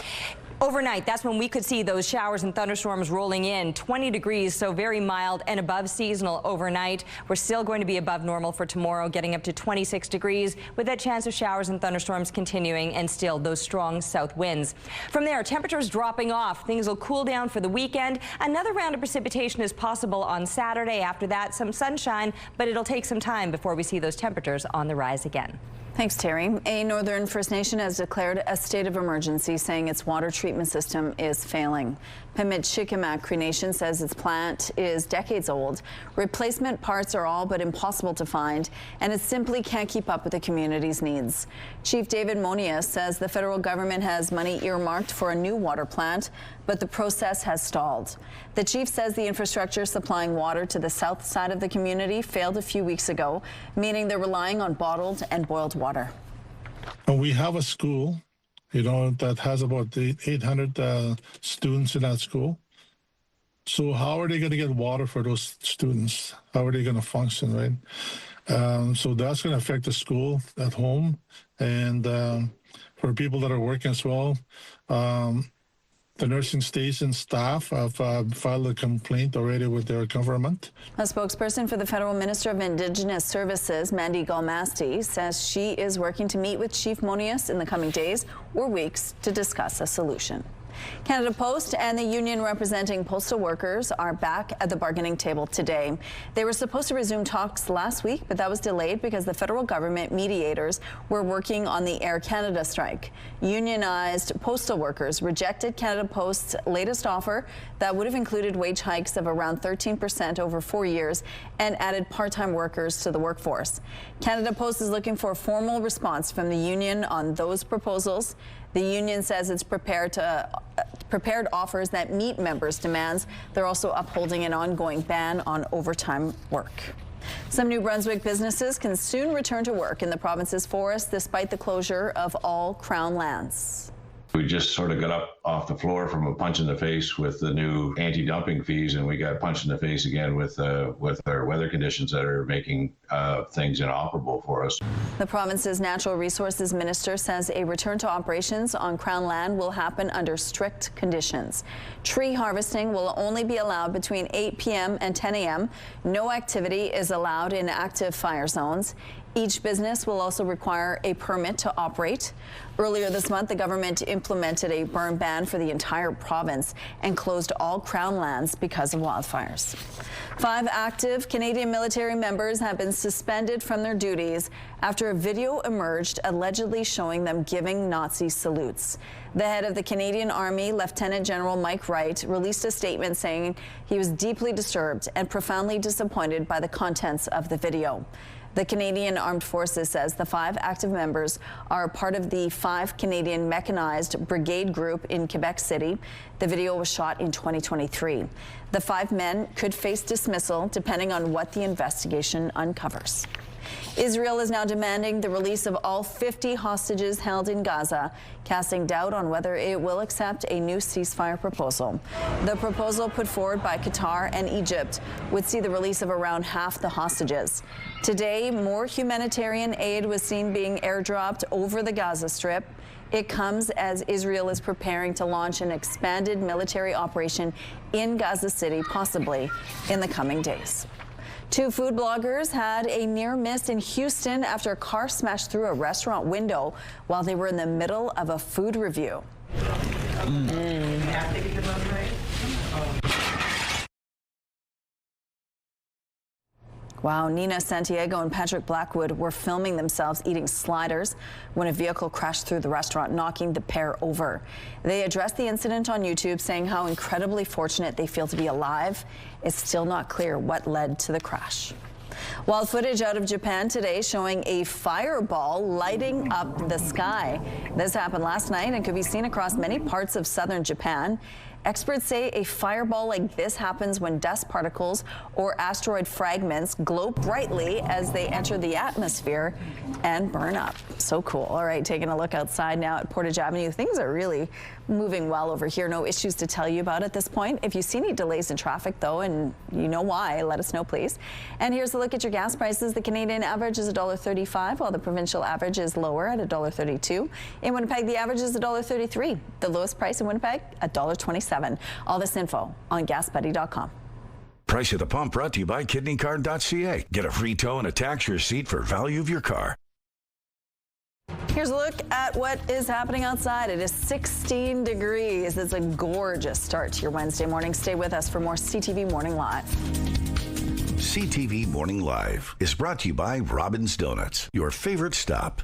Overnight, that's when we could see those showers and thunderstorms rolling in. 20 degrees, so very mild and above seasonal overnight. We're still going to be above normal for tomorrow, getting up to 26 degrees with that chance of showers and thunderstorms continuing and still those strong south winds. From there, temperatures dropping off. Things will cool down for the weekend. Another round of precipitation is possible on Saturday. After that, some sunshine, but it'll take some time before we see those temperatures on the rise again. Thanks, Terry. A Northern First Nation has declared a state of emergency, saying its water treatment system is failing. Pimicikamak Cree Nation says its plant is decades old. Replacement parts are all but impossible to find, and it simply can't keep up with the community's needs. Chief David Monias says the federal government has money earmarked for a new water plant, but the process has stalled. The chief says the infrastructure supplying water to the south side of the community failed a few weeks ago, meaning they're relying on bottled and boiled water. We have a school, that has about 800 students in that school. So how are they going to get water for those students? How are they going to function, right? So that's going to affect the school at home, and for people that are working as well. The nursing station staff have filed a complaint already with their government. A spokesperson for the Federal Minister of Indigenous Services, Mandy Galmasti, says she is working to meet with Chief Monias in the coming days or weeks to discuss a solution. Canada Post and the union representing postal workers are back at the bargaining table today. They were supposed to resume talks last week, but that was delayed because the federal government mediators were working on the Air Canada strike. Unionized postal workers rejected Canada Post's latest offer that would have included wage hikes of around 13% over 4 years and added part-time workers to the workforce. Canada Post is looking for a formal response from the union on those proposals. The union says it's prepared offers that meet members' demands. They're also upholding an ongoing ban on overtime work. Some New Brunswick businesses can soon return to work in the province's forests despite the closure of all Crown lands. We just sort of got up off the floor from a punch in the face with the new anti-dumping fees, and we got punched in the face again with our weather conditions that are making things inoperable for us. The province's Natural Resources Minister says a return to operations on Crown land will happen under strict conditions. Tree harvesting will only be allowed between 8 p.m. and 10 a.m. No activity is allowed in active fire zones. Each business will also require a permit to operate. Earlier this month, the government implemented a burn ban for the entire province and closed all Crown lands because of wildfires. 5 active Canadian military members have been suspended from their duties after a video emerged allegedly showing them giving Nazi salutes. The head of the Canadian Army, Lieutenant General Mike Wright, released a statement saying he was deeply disturbed and profoundly disappointed by the contents of the video. The Canadian Armed Forces says the 5 active members are part of the 5 Canadian Mechanized Brigade Group in Quebec City. The video was shot in 2023. The 5 men could face dismissal depending on what the investigation uncovers. Israel is now demanding the release of all 50 hostages held in Gaza, casting doubt on whether it will accept a new ceasefire proposal. The proposal put forward by Qatar and Egypt would see the release of around half the hostages. Today, more humanitarian aid was seen being airdropped over the Gaza Strip. It comes as Israel is preparing to launch an expanded military operation in Gaza City, possibly in the coming days. 2 food bloggers had a near miss in Houston after a car smashed through a restaurant window while they were in the middle of a food review. Wow, Nina Santiago and Patrick Blackwood were filming themselves eating sliders when a vehicle crashed through the restaurant, knocking the pair over. They addressed the incident on YouTube, saying how incredibly fortunate they feel to be alive. It's still not clear what led to the crash. Wild footage out of Japan today showing a fireball lighting up the sky. This happened last night and could be seen across many parts of southern Japan. Experts say a fireball like this happens when dust particles or asteroid fragments glow brightly as they enter the atmosphere and burn up. So cool. All right, taking a look outside now at Portage Avenue. Things are really moving well over here. No issues to tell you about at this point. If you see any delays in traffic, though, and you know why, let us know, please. And here's a look at your gas prices. The Canadian average is $1.35, while the provincial average is lower at $1.32. In Winnipeg, the average is $1.33. The lowest price in Winnipeg, $1.27. All this info on gasbuddy.com. Price at the pump brought to you by kidneycard.ca. Get a free tow and a tax receipt for value of your car. Here's a look at what is happening outside. It is 16 degrees. It's a gorgeous start to your Wednesday morning. Stay with us for more CTV Morning Live. CTV Morning Live is brought to you by Robin's Donuts, your favorite stop.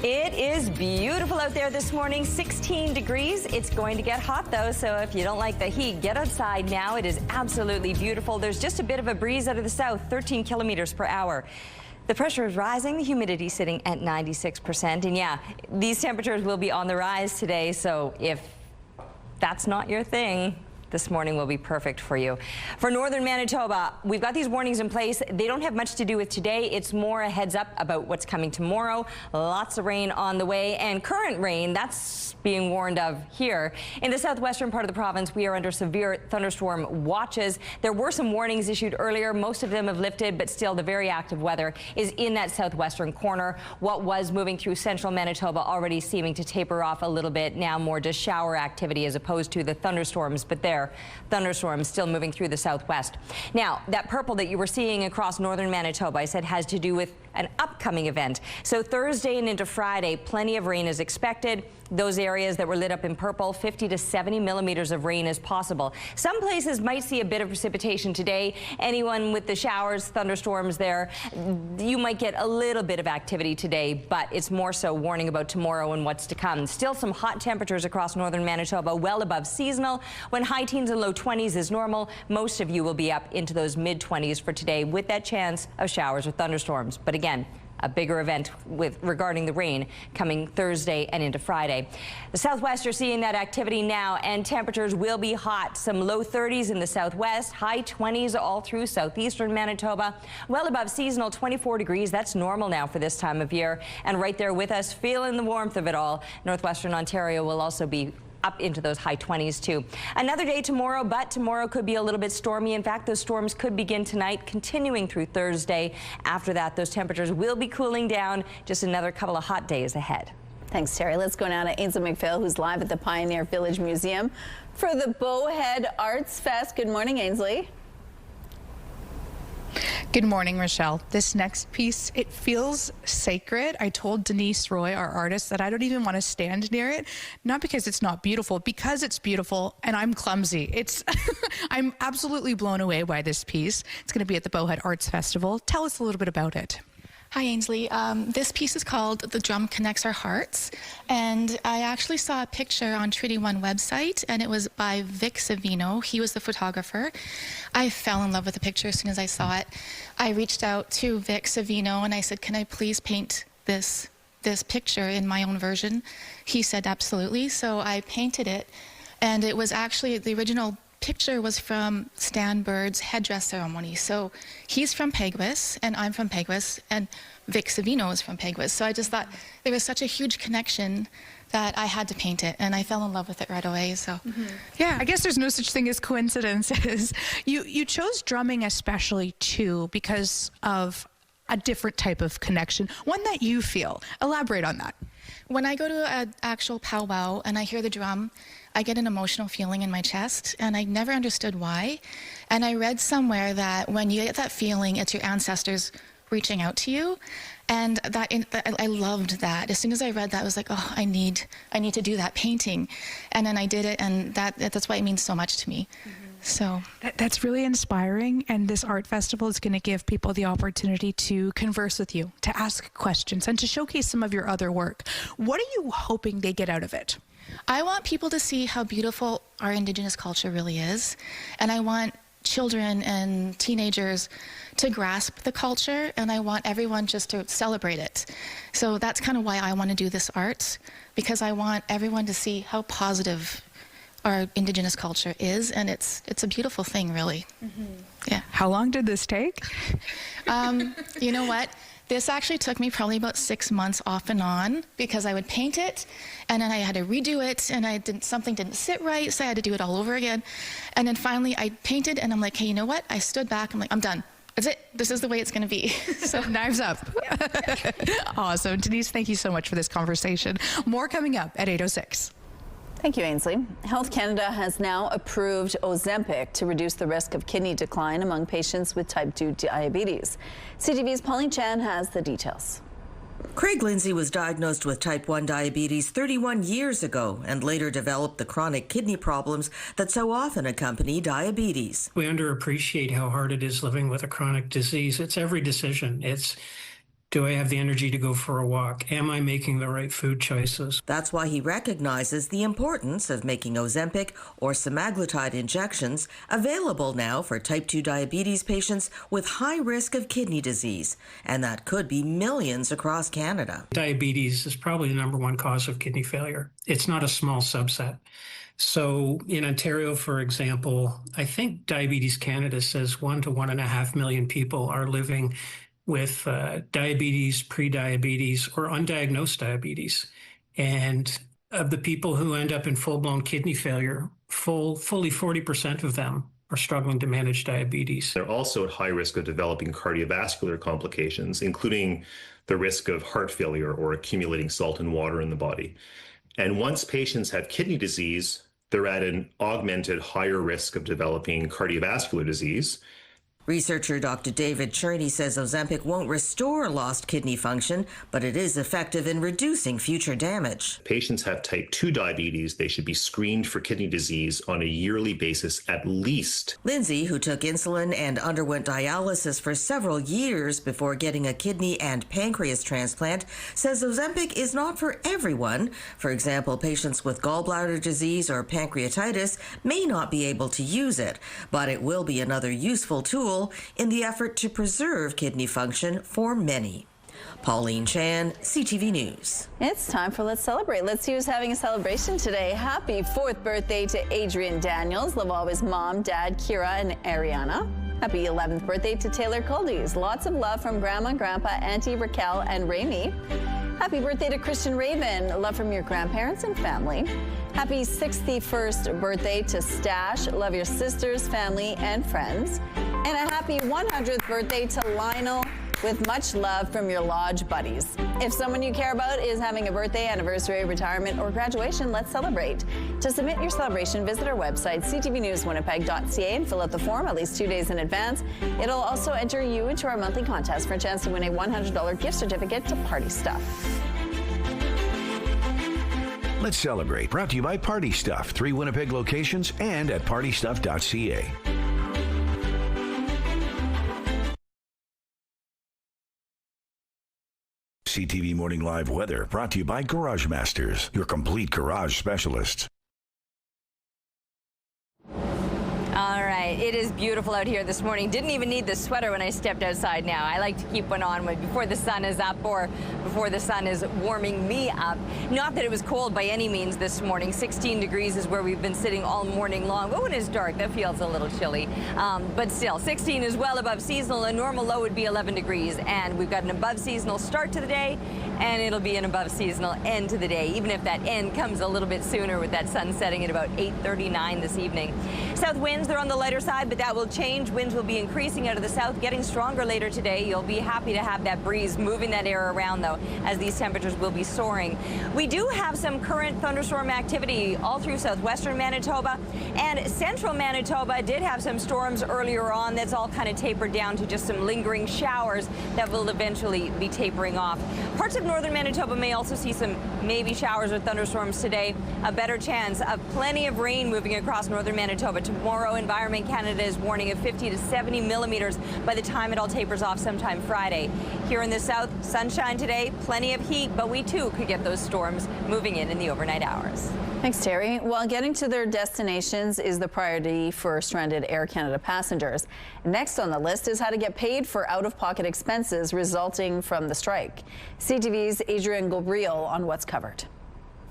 It is beautiful out there this morning, 16 degrees. It's going to get hot though, so if you don't like the heat, get outside now. It is absolutely beautiful. There's just a bit of a breeze out of the south, 13 kilometers per hour. The pressure is rising, the humidity sitting at 96%. And yeah, these temperatures will be on the rise today, so if that's not your thing, this morning will be perfect for you. For northern Manitoba, we've got these warnings in place. They don't have much to do with today. It's more a heads up about what's coming tomorrow. Lots of rain on the way, and current rain, that's being warned of here. In the southwestern part of the province, we are under severe thunderstorm watches. There were some warnings issued earlier. Most of them have lifted, but still the very active weather is in that southwestern corner. What was moving through central Manitoba already seeming to taper off a little bit. Now more just shower activity as opposed to the thunderstorms, but thunderstorms still moving through the southwest. Now, that purple that you were seeing across northern Manitoba, I said, has to do with an upcoming event. So Thursday and into Friday, plenty of rain is expected. Those areas that were lit up in purple, 50 to 70 millimeters of rain is possible. Some places might see a bit of precipitation today. Anyone with the showers, thunderstorms there, you might get a little bit of activity today, but it's more so warning about tomorrow and what's to come. Still some hot temperatures across northern Manitoba, well above seasonal. When high teens and low 20s is normal, most of you will be up into those mid 20s for today with that chance of showers or thunderstorms. But again, a bigger event regarding the rain coming Thursday and into Friday. The southwest, you're seeing that activity now, and temperatures will be hot. Some low 30s in the southwest, high 20s all through southeastern Manitoba. Well above seasonal, 24 degrees. That's normal now for this time of year. And right there with us, feeling the warmth of it all, northwestern Ontario will also be up into those high 20s too. Another day tomorrow, but tomorrow could be a little bit stormy. In fact, those storms could begin tonight, continuing through Thursday. After that, those temperatures will be cooling down. Just another couple of hot days ahead. Thanks, Terry. Let's go now to Ainsley McPhail, who's live at the Pioneer Village Museum for the Bowhead Arts Fest. Good morning, Ainsley. Good morning, Rochelle. This next piece, it feels sacred. I told Denise Roy, our artist, that I don't even want to stand near it, not because it's not beautiful, because it's beautiful and I'm clumsy. I'm absolutely blown away by this piece. It's going to be at the Bowhead Arts Festival. Tell us a little bit about it. Hi, Ainsley. This piece is called The Drum Connects Our Hearts, and I actually saw a picture on Treaty One website, and it was by Vic Savino. He was the photographer. I fell in love with the picture as soon as I saw it. I reached out to Vic Savino, and I said, can I please paint this picture in my own version? He said, absolutely. So I painted it, and it was actually the original picture was from Stan Bird's headdress ceremony. So he's from Peguis, and I'm from Peguis, and Vic Savino is from Peguis. So I just thought there was such a huge connection that I had to paint it, and I fell in love with it right away. So yeah, I guess there's no such thing as coincidences. You chose drumming especially too because of a different type of connection, one that you feel. Elaborate on that. When I go to an actual powwow and I hear the drum, I get an emotional feeling in my chest, and I never understood why. And I read somewhere that when you get that feeling, it's your ancestors reaching out to you. And I loved that. As soon as I read that, I was like, oh, I need to do that painting. And then I did it, and that's why it means so much to me. So that's really inspiring, and this art festival is going to give people the opportunity to converse with you, to ask questions, and to showcase some of your other work. What are you hoping they get out of it? I want people to see how beautiful our Indigenous culture really is, and I want children and teenagers to grasp the culture, and I want everyone just to celebrate it. So that's kind of why I want to do this art, because I want everyone to see how positive our Indigenous culture is, and it's a beautiful thing, really. Yeah. How long did this take? You know what? This actually took me probably about 6 months off and on, because I would paint it and then I had to redo it, and something didn't sit right, so I had to do it all over again. And then finally I painted and I'm like, hey, you know what? I stood back, I'm like, I'm done. That's it. This is the way it's going to be. So knives up. Awesome. Denise, thank you so much for this conversation. More coming up at 8:06. Thank you, Ainsley. Health Canada has now approved Ozempic to reduce the risk of kidney decline among patients with type 2 diabetes. CTV's Pauline Chan has the details. Craig Lindsay was diagnosed with type 1 diabetes 31 years ago and later developed the chronic kidney problems that so often accompany diabetes. We underappreciate how hard it is living with a chronic disease. It's every decision. It's, do I have the energy to go for a walk? Am I making the right food choices? That's why he recognizes the importance of making Ozempic or semaglutide injections available now for type 2 diabetes patients with high risk of kidney disease, and that could be millions across Canada. Diabetes is probably the #1 cause of kidney failure. It's not a small subset. So in Ontario, for example, I think Diabetes Canada says 1 to 1.5 million people are living with diabetes, pre-diabetes, or undiagnosed diabetes. And of the people who end up in full-blown kidney failure, fully 40% of them are struggling to manage diabetes. They're also at high risk of developing cardiovascular complications, including the risk of heart failure or accumulating salt and water in the body. And once patients have kidney disease, they're at an augmented higher risk of developing cardiovascular disease. Researcher Dr. David Cherney says Ozempic won't restore lost kidney function, but it is effective in reducing future damage. Patients have type 2 diabetes. They should be screened for kidney disease on a yearly basis at least. Lindsay, who took insulin and underwent dialysis for several years before getting a kidney and pancreas transplant, says Ozempic is not for everyone. For example, patients with gallbladder disease or pancreatitis may not be able to use it, but it will be another useful tool in the effort to preserve kidney function for many. Pauline Chan, CTV News. It's time for Let's Celebrate. Let's see who's having a celebration today. Happy 4th birthday to Adrian Daniels, Love Always mom, dad, Kira, and Ariana. Happy 11th birthday to Taylor Coldies. Lots of love from Grandma, Grandpa, Auntie Raquel, and Rami. Happy birthday to Christian Raven. Love from your grandparents and family. Happy 61st birthday to Stash. Love your sisters, family, and friends. And a happy 100th birthday to Lionel, with much love from your lodge buddies. If someone you care about is having a birthday, anniversary, retirement, or graduation, let's celebrate. To submit your celebration, visit our website, ctvnewswinnipeg.ca, and fill out the form at least 2 days in advance. It'll also enter you into our monthly contest for a chance to win a $100 gift certificate to Party Stuff. Let's Celebrate, brought to you by Party Stuff, 3 Winnipeg locations and at partystuff.ca. CTV Morning Live Weather, brought to you by Garage Masters, your complete garage specialists. All right, it is beautiful out here this morning. Didn't even need the sweater when I stepped outside now. I like to keep one on before the sun is up or before the sun is warming me up. Not that it was cold by any means this morning. 16 degrees is where we've been sitting all morning long. Oh, it is dark. That feels a little chilly. But still, 16 is well above seasonal. A normal low would be 11 degrees. And we've got an above seasonal start to the day, and it'll be an above seasonal end to the day, even if that end comes a little bit sooner with that sun setting at about 8:39 this evening. South winds, they're on the lighter side, but that will change. Winds will be increasing out of the south, getting stronger later today. You'll be happy to have that breeze moving that air around, though, as these temperatures will be soaring. We do have some current thunderstorm activity all through southwestern Manitoba, and central Manitoba did have some storms earlier on. That's all kind of tapered down to just some lingering showers that will eventually be tapering off. Parts of northern Manitoba may also see some maybe showers or thunderstorms today. A better chance of plenty of rain moving across northern Manitoba. Tomorrow, Environment Canada Canada is warning of 50 to 70 millimeters by the time it all tapers off sometime Friday. Here in the south, sunshine today, plenty of heat, but we too could get those storms moving in the overnight hours. Thanks, Terry. While getting to their destinations is the priority for stranded Air Canada passengers. Next on the list is how to get paid for out-of-pocket expenses resulting from the strike. CTV's Adrian Gabriel on what's covered.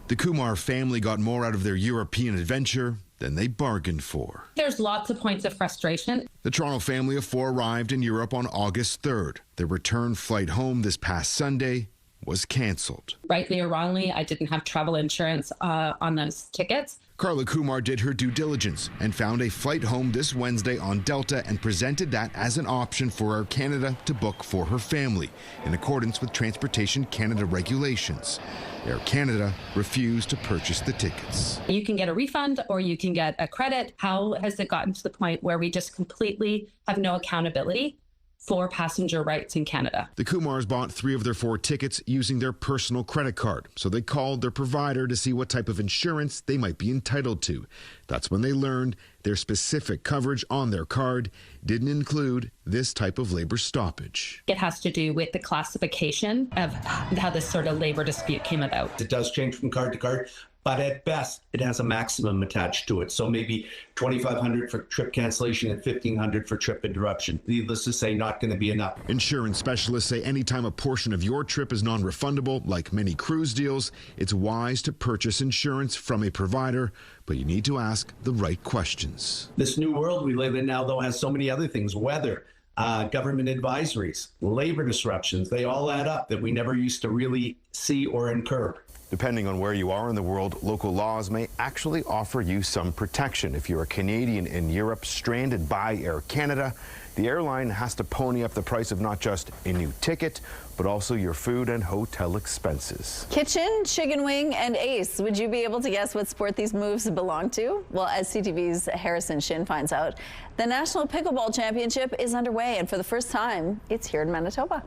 The Kumar family got more out of their European adventure than they bargained for. There's lots of points of frustration. The Toronto family of four arrived in Europe on August 3rd. Their return flight home this past Sunday was cancelled. Rightly or wrongly, I didn't have travel insurance on those tickets. Carla Kumar did her due diligence and found a flight home this Wednesday on Delta and presented that as an option for Air Canada to book for her family, in accordance with Transportation Canada regulations. Air Canada refused to purchase the tickets. You can get a refund or you can get a credit. How has it gotten to the point where we just completely have no accountability for passenger rights in Canada? The Kumars bought 3 of their 4 tickets using their personal credit card, so they called their provider to see what type of insurance they might be entitled to. That's when they learned their specific coverage on their card didn't include this type of labor stoppage. It has to do with the classification of how this sort of labor dispute came about. It does change from card to card, but at best, it has a maximum attached to it. So maybe $2,500 for trip cancellation and $1,500 for trip interruption. Needless to say, not going to be enough. Insurance specialists say anytime a portion of your trip is non-refundable, like many cruise deals, it's wise to purchase insurance from a provider, but you need to ask the right questions. This new world we live in now, though, has so many other things: weather, government advisories, labor disruptions. They all add up that we never used to really see or incur. Depending on where you are in the world, local laws may actually offer you some protection. If you're a Canadian in Europe stranded by Air Canada, the airline has to pony up the price of not just a new ticket, but also your food and hotel expenses. Kitchen, chicken wing, and ace. Would you be able to guess what sport these moves belong to? Well, as CTV's Harrison Shin finds out, the National Pickleball Championship is underway, and for the first time, it's here in Manitoba.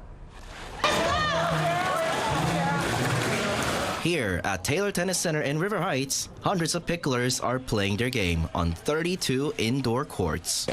Here at Taylor Tennis Center in River Heights, hundreds of picklers are playing their game on 32 indoor courts.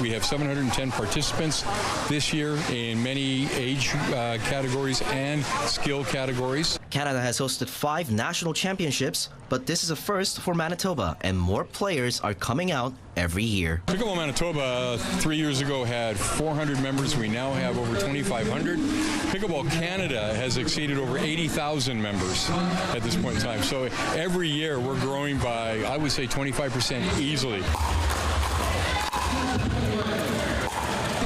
We have 710 participants this year in many age categories and skill categories. Canada has hosted 5 national championships, but this is a first for Manitoba, and more players are coming out every year. Pickleball Manitoba 3 years ago had 400 members. We now have over 2,500. Pickleball Canada has exceeded over 80,000 members at this point in time. So every year we're growing by, I would say, 25% easily.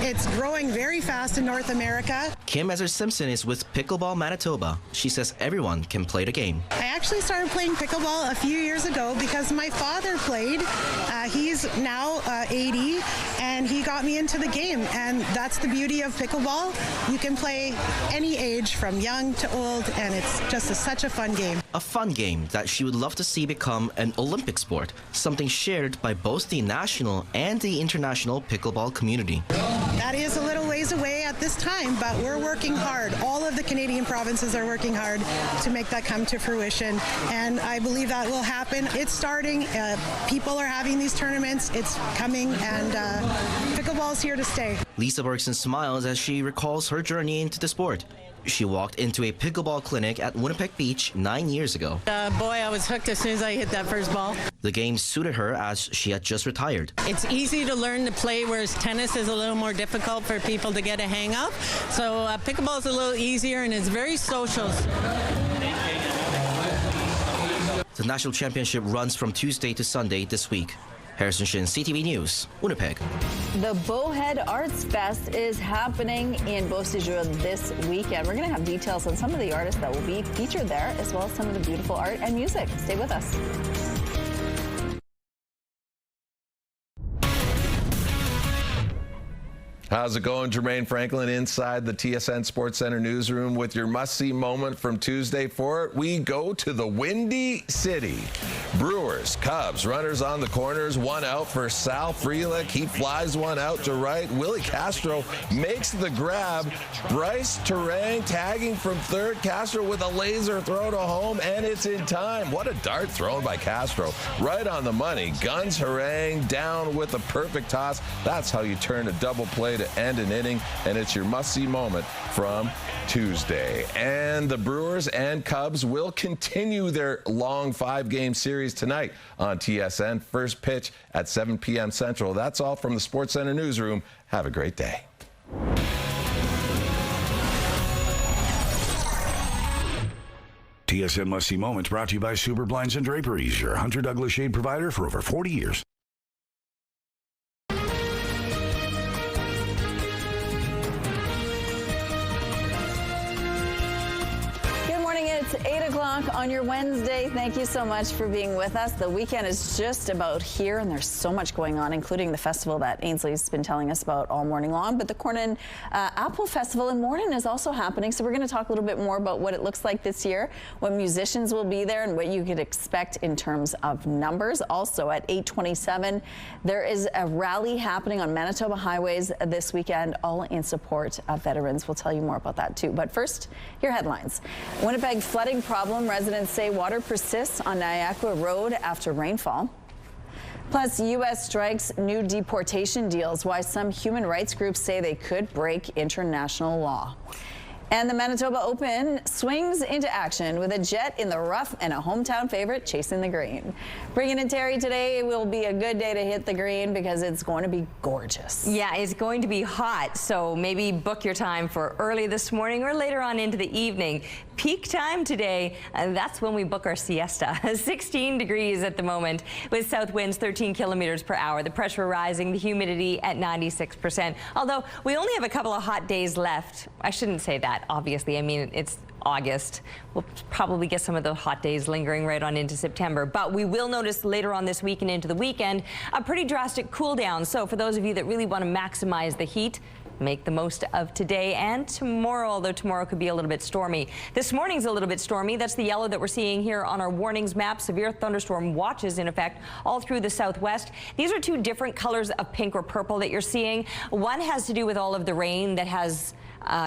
It's growing very fast in North America. Kim Ezer-Simpson is with Pickleball Manitoba. She says everyone can play the game. I actually started playing pickleball a few years ago because my father played. He's now 80, and he got me into the game. And that's the beauty of pickleball. You can play any age from young to old, and it's just such a fun game. A fun game that she would love to see become an Olympic sport, something shared by both the national and the international pickleball community. That is a little ways away at this time, but we're working hard. All of the Canadian provinces are working hard to make that come to fruition, and I believe that will happen. It's starting. People are having these tournaments. It's coming, and pickleball is here to stay. Lisa Bergson smiles as she recalls her journey into the sport. She walked into a pickleball clinic at Winnipeg Beach 9 years ago. Boy, I was hooked as soon as I hit that first ball. The game suited her as she had just retired. It's easy to learn to play, whereas tennis is a little more difficult for people to get a hang of. So pickleball is a little easier, and it's very social. The national championship runs from Tuesday to Sunday this week. Harrison Shin, CTV News, Winnipeg. The Bowhead Arts Fest is happening in Beausejour this weekend. We're going to have details on some of the artists that will be featured there, as well as some of the beautiful art and music. Stay with us. How's it going? Jermaine Franklin inside the TSN Sports Center newsroom with your must-see moment from Tuesday. For it, we go to the Windy City. Brewers Brewers. Cubs, runners on the corners, one out for Sal Frelick. He flies one out to right. Willie Castro makes the grab. Bryce Terang tagging from third. Castro with a laser throw to home, and it's in time. What a dart thrown by Castro. Right on the money. Guns Harang down with a perfect toss. That's how you turn a double play to end an inning, and it's your must-see moment from Tuesday. And the Brewers and Cubs will continue their long 5-game series tonight on TSN. First pitch at 7 p.m. Central. That's all from the Sports Center newsroom. Have a great day. TSN Must See Moments brought to you by Super Blinds and Draperies, your Hunter Douglas shade provider for over 40 years. It's 8 o'clock on your Wednesday. Thank you so much for being with us. The weekend is just about here, and there's so much going on, including the festival that Ainsley's been telling us about all morning long. But the Corn and Apple Festival in Morden is also happening, so we're going to talk a little bit more about what it looks like this year, what musicians will be there, and what you could expect in terms of numbers. Also at 8:27, there is a rally happening on Manitoba highways this weekend, all in support of veterans. We'll tell you more about that too. But first, your headlines. Winnipeg flooding problem. Residents say water persists on Niagara Road after rainfall. Plus, U.S. strikes new deportation deals, why some human rights groups say they could break international law. And the Manitoba Open swings into action with a jet in the rough and a hometown favorite chasing the green. Bringing in Terry today, it will be a good day to hit the green because it's going to be gorgeous. Yeah, it's going to be hot, so maybe book your time for early this morning or later on into the evening. Peak time today, that's when we book our siesta. 16 degrees at the moment with south winds 13 kilometers per hour. The pressure rising, the humidity at 96%. Although we only have a couple of hot days left. I shouldn't say that, obviously. I mean, it's August. We'll probably get some of the hot days lingering right on into September. But we will notice later on this week and into the weekend a pretty drastic cool down. So for those of you that really want to maximize the heat, make the most of today and tomorrow, although tomorrow could be a little bit stormy. This morning's a little bit stormy. That's the yellow that we're seeing here on our warnings map. Severe thunderstorm watches in effect all through the southwest. These are two different colors of pink or purple that you're seeing. One has to do with all of the rain that has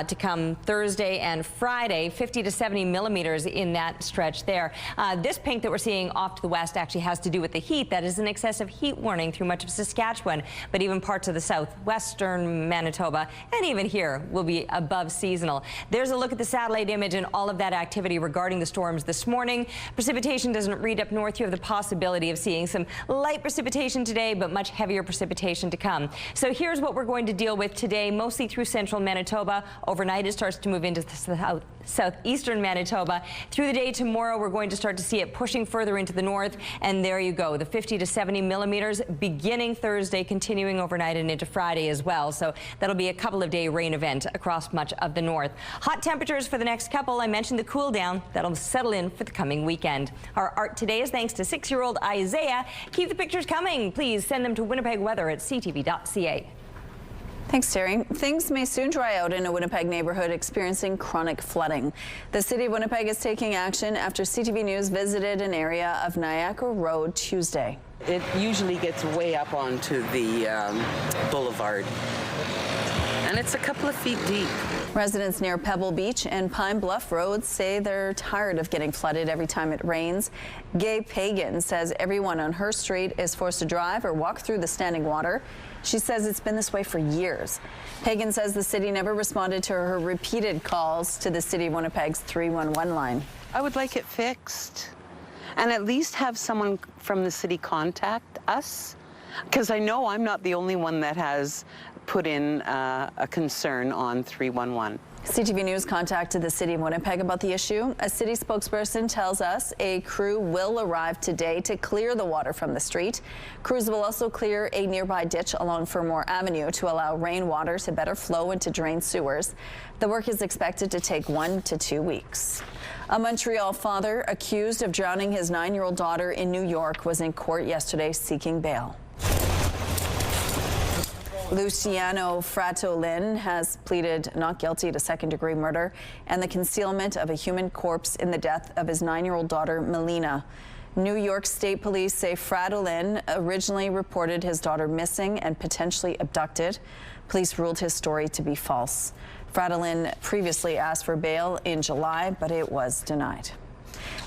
to come Thursday and Friday, 50 to 70 millimeters in that stretch there. This pink that we're seeing off to the west actually has to do with the heat. That is an excessive heat warning through much of Saskatchewan, but even parts of the southwestern Manitoba and even here will be above seasonal. There's a look at the satellite image and all of that activity regarding the storms this morning. Precipitation doesn't read up north. You have the possibility of seeing some light precipitation today, but much heavier precipitation to come. So here's what we're going to deal with today, mostly through central Manitoba. Overnight, it starts to move into the southeastern Manitoba. Through the day tomorrow, we're going to start to see it pushing further into the north. And there you go, the 50 to 70 millimeters beginning Thursday, continuing overnight and into Friday as well. So that'll be a couple of day rain event across much of the north. Hot temperatures for the next couple. I mentioned the cool down. That'll settle in for the coming weekend. Our art today is thanks to 6-year-old Isaiah. Keep the pictures coming. Please send them to winnipegweather@ctv.ca. Thanks, Terry. Things may soon dry out in a Winnipeg neighborhood experiencing chronic flooding. The city of Winnipeg is taking action after CTV News visited an area of Niagara Road Tuesday. It usually gets way up onto the boulevard, and it's a couple of feet deep. Residents near Pebble Beach and Pine Bluff roads say they're tired of getting flooded every time it rains. Gay Pagan says everyone on her street is forced to drive or walk through the standing water. She says it's been this way for years. Pagan says the city never responded to her repeated calls to the City of Winnipeg's 311 line. I would like it fixed, and at least have someone from the city contact us, because I know I'm not the only one that has put in a concern on 311. CTV News contacted the City of Winnipeg about the issue. A city spokesperson tells us a crew will arrive today to clear the water from the street. Crews will also clear a nearby ditch along Fermor Avenue to allow rainwater to better flow into drained sewers. The work is expected to take 1 to 2 weeks. A Montreal father accused of drowning his 9-year-old daughter in New York was in court yesterday seeking bail. Luciano Fratolin has pleaded not guilty to second-degree murder and the concealment of a human corpse in the death of his 9-year-old daughter, Melina. New York State Police say Fridolin originally reported his daughter missing and potentially abducted. Police ruled his story to be false. Fridolin previously asked for bail in July, but it was denied.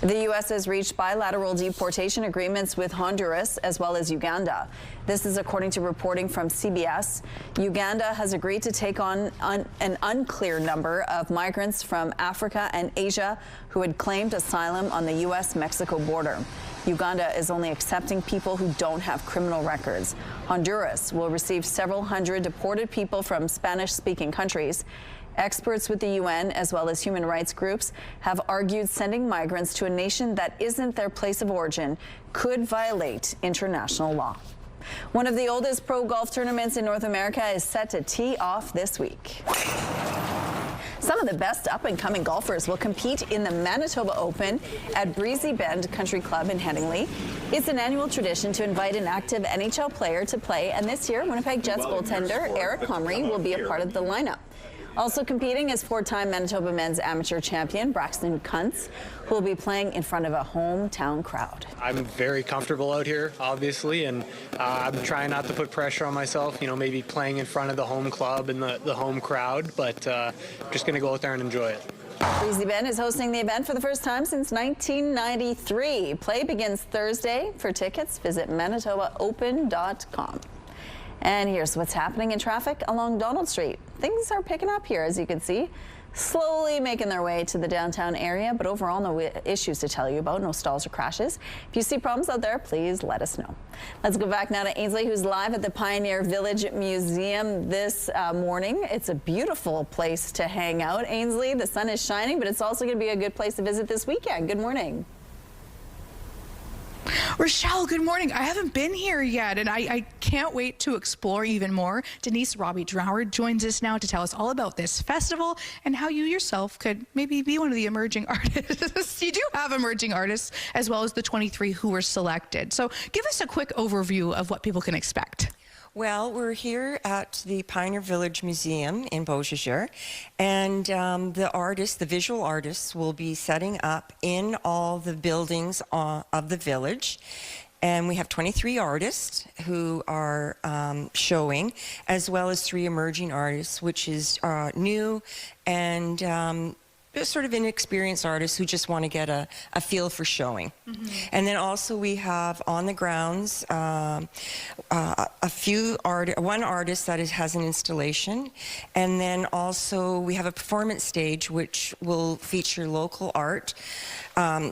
The U.S. has reached bilateral deportation agreements with Honduras as well as Uganda. This is according to reporting from CBS. Uganda has agreed to take on an unclear number of migrants from Africa and Asia who had claimed asylum on the U.S.-Mexico border. Uganda is only accepting people who don't have criminal records. Honduras will receive several hundred deported people from Spanish-speaking countries. Experts with the UN, as well as human rights groups, have argued sending migrants to a nation that isn't their place of origin could violate international law. One of the oldest pro golf tournaments in North America is set to tee off this week. Some of the best up-and-coming golfers will compete in the Manitoba Open at Breezy Bend Country Club in Headingley. It's an annual tradition to invite an active NHL player to play, and this year, Winnipeg Jets goaltender Eric Comrie will be a part of the lineup. Also competing is four-time Manitoba men's amateur champion Braxton Kuntz, who will be playing in front of a hometown crowd. I'm very comfortable out here, obviously, and I'm trying not to put pressure on myself, maybe playing in front of the home club and the home crowd, but I'm just going to go out there and enjoy it. Breezy Bend is hosting the event for the first time since 1993. Play begins Thursday. For tickets, visit manitobaopen.com. And here's what's happening in traffic along Donald Street. Things are picking up here, as you can see, slowly making their way to the downtown area, but overall no issues to tell you about, no stalls or crashes. If you see problems out there, please let us know. Let's go back now to Ainsley, who's live at the Pioneer Village Museum this morning. It's a beautiful place to hang out, Ainsley. The sun is shining, but it's also going to be a good place to visit this weekend. Good morning. Rochelle, good morning. I haven't been here yet, and I can't wait to explore even more. Denise Robbie Drought joins us now to tell us all about this festival and how you yourself could maybe be one of the emerging artists. You do have emerging artists, as well as the 23 who were selected. So give us a quick overview of what people can expect. Well, we're here at the Pioneer Village Museum in Beausejour, and the visual artists will be setting up in all the buildings of the village. And we have 23 artists who are showing, as well as 3 emerging artists, which is new and sort of inexperienced artists who just want to get a feel for showing. Mm-hmm. And then also we have on the grounds one artist that has an installation, and then also we have a performance stage which will feature local art,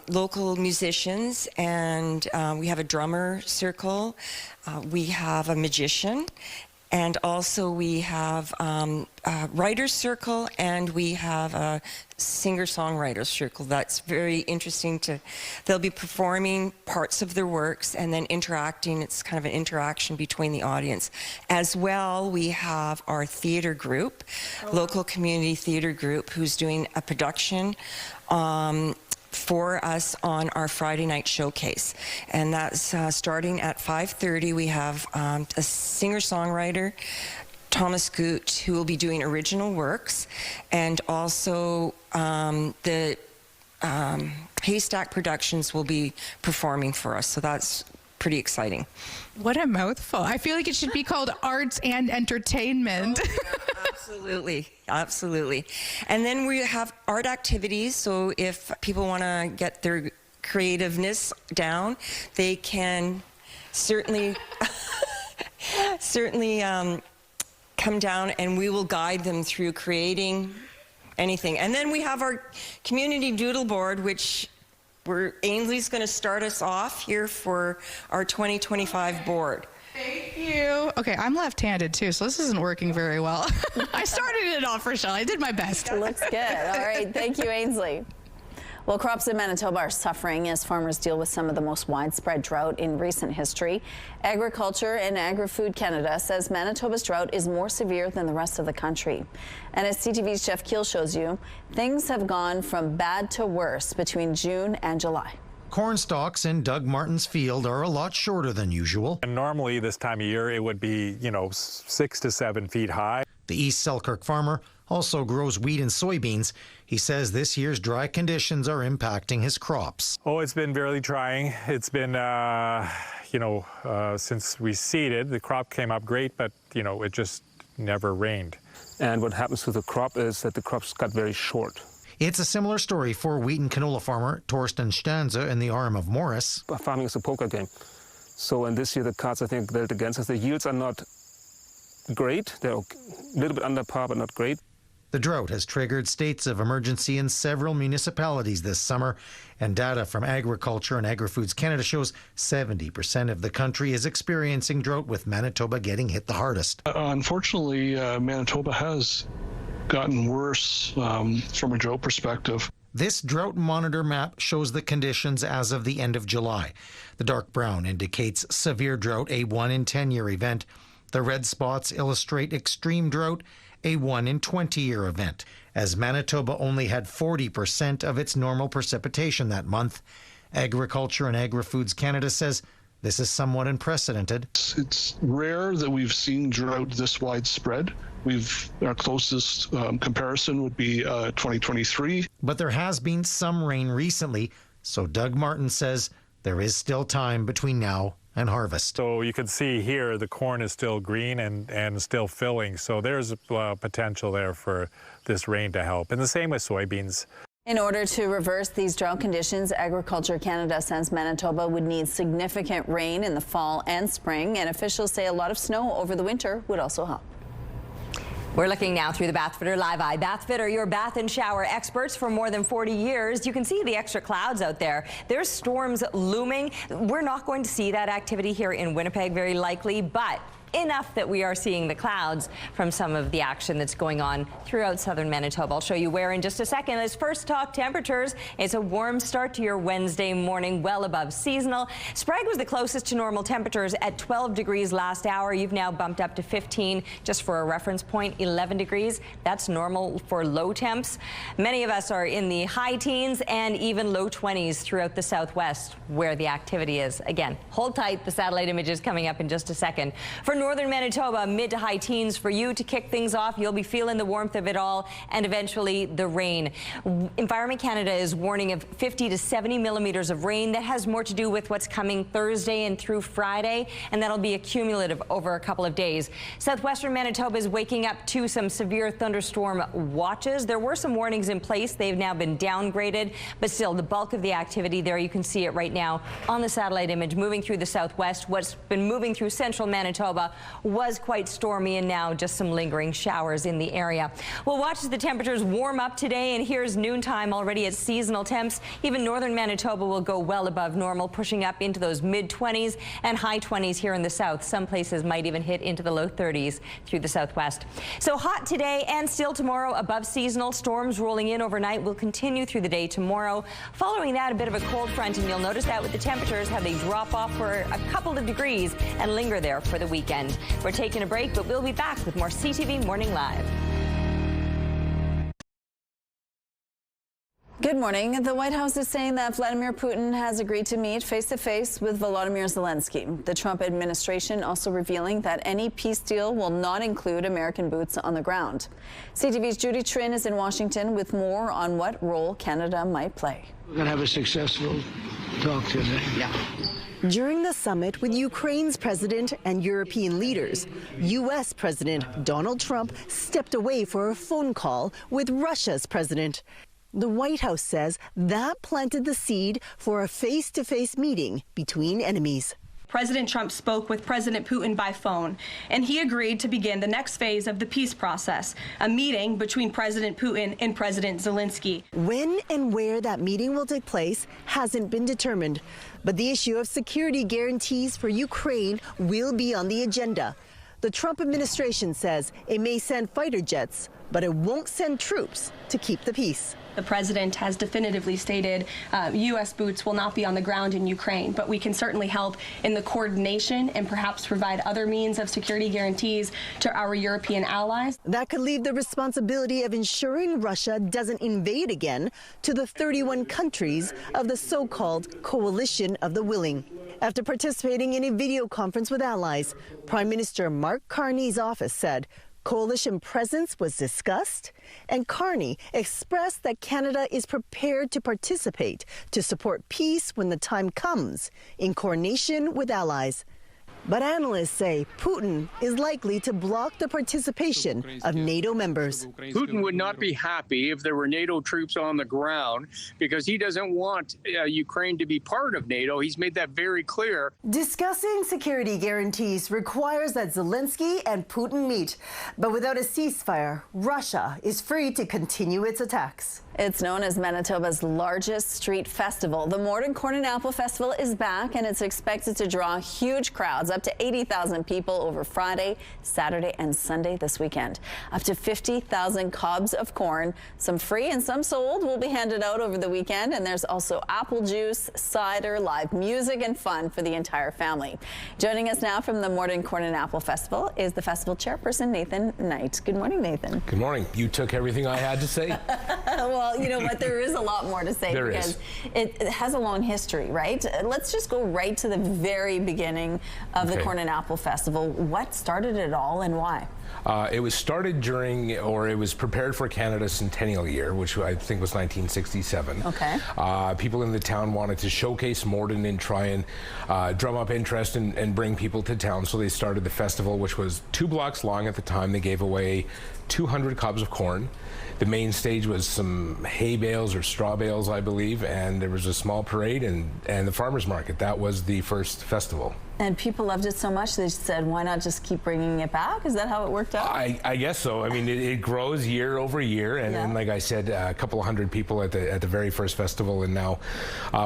local musicians, and we have a drummer circle, we have a magician, and also we have a writer's circle, and we have a singer-songwriter's circle. That's very interesting. They'll be performing parts of their works and then interacting. It's kind of an interaction between the audience. As well, we have our theater group, local community theater group, who's doing a production for us on our Friday night showcase, and that's starting at 5:30. We have a singer-songwriter, Thomas Goot, who will be doing original works, and also the Haystack Productions will be performing for us, so that's pretty exciting. What a mouthful. I feel like it should be called Arts and Entertainment. Absolutely, absolutely. And then we have art activities, so if people want to get their creativeness down, they can certainly come down, and we will guide them through creating anything. And then we have our community doodle board, which Ainsley's going to start us off here for our 2025 board. Thank you. Okay, I'm left-handed too, so this isn't working very well. I started it off, Rochelle. I did my best. Looks good. All right, thank you, Ainsley. Well, crops in Manitoba are suffering as farmers deal with some of the most widespread drought in recent history. Agriculture and Agri-Food Canada says Manitoba's drought is more severe than the rest of the country. And as CTV's Jeff Keel shows you, things have gone from bad to worse between June and July. Corn stalks in Doug Martin's field are a lot shorter than usual. And normally this time of year it would be, 6 to 7 feet high. The East Selkirk farmer also grows wheat and soybeans. He says this year's dry conditions are impacting his crops. Oh, it's been very trying. It's been, since we seeded, the crop came up great, but, it just never rained. And what happens to the crop is that the crops got very short. It's a similar story for wheat and canola farmer Torsten Stanze in the arm of Morris. Farming is a poker game. So, and this year the cards, I think, dealt against us. The yields are not great. They're a little bit under par, but not great. The drought has triggered states of emergency in several municipalities this summer, and data from Agriculture and Agri-Foods Canada shows 70% of the country is experiencing drought, with Manitoba getting hit the hardest. Unfortunately, Manitoba has gotten worse from a drought perspective. This drought monitor map shows the conditions as of the end of July. The dark brown indicates severe drought, a 1 in 10-year event. The red spots illustrate extreme drought, a 1 in 20-year event, as Manitoba only had 40% of its normal precipitation that month. Agriculture and Agri-Foods Canada says this is somewhat unprecedented. It's rare that we've seen drought this widespread. Our closest comparison would be 2023. But there has been some rain recently, so Doug Martin says there is still time between now and harvest. So you can see here the corn is still green and still filling, so there's potential there for this rain to help. And the same with soybeans. In order to reverse these drought conditions, Agriculture Canada says Manitoba would need significant rain in the fall and spring, and officials say a lot of snow over the winter would also help. We're looking now through the Bathfitter Live Eye. Bathfitter, your bath and shower experts for more than 40 years. You can see the extra clouds out there. There's storms looming. We're not going to see that activity here in Winnipeg, very likely, but enough that we are seeing the clouds from some of the action that's going on throughout southern Manitoba. I'll show you where in just a second. Let's first talk temperatures. It's a warm start to your Wednesday morning, well above seasonal. Sprague was the closest to normal temperatures at 12 degrees last hour. You've now bumped up to 15. Just for a reference point, 11 degrees. That's normal for low temps. Many of us are in the high teens and even low 20s throughout the southwest where the activity is. Again, hold tight. The satellite image is coming up in just a second. For northern Manitoba, mid to high teens for you to kick things off. You'll be feeling the warmth of it all and eventually the rain. Environment Canada is warning of 50 to 70 millimeters of rain. That has more to do with what's coming Thursday and through Friday, and that'll be accumulative over a couple of days. Southwestern Manitoba is waking up to some severe thunderstorm watches. There were some warnings in place. They've now been downgraded, but still the bulk of the activity there, you can see it right now on the satellite image moving through the southwest. What's been moving through central Manitoba was quite stormy, and now just some lingering showers in the area. We'll watch as the temperatures warm up today, and here's noontime already at seasonal temps. Even northern Manitoba will go well above normal, pushing up into those mid-20s and high 20s here in the south. Some places might even hit into the low 30s through the southwest. So hot today and still tomorrow, above seasonal. Storms rolling in overnight will continue through the day tomorrow. Following that, a bit of a cold front, and you'll notice that with the temperatures, how they drop off for a couple of degrees and linger there for the weekend. We're taking a break, but we'll be back with more CTV Morning Live. Good morning. The White House is saying that Vladimir Putin has agreed to meet face-to-face with Volodymyr Zelensky. The Trump administration also revealing that any peace deal will not include American boots on the ground. CTV's Judy Trin is in Washington with more on what role Canada might play. We're going to have a successful talk today. Yeah. During the summit with Ukraine's president and European leaders, U.S. President Donald Trump stepped away for a phone call with Russia's president. The White House says that planted the seed for a face-to-face meeting between enemies. President Trump spoke with President Putin by phone, and he agreed to begin the next phase of the peace process, a meeting between President Putin and President Zelensky. When and where that meeting will take place hasn't been determined, but the issue of security guarantees for Ukraine will be on the agenda. The Trump administration says it may send fighter jets, but it won't send troops to keep the peace. The president has definitively stated U.S. boots will not be on the ground in Ukraine, but we can certainly help in the coordination and perhaps provide other means of security guarantees to our European allies. That could leave the responsibility of ensuring Russia doesn't invade again to the 31 countries of the so-called Coalition of the Willing. After participating in a video conference with allies, Prime Minister Mark Carney's office said Coalition presence was discussed, and Carney expressed that Canada is prepared to participate to support peace when the time comes, in coordination with allies. But analysts say Putin is likely to block the participation of NATO members. Putin would not be happy if there were NATO troops on the ground because he doesn't want Ukraine to be part of NATO. He's made that very clear. Discussing security guarantees requires that Zelensky and Putin meet. But without a ceasefire, Russia is free to continue its attacks. It's known as Manitoba's largest street festival. The Morton Corn and Apple Festival is back, and it's expected to draw huge crowds, up to 80,000 people over Friday, Saturday, and Sunday this weekend. Up to 50,000 cobs of corn, some free and some sold, will be handed out over the weekend. And there's also apple juice, cider, live music, and fun for the entire family. Joining us now from the Morton Corn and Apple Festival is the festival chairperson, Nathan Knight. Good morning, Nathan. Good morning. You took everything I had to say. Well, you know what? There is a lot more to say because it has a long history, right? Let's just go right to the very beginning of the Corn and Apple Festival. What started it all and why? It was started during, or it was prepared for Canada's centennial year, which I think was 1967. Okay. People in the town wanted to showcase Morton and try and drum up interest and bring people to town. So they started the festival, which was 2 blocks long at the time. They gave away 200 cobs of corn. The main stage was some hay bales or straw bales, I believe, and there was a small parade and the farmers market. That was the first festival. And people loved it so much they said, why not just keep bringing it back? Is that how it worked out? I guess so. I mean, it grows year over year, and like I said, a couple of hundred people at the very first festival, and now,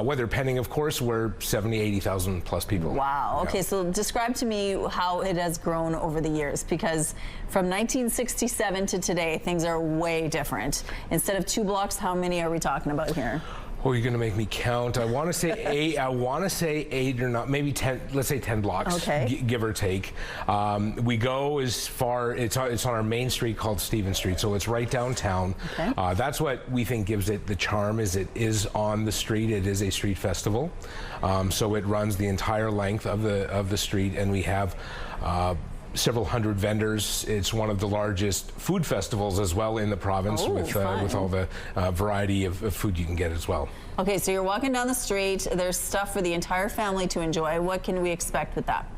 weather pending, of course, we're 70, 80,000 plus people. Wow. Okay, so describe to me how it has grown over the years, because from 1967 to today, things are way different. Instead of 2 blocks, how many are we talking about here? Oh, you're going to make me count. I want to say 8. I want to say 8 or not, maybe 10. Let's say 10 blocks, give or take. We go as far. It's on our main street called Stephen Street, so it's right downtown. Okay. That's what we think gives it the charm. Is it is on the street. It is a street festival, so it runs the entire length of the street, and we have several hundred vendors. It's one of the largest food festivals as well in the province, with all the variety of food you can get as well. Okay, so you're walking down the street. There's stuff for the entire family to enjoy. What can we expect with that?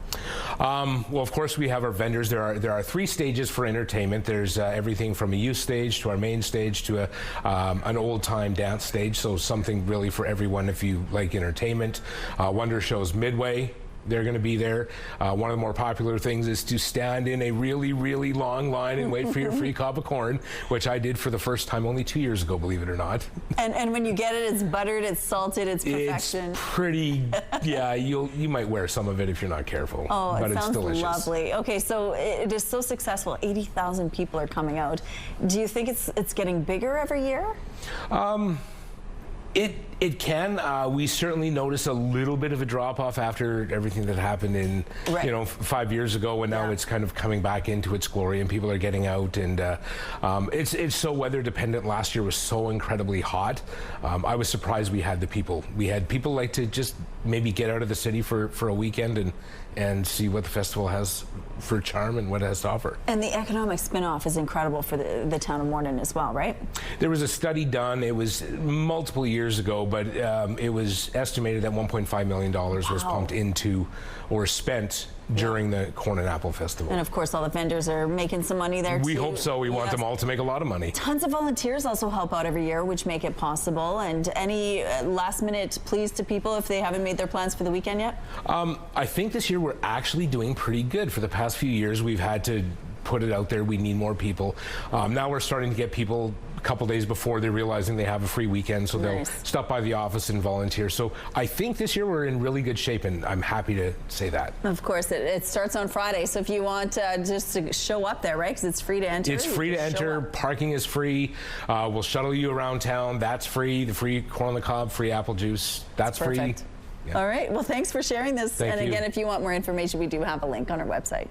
Well, of course, we have our vendors. There are 3 stages for entertainment. There's everything from a youth stage to our main stage to an old-time dance stage, so something really for everyone if you like entertainment. Wonder shows midway. They're going to be there. One of the more popular things is to stand in a really, really long line and wait for your free cob of corn, which I did for the first time only 2 years ago, believe it or not. And when you get it, it's buttered, it's salted, it's perfection. It's pretty, yeah, you might wear some of it if you're not careful. Oh, but it it's sounds delicious. Lovely. Okay, so it is so successful. 80,000 people are coming out. Do you think it's getting bigger every year? It can. We certainly noticed a little bit of a drop off after everything that happened in, 5 years ago, and now it's kind of coming back into its glory, and people are getting out, and it's so weather dependent. Last year was so incredibly hot. I was surprised we had the people. We had people like to just maybe get out of the city for a weekend and see what the festival has for charm and what it has to offer. And the economic spin-off is incredible for the town of Morton as well, right? There was a study done, it was multiple years ago, but it was estimated that $1.5 million was pumped into or spent during the Corn and Apple Festival. And of course, all the vendors are making some money there too. We hope so. We want them all to make a lot of money. Tons of volunteers also help out every year, which make it possible. And any last minute pleas to people if they haven't made their plans for the weekend yet? I think this year we're actually doing pretty good. For the past few years, we've had to put it out there. We need more people. Now we're starting to get people a couple days before they're realizing they have a free weekend, so they'll stop by the office and volunteer. So I think this year we're in really good shape, and I'm happy to say that. Of course, it starts on Friday, so if you want just to show up there, right, because it's free to enter. It's free to enter. Parking is free. We'll shuttle you around town. That's free. The free corn on the cob, free apple juice. That's free. Yeah. All right. Well, thanks for sharing this. Thank you. Again, if you want more information, we do have a link on our website.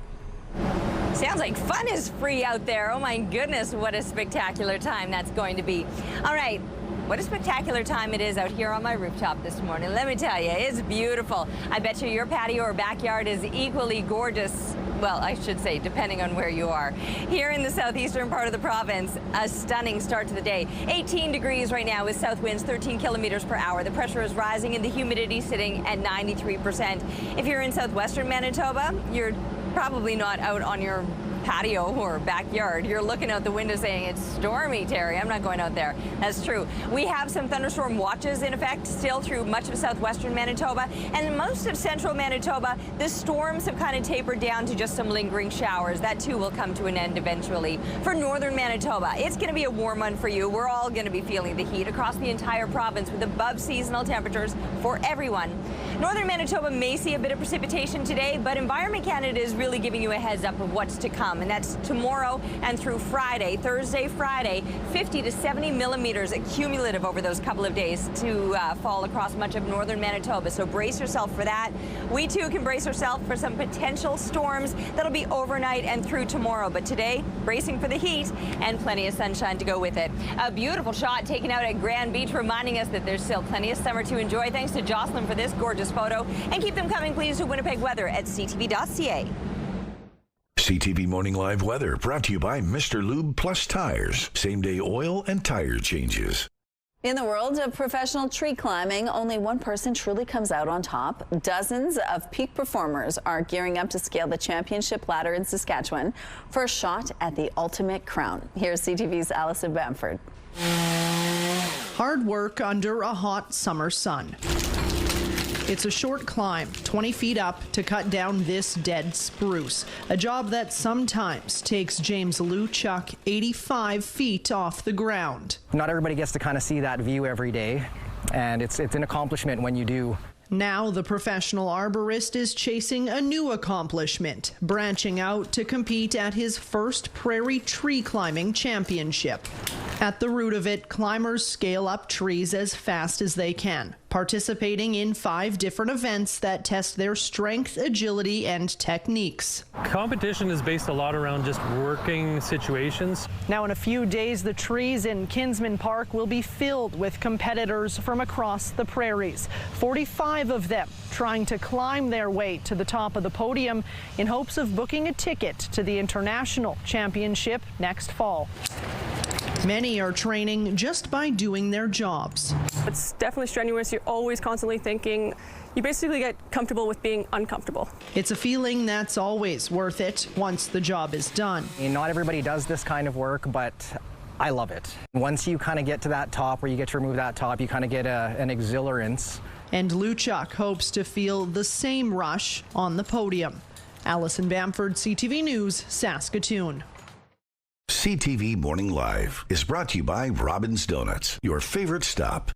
Sounds like fun is free out there. Oh my goodness, what a spectacular time that's going to be. All right, what a spectacular time it is out here on my rooftop this morning. Let me tell you, it's beautiful. I bet you your patio or backyard is equally gorgeous well, I should say, depending on where you are. Here in the southeastern part of the province, a stunning start to the day. 18 degrees right now with south winds 13 kilometers per hour. The pressure is rising and the humidity sitting at 93%. If you're in southwestern Manitoba, you're probably not out on your patio or backyard. You're looking out the window saying, it's stormy, Terry. I'm not going out there. That's true. We have some thunderstorm watches in effect still through much of southwestern Manitoba, and most of central Manitoba. The storms have kind of tapered down to just some lingering showers. That too will come to an end eventually. For northern Manitoba, it's going to be a warm one for you. We're all going to be feeling the heat across the entire province with above seasonal temperatures for everyone. Northern Manitoba may see a bit of precipitation today, but Environment Canada is really giving you a heads up of what's to come. And that's tomorrow and through Friday, Thursday, Friday, 50 to 70 millimeters cumulative over those couple of days to fall across much of northern Manitoba. So brace yourself for that. We too can brace ourselves for some potential storms that'll be overnight and through tomorrow. But today, bracing for the heat and plenty of sunshine to go with it. A beautiful shot taken out at Grand Beach, reminding us that there's still plenty of summer to enjoy. Thanks to Jocelyn for this gorgeous photo. And keep them coming, please, to Winnipeg weather at ctv.ca. CTV Morning Live Weather brought to you by Mr. Lube Plus Tires. Same-day oil and tire changes. In the world of professional tree climbing, only one person truly comes out on top. Dozens of peak performers are gearing up to scale the championship ladder in Saskatchewan for a shot at the ultimate crown. Here's CTV's Allison Bamford. Hard work under a hot summer sun. It's a short climb, 20 feet up, to cut down this dead spruce, a job that sometimes takes James Luchuk 85 feet off the ground. Not everybody gets to kind of see that view every day, and it's an accomplishment when you do. Now the professional arborist is chasing a new accomplishment, branching out to compete at his first prairie tree climbing championship. At the root of it, climbers scale up trees as fast as they can, participating in 5 different events that test their strength, agility, and techniques. Competition is based a lot around just working situations. Now in a few days, the trees in Kinsman Park will be filled with competitors from across the prairies. 45 of them trying to climb their way to the top of the podium in hopes of booking a ticket to the International Championship next fall. Many are training just by doing their jobs. It's definitely strenuous. You're always constantly thinking. You basically get comfortable with being uncomfortable. It's a feeling that's always worth it once the job is done. Not everybody does this kind of work, but I love it. Once you kind of get to that top where you get to remove that top, you kind of get an exhilarance. And Luchuk hopes to feel the same rush on the podium. Allison Bamford, CTV News, Saskatoon. CTV Morning Live is brought to you by Robin's Donuts, your favorite stop.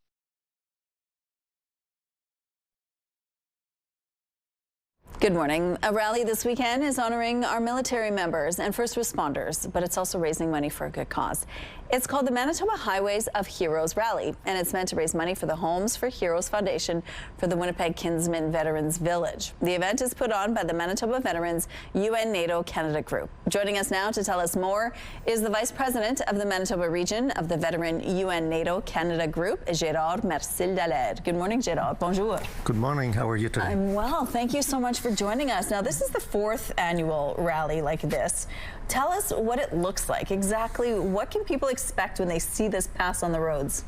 Good morning. A rally this weekend is honoring our military members and first responders, but it's also raising money for a good cause. It's called the Manitoba Highways of Heroes Rally, and it's meant to raise money for the Homes for Heroes Foundation for the Winnipeg Kinsman Veterans Village. The event is put on by the Manitoba Veterans UN NATO Canada Group. Joining us now to tell us more is the Vice President of the Manitoba region of the Veteran UN NATO Canada Group, Gérard Mercil-Dallaire. Good morning, Gérard. Bonjour. Good morning. How are you today? I'm well. Thank you so much for joining us. Now, this is the 4th annual rally like this. Tell us what it looks like. Exactly what can people expect when they see this pass on the roads?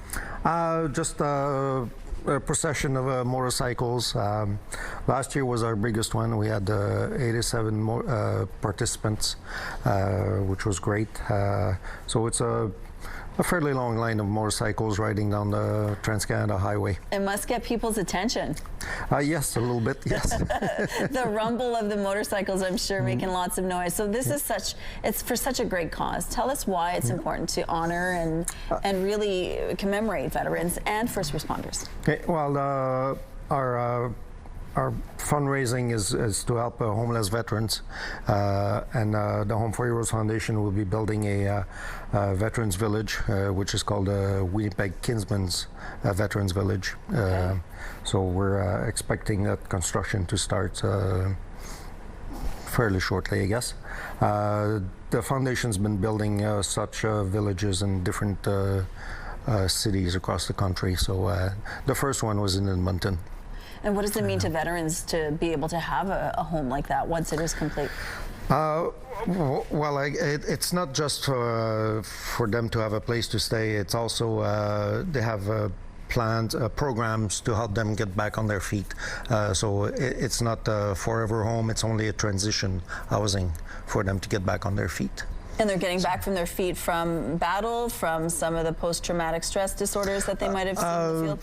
Just a procession of motorcycles. Last year was our biggest one. We had 87 participants, which was great. So it's a fairly long line of motorcycles riding down the Trans-Canada Highway. It must get people's attention. Yes, a little bit, yes. The rumble of the motorcycles, I'm sure, making lots of noise. So this is it's for such a great cause. Tell us why it's important to honor and really commemorate veterans and first responders. Okay, well, our fundraising is to help homeless veterans, and the Home for Heroes Foundation will be building a veterans village, which is called Winnipeg Kinsman's Veterans Village. Okay. So we're expecting that construction to start fairly shortly, I guess. The foundation's been building such villages in different cities across the country. So the first one was in Edmonton. And what does it mean to veterans to be able to have a home like that once it is complete? Well, it's not just for them to have a place to stay. It's also they have plans, programs to help them get back on their feet. So it's not a forever home. It's only a transition housing for them to get back on their feet. And they're getting back from their feet from battle, from some of the post-traumatic stress disorders that they might have seen in the field?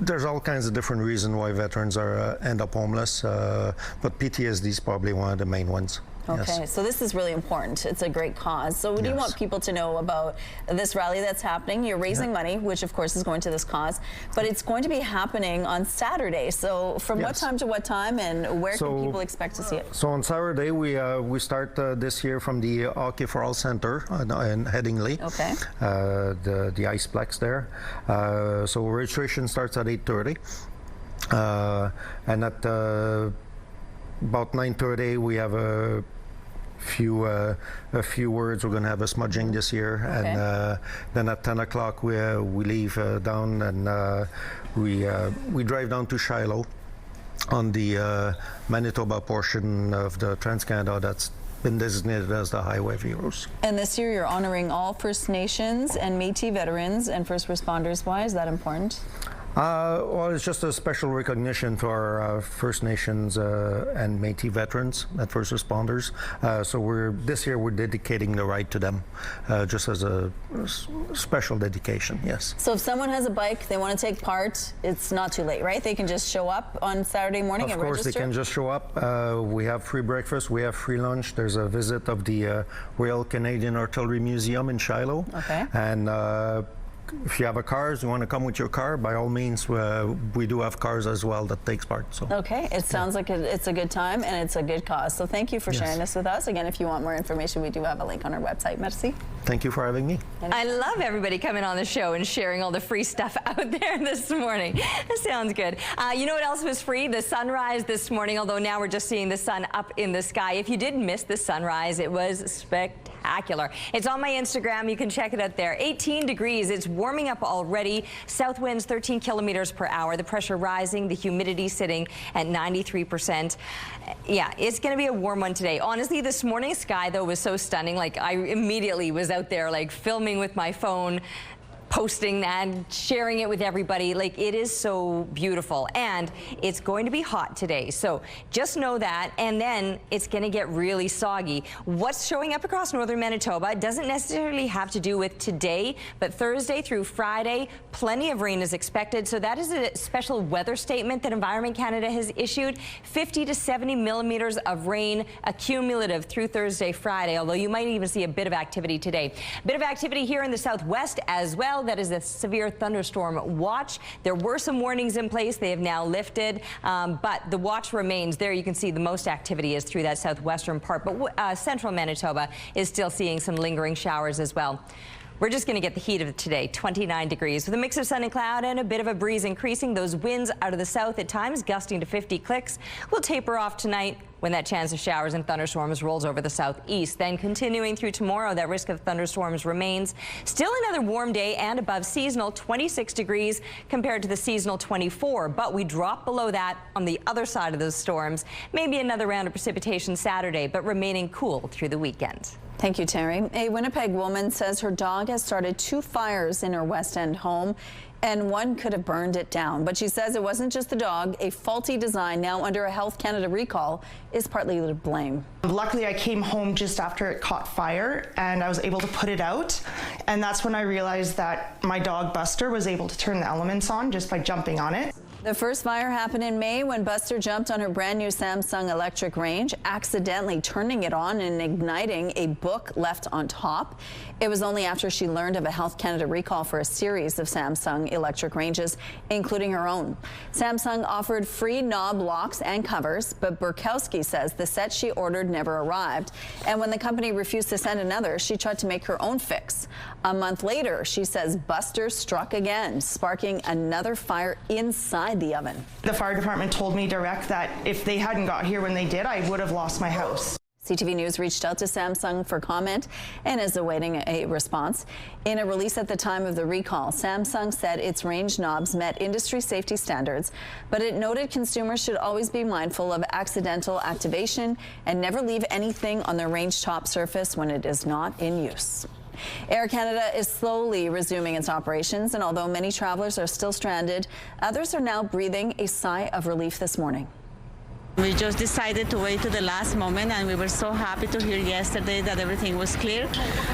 There's all kinds of different reasons why veterans are end up homeless, but PTSD is probably one of the main ones. Okay, yes. so this is really important. It's a great cause. So what do you want people to know about this rally that's happening? You're raising money, which of course is going to this cause, but it's going to be happening on Saturday. So from what time to what time, and where can people expect to see it? So on Saturday, we start this year from the Hockey for All Center in Headingley. Okay. The Iceplex there. So registration starts at 8:30, and at about 9:30 we have a few words. We're going to have a smudging this year, and then at 10 o'clock we leave down, and we drive down to Shiloh on the Manitoba portion of the Trans-Canada that's been designated as the Highway of Heroes. And this year you're honoring all First Nations and Métis veterans and first responders. Why is that important? Well, it's just a special recognition to our First Nations and Métis veterans and first responders. So this year we're dedicating the ride to them, just as a special dedication. Yes. So if someone has a bike, they want to take part, it's not too late, right? They can just show up on Saturday morning and register? Of course, they can just show up. We have free breakfast. We have free lunch. There's a visit of the Royal Canadian Artillery Museum in Shiloh. Okay. And if you have a car, you want to come with your car, by all means, we do have cars as well that takes part. So. Okay, it sounds like it's a good time and it's a good cause. So thank you for sharing this with us. Again, if you want more information, we do have a link on our website. Merci. Thank you for having me. I love everybody coming on the show and sharing all the free stuff out there this morning. That sounds good. You know what else was free? The sunrise this morning, although now we're just seeing the sun up in the sky. If you did miss the sunrise, it was spectacular. It's on my Instagram. You can check it out there. 18 degrees. It's warming up already. South winds 13 kilometers per hour. The pressure rising, the humidity sitting at 93%. Yeah, it's going to be a warm one today. Honestly, this morning's sky, though, was so stunning. Like, I immediately was out there, like, filming with my phone, posting that, sharing it with everybody. Like, it is so beautiful, and it's going to be hot today. So just know that, and then it's going to get really soggy. What's showing up across northern Manitoba doesn't necessarily have to do with today, but Thursday through Friday, plenty of rain is expected. So that is a special weather statement that Environment Canada has issued. 50 to 70 millimeters of rain accumulative through Thursday, Friday, although you might even see a bit of activity today. A bit of activity here in the southwest as well. That is a severe thunderstorm watch. There were some warnings in place. They have now lifted, but the watch remains. There you can see the most activity is through that southwestern part, but central Manitoba is still seeing some lingering showers as well. We're just going to get the heat of it today, 29 degrees with a mix of sun and cloud and a bit of a breeze increasing. Those winds out of the south at times gusting to 50 clicks will taper off tonight when that chance of showers and thunderstorms rolls over the southeast. Then continuing through tomorrow, that risk of thunderstorms remains. Still another warm day and above seasonal, 26 degrees compared to the seasonal 24. But we drop below that on the other side of those storms. Maybe another round of precipitation Saturday, but remaining cool through the weekend. Thank you, Terry. A Winnipeg woman says her dog has started 2 fires in her West End home, and one could have burned it down. But she says it wasn't just the dog. A faulty design, now under a Health Canada recall, is partly to blame. Luckily, I came home just after it caught fire, and I was able to put it out. And that's when I realized that my dog, Buster, was able to turn the elements on just by jumping on it. The first fire happened in May when Buster jumped on her brand new Samsung electric range, accidentally turning it on and igniting a book left on top. It was only after she learned of a Health Canada recall for a series of Samsung electric ranges, including her own. Samsung offered free knob locks and covers, but Burkowski says the set she ordered never arrived. And when the company refused to send another, she tried to make her own fix. A month later, she says Buster struck again, sparking another fire inside the oven. The fire department told me direct that if they hadn't got here when they did, I would have lost my house. CTV News reached out to Samsung for comment and is awaiting a response. In a release at the time of the recall, Samsung said its range knobs met industry safety standards, but it noted consumers should always be mindful of accidental activation and never leave anything on their range top surface when it is not in use. Air Canada is slowly resuming its operations, and although many travelers are still stranded, others are now breathing a sigh of relief this morning. We just decided to wait to the last moment, and we were so happy to hear yesterday that everything was clear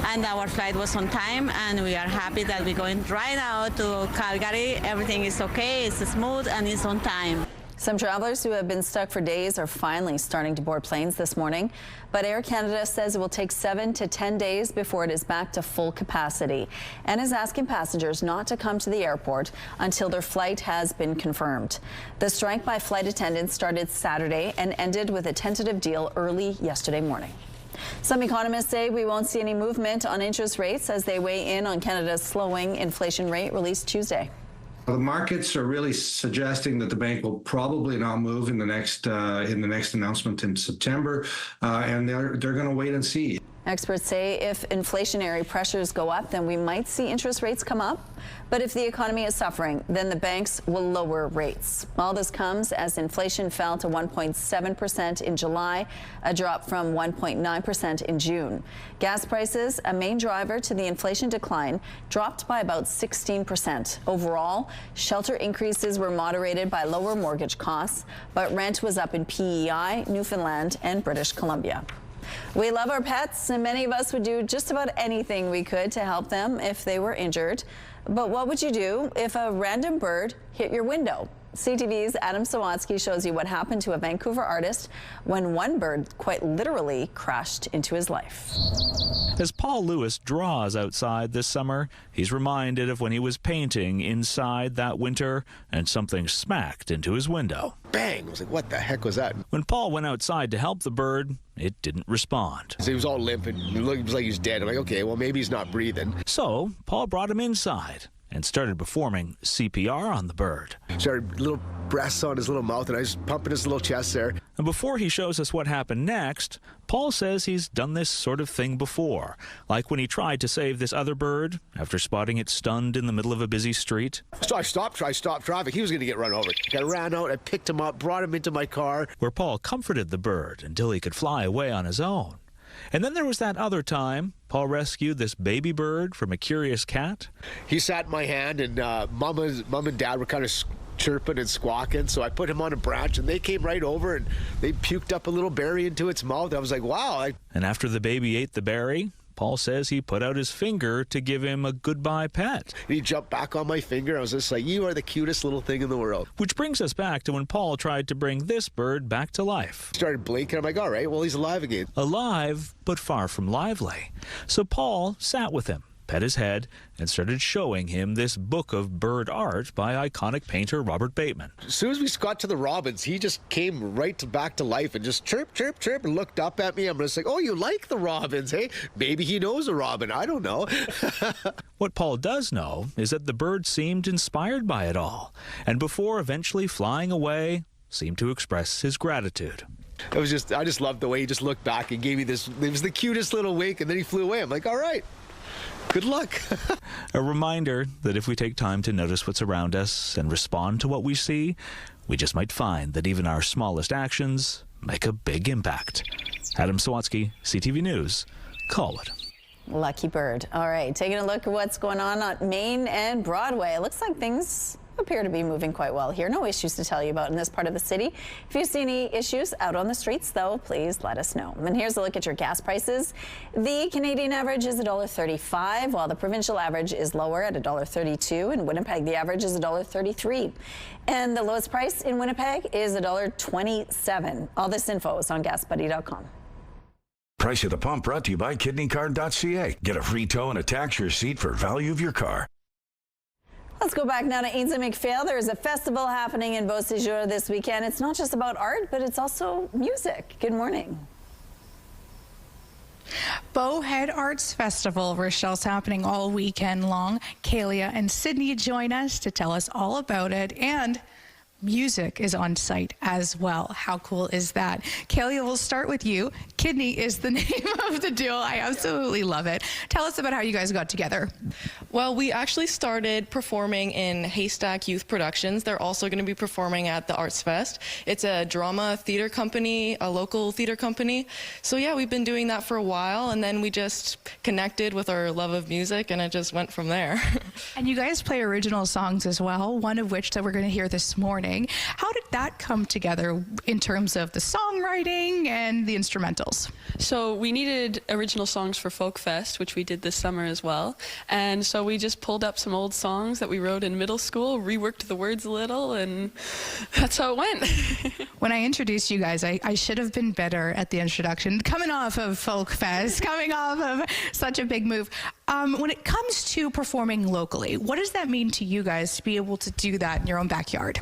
and our flight was on time, and we are happy that we're going right now to Calgary. Everything is okay, it's smooth, and it's on time. Some travelers who have been stuck for days are finally starting to board planes this morning, but Air Canada says it will take 7 to 10 days before it is back to full capacity and is asking passengers not to come to the airport until their flight has been confirmed. The strike by flight attendants started Saturday and ended with a tentative deal early yesterday morning. Some economists say we won't see any movement on interest rates as they weigh in on Canada's slowing inflation rate released Tuesday. The markets are really suggesting that the bank will probably not move in the next announcement in September, and they're going to wait and see. Experts say if inflationary pressures go up, then we might see interest rates come up. But if the economy is suffering, then the banks will lower rates. All this comes as inflation fell to 1.7% in July, a drop from 1.9% in June. Gas prices, a main driver to the inflation decline, dropped by about 16%. Overall, shelter increases were moderated by lower mortgage costs, but rent was up in PEI, Newfoundland, and British Columbia. We love our pets, and many of us would do just about anything we could to help them if they were injured. But what would you do if a random bird hit your window? CTV's Adam Sawatsky shows you what happened to a Vancouver artist when one bird quite literally crashed into his life. As Paul Lewis draws outside this summer, he's reminded of when he was painting inside that winter and something smacked into his window. Bang! I was like, what the heck was that? When Paul went outside to help the bird, it didn't respond. So he was all limp and it was like he was dead. I'm like, okay, well, maybe he's not breathing. So Paul brought him inside and started performing CPR on the bird. Started little breaths on his little mouth, and I was pumping his little chest there. And before he shows us what happened next, Paul says he's done this sort of thing before, like when he tried to save this other bird after spotting it stunned in the middle of a busy street. So I stopped traffic. He was going to get run over. I ran out, I picked him up, brought him into my car. Where Paul comforted the bird until he could fly away on his own. And then there was that other time Paul rescued this baby bird from a curious cat. He sat in my hand, and Mom and Dad were kind of chirping and squawking, so I put him on a branch, and they came right over, and they puked up a little berry into its mouth. I was like, wow. And after the baby ate the berry, Paul says he put out his finger to give him a goodbye pet. He jumped back on my finger. I was just like, you are the cutest little thing in the world. Which brings us back to when Paul tried to bring this bird back to life. Started blinking. I'm like, all right, well, he's alive again. Alive, but far from lively. So Paul sat with him, pet his head, and started showing him this book of bird art by iconic painter Robert Bateman. As soon as we got to the robins, he just came back to life and just chirp, chirp, chirp, and looked up at me. I'm just like, oh, you like the robins, hey? Maybe he knows a robin. I don't know. What Paul does know is that the bird seemed inspired by it all, and before eventually flying away, seemed to express his gratitude. I just loved the way he just looked back and gave me this. It was the cutest little wink, and then he flew away. I'm like, all right. Good luck. A reminder that if we take time to notice what's around us and respond to what we see, we just might find that even our smallest actions make a big impact. Adam Sawatsky, CTV News, Colwood. Lucky bird. All right, taking a look at what's going on Main and Broadway. It looks like things appear to be moving quite well here. No issues to tell you about in this part of the city. If you see any issues out on the streets, though, please let us know. And here's a look at your gas prices. The Canadian average is $1.35, while the provincial average is lower at $1.32. In Winnipeg, the average is $1.33. And the lowest price in Winnipeg is $1.27. All this info is on gasbuddy.com. Price at the Pump brought to you by kidneycard.ca. Get a free tow and a tax receipt for value of your car. Let's go back now to Ozempic. There is a festival happening in Beauséjour this weekend. It's not just about art, but it's also music. Good morning. Bowhead Arts Festival, Rochelle's happening all weekend long. Kalia and Sydney join us to tell us all about it, and music is on site as well. How cool is that? Kalia, we'll start with you. Kidney is the name of the duo. I absolutely love it. Tell us about how you guys got together. Well, we actually started performing in Haystack Youth Productions. They're also going to be performing at the Arts Fest. It's a drama theater company, a local theater company. So yeah, we've been doing that for a while, and then we just connected with our love of music, and it just went from there. And you guys play original songs as well, one of which that we're going to hear this morning. How did that come together in terms of the songwriting and the instrumentals? So we needed original songs for Folk Fest, which we did this summer as well. And so we just pulled up some old songs that we wrote in middle school, reworked the words a little, and that's how it went. When I introduced you guys, I should have been better at the introduction. Coming off of Folk Fest, coming off of such a big move. When it comes to performing locally, what does that mean to you guys to be able to do that in your own backyard?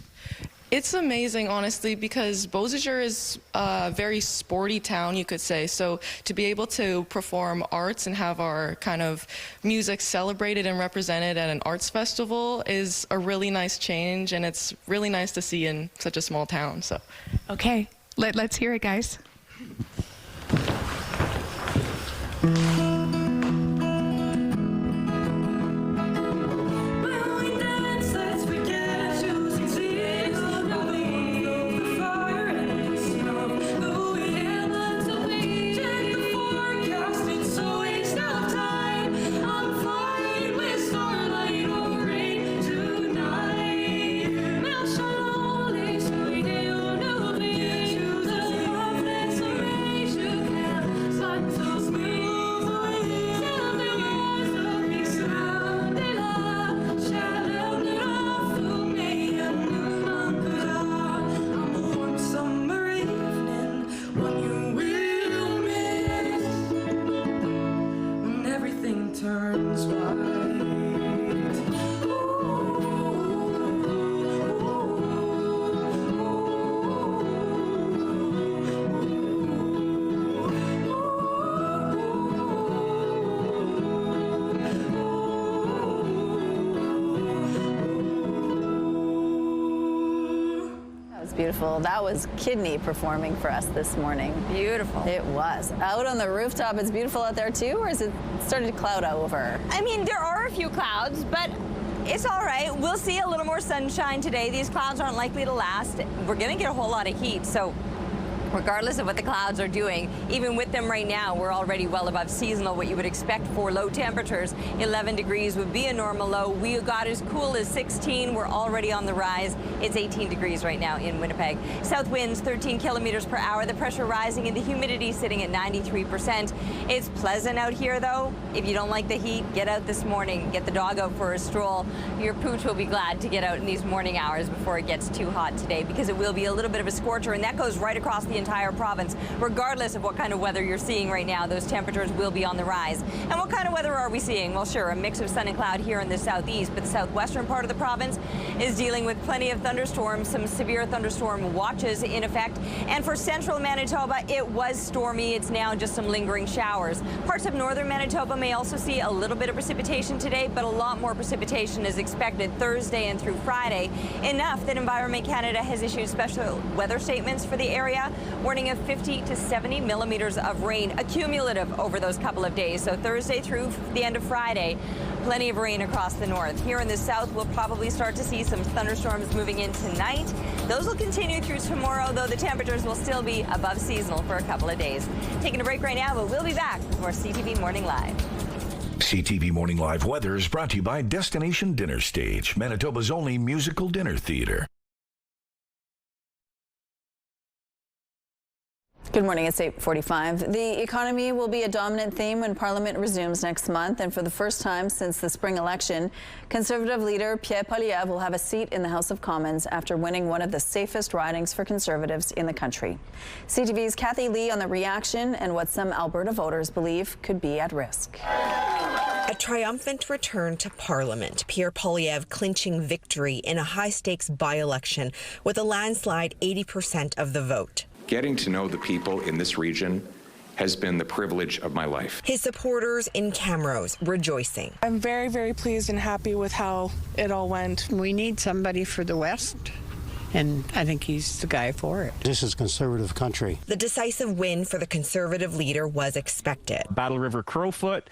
It's amazing, honestly, because Beausejour is a very sporty town, you could say. So to be able to perform arts and have our kind of music celebrated and represented at an arts festival is a really nice change, and it's really nice to see in such a small town. So, okay, let's hear it, guys. Beautiful. That was Kidney performing for us this morning. Beautiful. It was. Out on the rooftop, it's beautiful out there too, or is it starting to cloud over? I mean, there are a few clouds, but it's all right. We'll see a little more sunshine today. These clouds aren't likely to last. We're going to get a whole lot of heat, so regardless of what the clouds are doing, even with them right now, we're already well above seasonal, what you would expect for low temperatures. 11 degrees would be a normal low. We got as cool as 16. We're already on the rise. It's 18 degrees right now in Winnipeg. South winds 13 kilometers per hour. The pressure rising and the humidity sitting at 93%. It's pleasant out here, though. If you don't like the heat, get out this morning. Get the dog out for a stroll. Your pooch will be glad to get out in these morning hours before it gets too hot today, because it will be a little bit of a scorcher, and that goes right across the entire province. Regardless of what kind of weather you're seeing right now, those temperatures will be on the rise. And what kind of weather are we seeing? Well, sure, a mix of sun and cloud here in the southeast, but the southwestern part of the province is dealing with plenty of thunderstorms, some severe thunderstorm watches in effect. And for central Manitoba, it was stormy. It's now just some lingering showers. Parts of northern Manitoba may also see a little bit of precipitation today, but a lot more precipitation is expected Thursday and through Friday. Enough that Environment Canada has issued special weather statements for the area, warning of 50 to 70 millimeters of rain accumulative over those couple of days. So Thursday through the end of Friday, plenty of rain across the north. Here in the south, we'll probably start to see some thunderstorms moving in tonight. Those will continue through tomorrow, though the temperatures will still be above seasonal for a couple of days. Taking a break right now, but we'll be back with more CTV Morning Live. CTV Morning Live Weather is brought to you by Destination Dinner Stage, Manitoba's only musical dinner theater. Good morning, it's 8:45. The economy will be a dominant theme when Parliament resumes next month, and for the first time since the spring election, Conservative leader Pierre Polyv will have a seat in the House of Commons after winning one of the safest ridings for Conservatives in the country. CTV's Kathy Lee on the reaction and what some Alberta voters believe could be at risk. A triumphant return to Parliament, Pierre Polyv clinching victory in a high-stakes by-election with a landslide 80% of the vote. Getting to know the people in this region has been the privilege of my life. His supporters in Camrose rejoicing. I'm very, very pleased and happy with how it all went. We need somebody for the West, and I think he's the guy for it. This is conservative country. The decisive win for the Conservative leader was expected. Battle River Crowfoot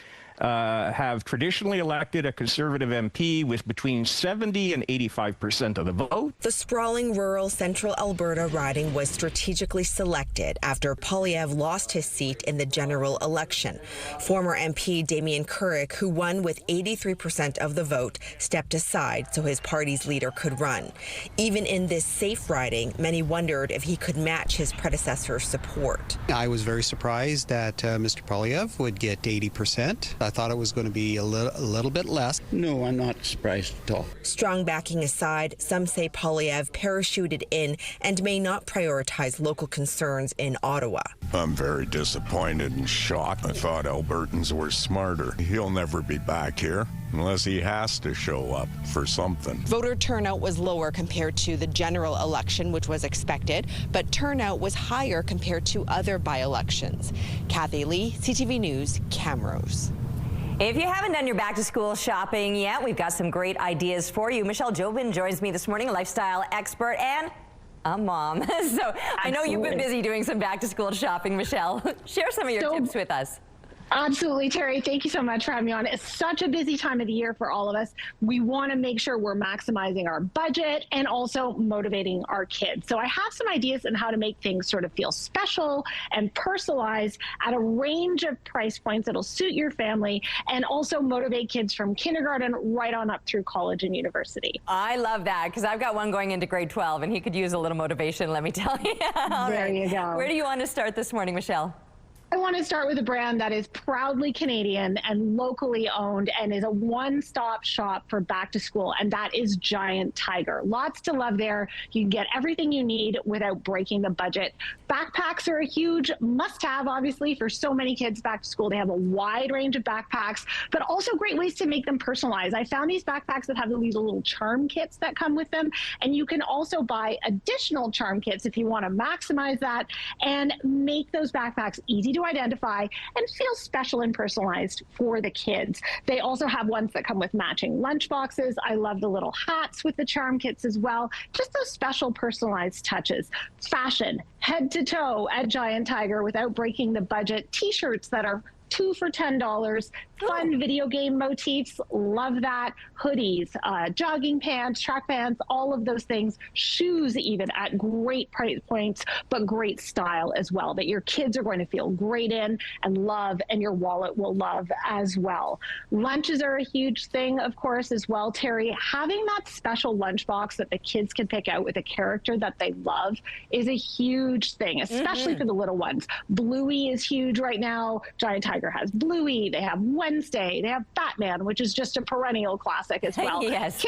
have traditionally elected a Conservative MP with between 70 and 85% of the vote. The sprawling rural central Alberta riding was strategically selected after Polyv lost his seat in the general election. Former MP Damien Couric, who won with 83% of the vote, stepped aside so his party's leader could run. Even in this safe riding, many wondered if he could match his predecessor's support. I was very surprised that Mr. Polyv would get 80%. I thought it was going to be a little bit less. No, I'm not surprised at all. Strong backing aside, some say Polyv parachuted in and may not prioritize local concerns in Ottawa. I'm very disappointed and shocked. I thought Albertans were smarter. He'll never be back here unless he has to show up for something. Voter turnout was lower compared to the general election, which was expected, but turnout was higher compared to other by-elections. Kathy Lee, CTV News, Camrose. If you haven't done your back-to-school shopping yet, we've got some great ideas for you. Michelle Jobin joins me this morning, a lifestyle expert and a mom. So I know you've been busy doing some back-to-school shopping, Michelle. Share some of your tips with us. Absolutely, Terry. Thank you so much for having me on. It's such a busy time of the year for all of us. We want to make sure we're maximizing our budget and also motivating our kids. So I have some ideas on how to make things sort of feel special and personalized at a range of price points that'll suit your family and also motivate kids from kindergarten right on up through college and university. I love that because I've got one going into grade 12 and he could use a little motivation, let me tell you. There you go. Where do you want to start this morning, Michelle? I want to start with a brand that is proudly Canadian and locally owned and is a one-stop shop for back to school, and that is Giant Tiger. Lots to love there. You can get everything you need without breaking the budget. Backpacks are a huge must-have, obviously, for so many kids back to school. They have a wide range of backpacks, but also great ways to make them personalized. I found these backpacks that have these little charm kits that come with them, and you can also buy additional charm kits if you want to maximize that and make those backpacks easy to identify and feel special and personalized for the kids. They also have ones that come with matching lunch boxes. I love the little hats with the charm kits as well. Just those special personalized touches. Fashion, head to toe at Giant Tiger without breaking the budget. T-shirts that are 2 for $10. Fun video game motifs, love that. Hoodies, jogging pants, track pants, all of those things. Shoes even at great price points, but great style as well that your kids are going to feel great in and love, and your wallet will love as well. Lunches are a huge thing, of course, as well, Terry. Having that special lunchbox that the kids can pick out with a character that they love is a huge thing, especially for the little ones. Bluey is huge right now. Giant Tiger has Bluey. They have Wednesday. They have Batman, which is just a perennial classic as well. Yes.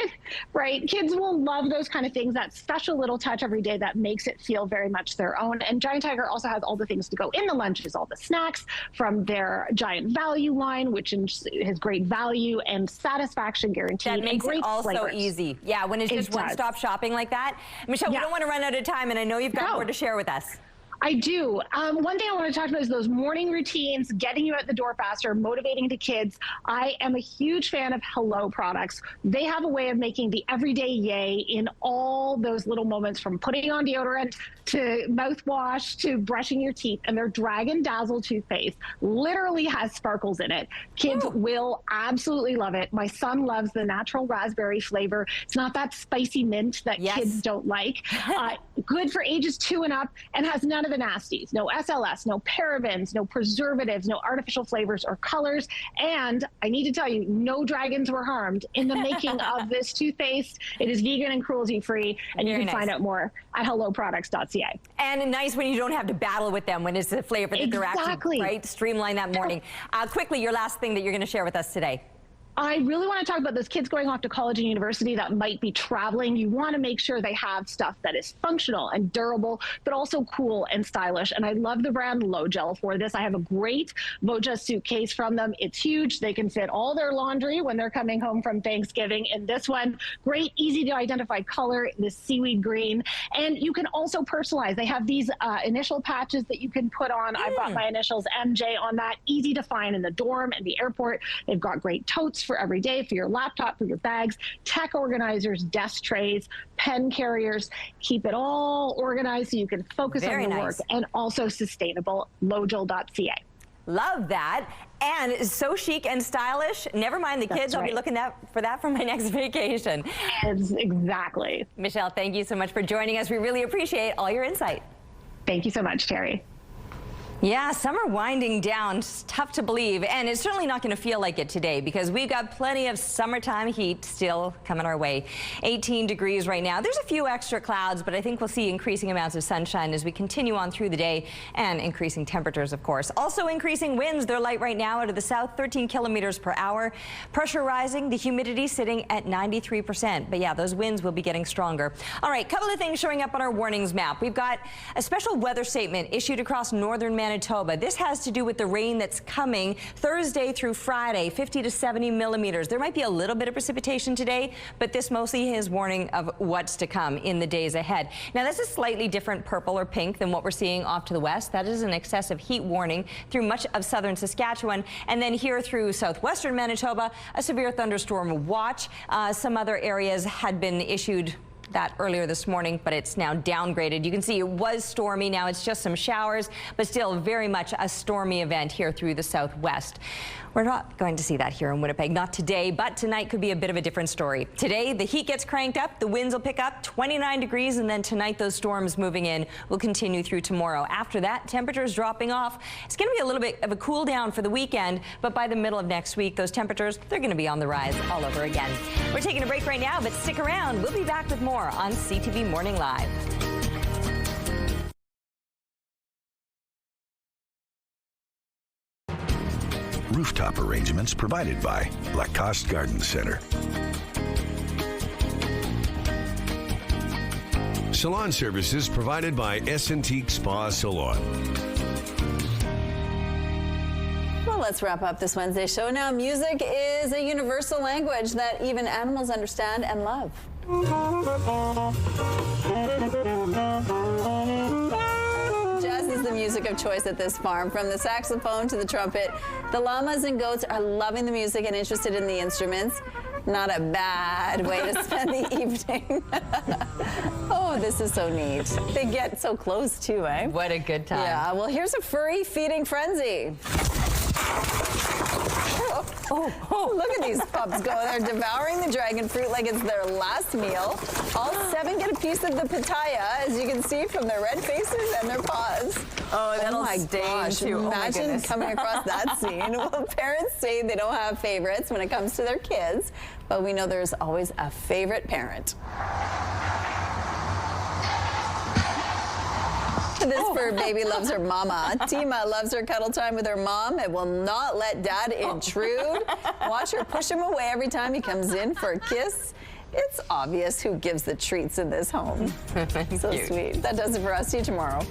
Right. Kids will love those kind of things, that special little touch every day that makes it feel very much their own. And Giant Tiger also has all the things to go in the lunches, all the snacks from their Giant Value line, which has great value and satisfaction guaranteed. That makes it all flavors. so easy. Yeah, when it's just one-stop shopping like that. Michelle, we don't want to run out of time, and I know you've got more to share with us. I do. One thing I want to talk about is those morning routines, getting you out the door faster, motivating the kids. I am a huge fan of Hello products. They have a way of making the everyday yay in all those little moments, from putting on deodorant to mouthwash to brushing your teeth. And their Dragon Dazzle toothpaste literally has sparkles in it. Kids will absolutely love it. My son loves the natural raspberry flavor. It's not that spicy mint that kids don't like. Good for ages 2 and up, and has none of the nasties. No SLS, no parabens, no preservatives, no artificial flavors or colors. And I need to tell you, no dragons were harmed in the making of this toothpaste. It is vegan and cruelty-free, and you can find out more at helloproducts.ca. And nice when you don't have to battle with them, when it's the flavor that they're actually, right? Streamline that morning. Quickly, your last thing that you're going to share with us today. I really want to talk about those kids going off to college and university that might be traveling. You want to make sure they have stuff that is functional and durable, but also cool and stylish. And I love the brand Lo-Gel for this. I have a great Voja suitcase from them. It's huge. They can fit all their laundry when they're coming home from Thanksgiving in this one. Great, easy to identify color, this seaweed green. And you can also personalize. They have these initial patches that you can put on. I've got my initials MJ on that. Easy to find in the dorm and the airport. They've got great totes for every day, for your laptop, for your bags, tech organizers, desk trays, pen carriers. Keep it all organized so you can focus on your work, and also sustainable. Lojal.ca. Love that. And it's so chic and stylish. Never mind the kids. I'll be looking for that for my next vacation. Exactly. Michelle, thank you so much for joining us. We really appreciate all your insight. Thank you so much, Terry. Yeah, summer winding down. It's tough to believe, and it's certainly not going to feel like it today because we've got plenty of summertime heat still coming our way. 18 degrees right now. There's a few extra clouds, but I think we'll see increasing amounts of sunshine as we continue on through the day, and increasing temperatures, of course. Also increasing winds. They're light right now out of the south, 13 kilometers per hour. Pressure rising, the humidity sitting at 93%. But yeah, those winds will be getting stronger. All right, couple of things showing up on our warnings map. We've got a special weather statement issued across northern Manitoba. This has to do with the rain that's coming Thursday through Friday, 50 to 70 millimeters. There might be a little bit of precipitation today, but this mostly is warning of what's to come in the days ahead. Now, this is slightly different purple or pink than what we're seeing off to the west. That is an excessive heat warning through much of southern Saskatchewan, and then here through southwestern Manitoba, a severe thunderstorm watch. Some other areas had been issued that earlier this morning, but it's now downgraded. You can see it was stormy. Now it's just some showers, but still very much a stormy event here through the southwest. We're not going to see that here in Winnipeg, not today, but tonight could be a bit of a different story. Today, the heat gets cranked up, the winds will pick up 29 degrees, and then tonight those storms moving in will continue through tomorrow. After that, temperatures dropping off. It's going to be a little bit of a cool down for the weekend, but by the middle of next week, those temperatures, they're going to be on the rise all over again. We're taking a break right now, but stick around. We'll be back with more on CTV Morning Live. Rooftop arrangements provided by Lacoste Garden Center. Salon services provided by Antics Spa Salon. Well, let's wrap up this Wednesday show now. Music is a universal language that even animals understand and love. Jazz is the music of choice at this farm. From the saxophone to the trumpet, the llamas and goats are loving the music and interested in the instruments. Not a bad way to spend the evening. Oh, this is so neat. They get so close too, eh? What a good time. Yeah, well, here's a furry feeding frenzy. Oh, look at these pups go. They're devouring the dragon fruit like it's their last meal. All 7 get a piece of the pitaya, as you can see from their red faces and their paws. Oh, that'll my gosh. too. Imagine coming across that scene. Well, parents say they don't have favorites when it comes to their kids, but we know there's always a favorite parent. This fur baby loves her mama. Tima loves her cuddle time with her mom and will not let dad intrude. Watch her push him away every time he comes in for a kiss. It's obvious who gives the treats in this home. So Cute. sweet. That does it for us. See you tomorrow.